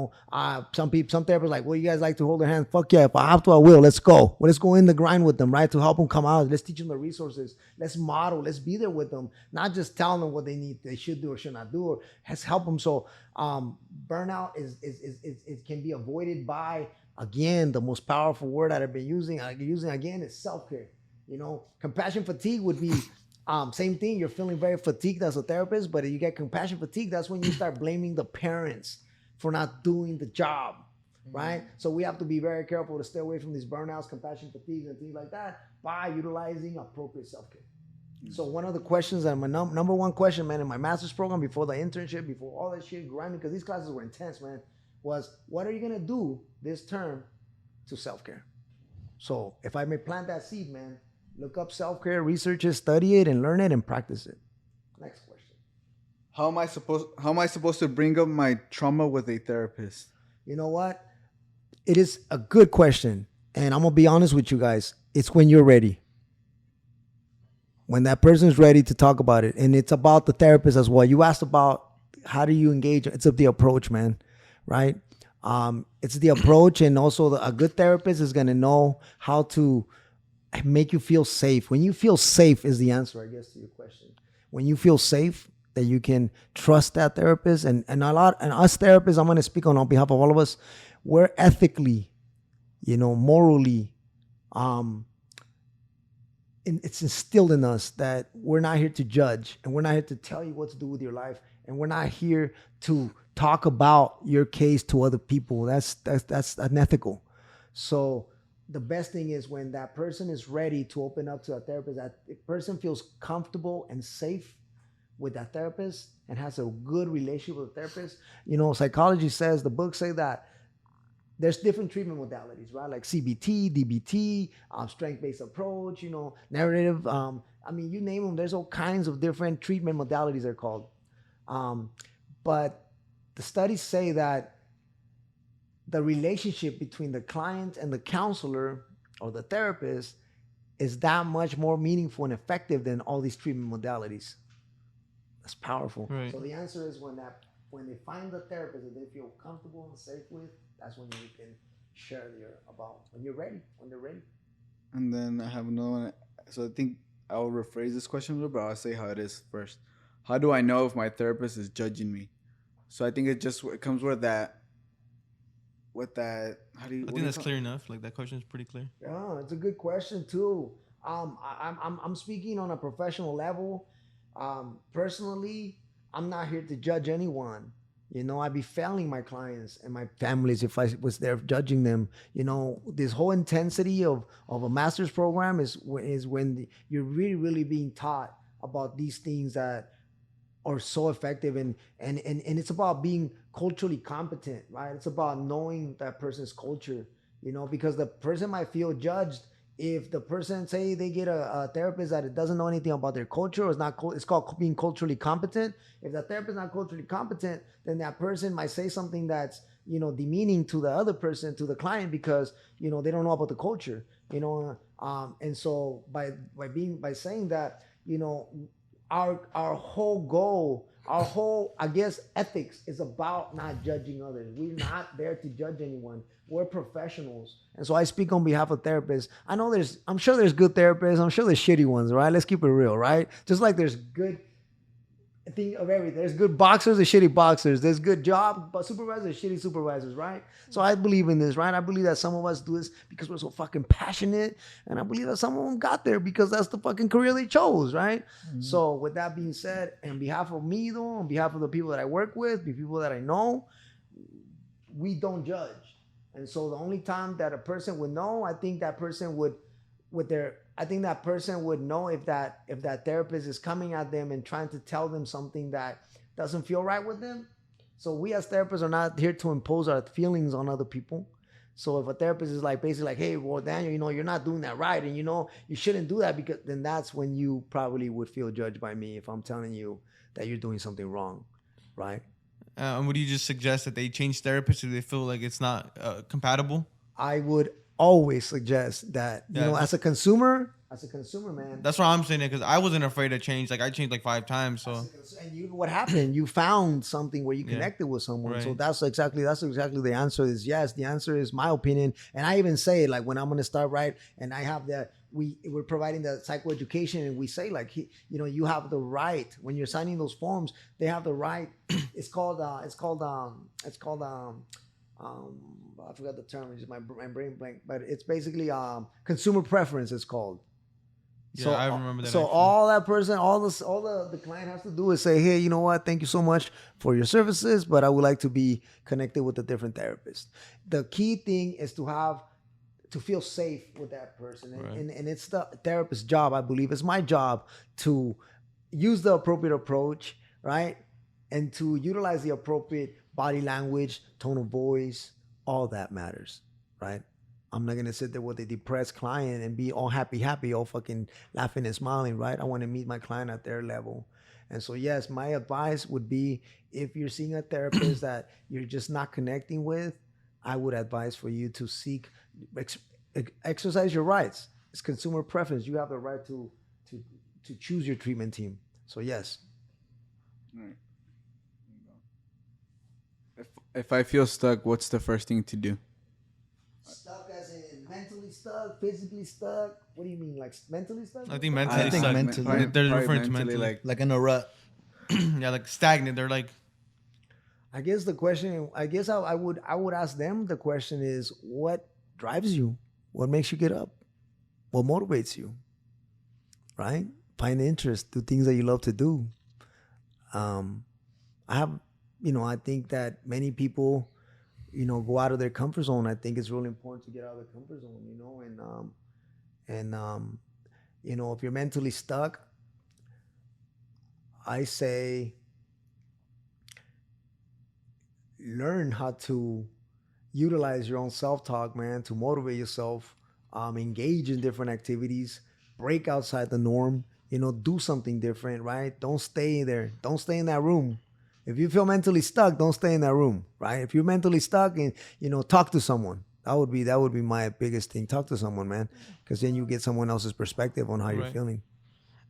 therapists like, well, you guys like to hold their hand. Fuck yeah, if I have to, I will. Let's go. Well, let's go in the grind with them, right? To help them come out. Let's teach them the resources. Let's model. Let's be there with them. Not just telling them what they should do or should not do, or let's help them. So burnout it can be avoided by, again, the most powerful word that I've been using again is self-care. Compassion fatigue would be same thing. You're feeling very fatigued as a therapist, but if you get compassion fatigue, that's when you start blaming the parents for not doing the job, right? So we have to be very careful to stay away from these burnouts, compassion fatigues, and things like that by utilizing appropriate self-care. So one of the questions, and my number one question, man, in my master's program, before the internship, before all that shit grinding, because these classes were intense, man, was what are you gonna do this term to self-care? So if I may plant that seed, man, look up self-care, research it, study it, and learn it, and practice it. Next question. How am I supposed to bring up my trauma with a therapist? You know what? It is a good question. And I'm going to be honest with you guys. It's when you're ready. When that person's ready to talk about it. And it's about the therapist as well. You asked about how do you engage. It's the approach, man. Right? It's the approach. And also a good therapist is going to know how to make you feel safe. When you feel safe is the answer, I guess, to your question. When you feel safe, that you can trust that therapist, and us therapists, I'm going to speak on behalf of all of us. We're ethically, morally, it's instilled in us that we're not here to judge, and we're not here to tell you what to do with your life, and we're not here to talk about your case to other people. That's unethical. So the best thing is when that person is ready to open up to a therapist, that person feels comfortable and safe with that therapist and has a good relationship with the therapist. Psychology says, the books say that there's different treatment modalities, right? Like CBT, DBT, strength-based approach, narrative. You name them. There's all kinds of different treatment modalities they're called. But the studies say that the relationship between the client and the counselor or the therapist is that much more meaningful and effective than all these treatment modalities. That's powerful. Right. So the answer is when they find the therapist that they feel comfortable and safe with, that's when you can share when they're ready. And then I have another one. So I think I'll rephrase this question a little, but I'll say how it is first. How do I know if my therapist is judging me? So I think it comes with that. I think that's clear enough. Like that question is pretty clear. Yeah, it's a good question too. I'm speaking on a professional level. Personally, I'm not here to judge anyone. I'd be failing my clients and my families if I was there judging them. This whole intensity of a master's program is when you're really, really being taught about these things that are so effective, and it's about being culturally competent, right? It's about knowing that person's culture, because the person might feel judged if the person say they get a therapist that it doesn't know anything about their culture, or it's not, it's called being culturally competent. If that therapist is not culturally competent, then that person might say something that's, you know, demeaning to the other person, to the client, because, you know, they don't know about the culture, you know. And so by saying that, you know, our whole goal, our whole, I guess, ethics is about not judging others. We're not there to judge anyone. We're professionals. And so I speak on behalf of therapists. I'm sure there's good therapists. I'm sure there's shitty ones, right? Let's keep it real, right? Just like there's good thing of everything. There's good boxers and shitty boxers. There's good job but supervisors, shitty supervisors, right? So I believe in this, right? I believe that some of us do this because we're so fucking passionate, and I believe that some of them got there because that's the fucking career they chose, right? Mm-hmm. So with that being said, on behalf of me, though, on behalf of the people that I work with, the people that I know, we don't judge. And so the only time that a person would know, I think that person would, I think that person would know if that therapist is coming at them and trying to tell them something that doesn't feel right with them. So we as therapists are not here to impose our feelings on other people. So if a therapist is like basically like, hey, well, Daniel, you know, you're not doing that right, and you know you shouldn't do that, because then that's when you probably would feel judged by me if I'm telling you that you're doing something wrong, right? Would you just suggest that they change therapists if they feel like it's not compatible? I would always suggest that, you know, as a consumer, man. That's what I'm saying, because I wasn't afraid to change. Like I changed like 5 times. So and what happened? You found something where you connected with someone. Right. So that's exactly the answer is yes. The answer is my opinion, and I even say, like, when I'm gonna start, right, and I have that we're providing the psychoeducation, and we say, like, you know, you have the right when you're signing those forms. They have the right. It's called I forgot the term. It's my brain blank, but it's basically consumer preference. It's called. Yeah, so I remember that. So actually, all that person, all the client has to do is say, hey, you know what? Thank you so much for your services, but I would like to be connected with a different therapist. The key thing is to feel safe with that person, right. and it's the therapist's job. I believe it's my job to use the appropriate approach, right, and to utilize the appropriate body language, tone of voice. All that matters, right? I'm not going to sit there with a depressed client and be all happy, all fucking laughing and smiling, right? I want to meet my client at their level. And so, yes, my advice would be, if you're seeing a therapist that you're just not connecting with, I would advise for you to exercise your rights. It's consumer preference. You have the right to choose your treatment team. So, yes. All right. If I feel stuck, what's the first thing to do? Stuck as in mentally stuck, physically stuck? What do you mean, like mentally stuck? I think mentally stuck. Mentally. They're referring to mentally. Like in a rut. Yeah, like stagnant. They're like... I guess the question, I would ask them, the question is, what drives you? What makes you get up? What motivates you? Right? Find interest, do things that you love to do. I think that many people, you know, go out of their comfort zone. I think it's really important to get out of the comfort zone, you know, and you know, if you're mentally stuck, I say learn how to utilize your own self-talk, man, to motivate yourself, engage in different activities, break outside the norm, you know, do something different, right? Don't stay there. Don't stay in that room. If you feel mentally stuck, don't stay in that room, right? If you're mentally stuck, and, you know, talk to someone. That would be my biggest thing. Talk to someone, man, because then you get someone else's perspective on how you're feeling.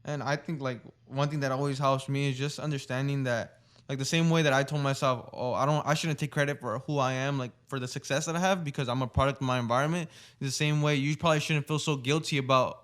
And I think, like, one thing that always helps me is just understanding that, like, the same way that I told myself, I shouldn't take credit for who I am, like, for the success that I have because I'm a product of my environment. The same way you probably shouldn't feel so guilty about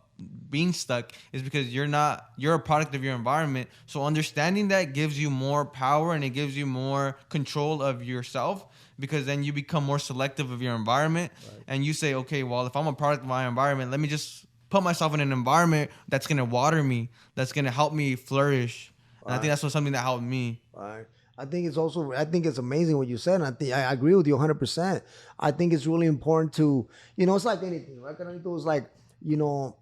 being stuck is because you're a product of your environment. So understanding that gives you more power, and it gives you more control of yourself, because then you become more selective of your environment. Right. And you say, okay, well, if I'm a product of my environment, let me just put myself in an environment that's going to water me, that's going to help me flourish. And I think that's something that helped me. Right. I think it's amazing what you said. And I agree with you 100%. I think it's really important to, you know, it's like anything, right? It's like, you know,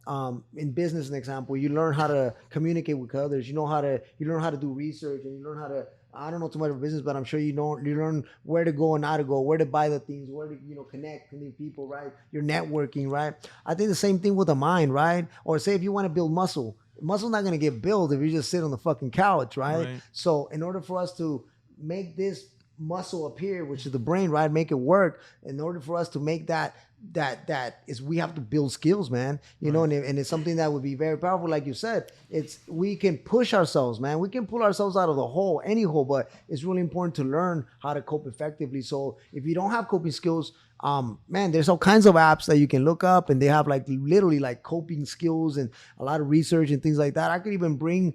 in business, an example, you learn how to communicate with others. You learn how to do research, and you learn how to I don't know too much about business, but I'm sure you learn where to go and how to go, where to buy the things, where to connect with people, right? You're networking, right? I think the same thing with the mind, right? Or say if you want to build muscle's not gonna get built if you just sit on the fucking couch, right? So in order for us to make this muscle appear, which is the brain, right? Make it work. In order for us to make that is, we have to build skills, man. You know, and it's something that would be very powerful. Like you said, we can push ourselves, man. We can pull ourselves out of the hole, any hole, but it's really important to learn how to cope effectively. So if you don't have coping skills, man, there's all kinds of apps that you can look up, and they have like literally like coping skills and a lot of research and things like that. I could even bring,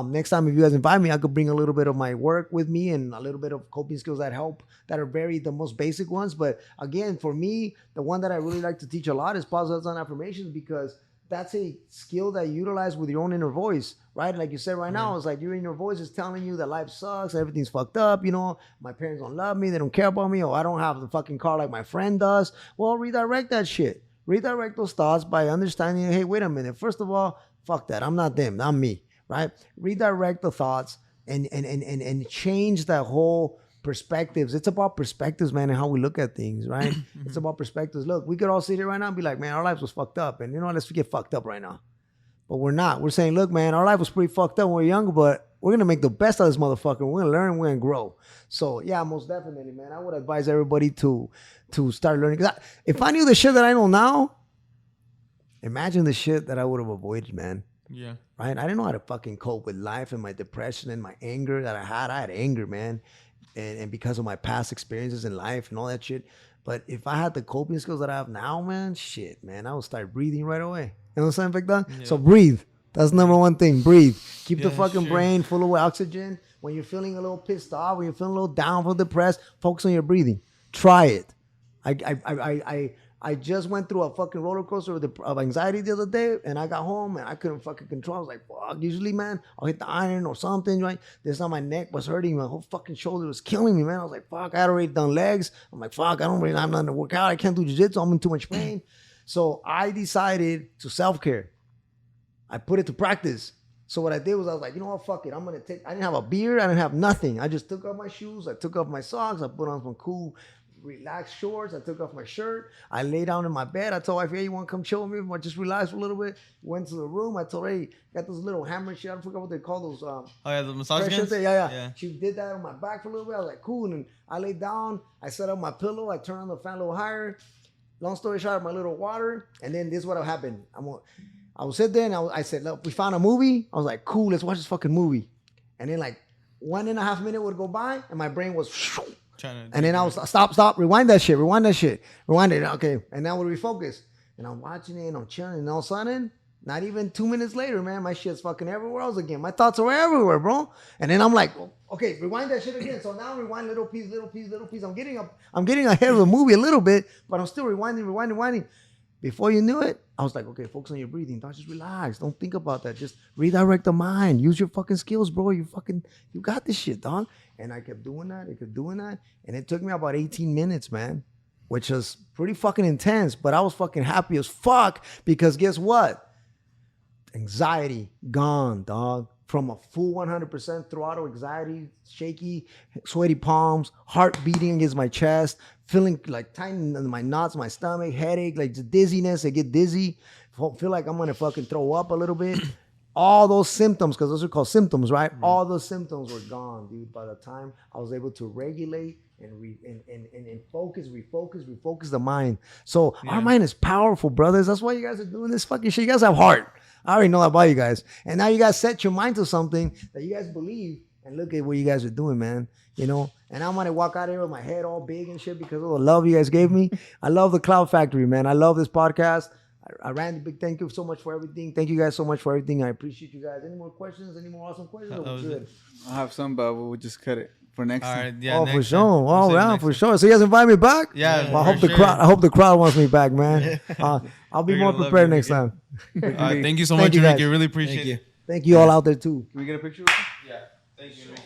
next time if you guys invite me, I could bring a little bit of my work with me and a little bit of coping skills that help, that are the most basic ones. But again, for me, the one that I really like to teach a lot is positive thoughts and affirmations, because that's a skill that you utilize with your own inner voice, right? Like you said right now, it's like your inner voice is telling you that life sucks, everything's fucked up, my parents don't love me, they don't care about me, or I don't have the fucking car like my friend does. Well, redirect that shit. Redirect those thoughts by understanding, hey, wait a minute. First of all, fuck that. I'm not them, I'm me, right? Redirect the thoughts and change that whole perspectives. It's about perspectives, man, and how we look at things, right? It's about perspectives. Look, we could all sit here right now and be like, man, our life was fucked up, and let's get fucked up right now. But we're not. We're saying, look, man, our life was pretty fucked up when we were younger, but we're gonna make the best of this motherfucker. We're gonna learn, we're gonna grow. So yeah, most definitely, man. I would advise everybody to start learning. Because if I knew the shit that I know now, imagine the shit that I would have avoided, man. Yeah. Right? I didn't know how to fucking cope with life and my depression and my anger that I had anger, man. And because of my past experiences in life and all that shit. But if I had the coping skills that I have now, man, shit, man, I would start breathing right away. You know what I'm saying, Victor? Yeah. So breathe. That's number one thing. Breathe. Keep the fucking brain full of oxygen. When you're feeling a little pissed off, when you're feeling a little down or depressed, focus on your breathing. Try it. I just went through a fucking roller coaster of anxiety the other day, and I got home and I couldn't fucking control. I was like, fuck. Usually, man, I'll hit the iron or something, right? This time my neck was hurting. My whole fucking shoulder was killing me, man. I was like, fuck. I had already done legs. I'm like, fuck. I don't really have nothing to work out. I can't do jiu-jitsu. I'm in too much pain. So I decided to self-care. I put it to practice. So what I did was I was like, you know what? Fuck it. I didn't have a beard. I didn't have nothing. I just took off my shoes. I took off my socks. I put on some cool relaxed shorts. I took off my shirt. I lay down in my bed. I told my wife, hey, you want to come chill with me? I just relax for a little bit. Went to the room. I told her, hey, got those little hammer shit. I forgot what they call those. Oh yeah, the massage guns? Yeah. She did that on my back for a little bit. I was like, cool. And I laid down. I set up my pillow. I turned on the fan a little higher. Long story short, my little water. And then this is what happened. I would sit there and I said, look, we found a movie. I was like, cool, let's watch this fucking movie. And then like 1.5 minutes would go by and my brain was... And then I was stop, rewind that shit, rewind it, okay. And now we refocus. And I'm watching it and I'm chilling, and all of a sudden, not even 2 minutes later, man, my shit's fucking everywhere else again. My thoughts are everywhere, bro. And then I'm like, well, okay, rewind that shit again. So now rewind little piece. I'm getting ahead of the movie a little bit, but I'm still rewinding. Before you knew it, I was like, okay, focus on your breathing. Don't just relax. Don't think about that. Just redirect the mind. Use your fucking skills, bro. You got this shit, dog. And I kept doing that. And it took me about 18 minutes, man, which was pretty fucking intense. But I was fucking happy as fuck because guess what? Anxiety gone, dog. From a full 100% throttle anxiety, shaky, sweaty palms, heart beating against my chest, feeling like tightening in my knots, my stomach, headache, like dizziness. I get dizzy, feel like I'm gonna fucking throw up a little bit. All those symptoms, because those are called symptoms, right? Mm-hmm. All those symptoms were gone, dude. By the time I was able to regulate and refocus the mind. So our mind is powerful, brothers. That's why you guys are doing this fucking shit. You guys have heart. I already know that about you guys. And now you guys set your mind to something that you guys believe, and look at what you guys are doing, man. And I'm gonna walk out here with my head all big and shit because of the love you guys gave me. I love the Cloud Factory, man. I love this podcast. Randy, big thank you so much for everything. Thank you guys so much for everything. I appreciate you guys. Any more questions? Any more awesome questions? Good. I have some, but we'll just cut it for next time. All right, yeah. For sure. Oh, yeah, for sure. So you guys invite me back? Yeah. Well, I hope the crowd wants me back, man. I'll be more prepared next time. Thank you so much, Enrique. Really appreciate it. Thank you all out there too. Can we get a picture? Yeah. Thank you, Enrique.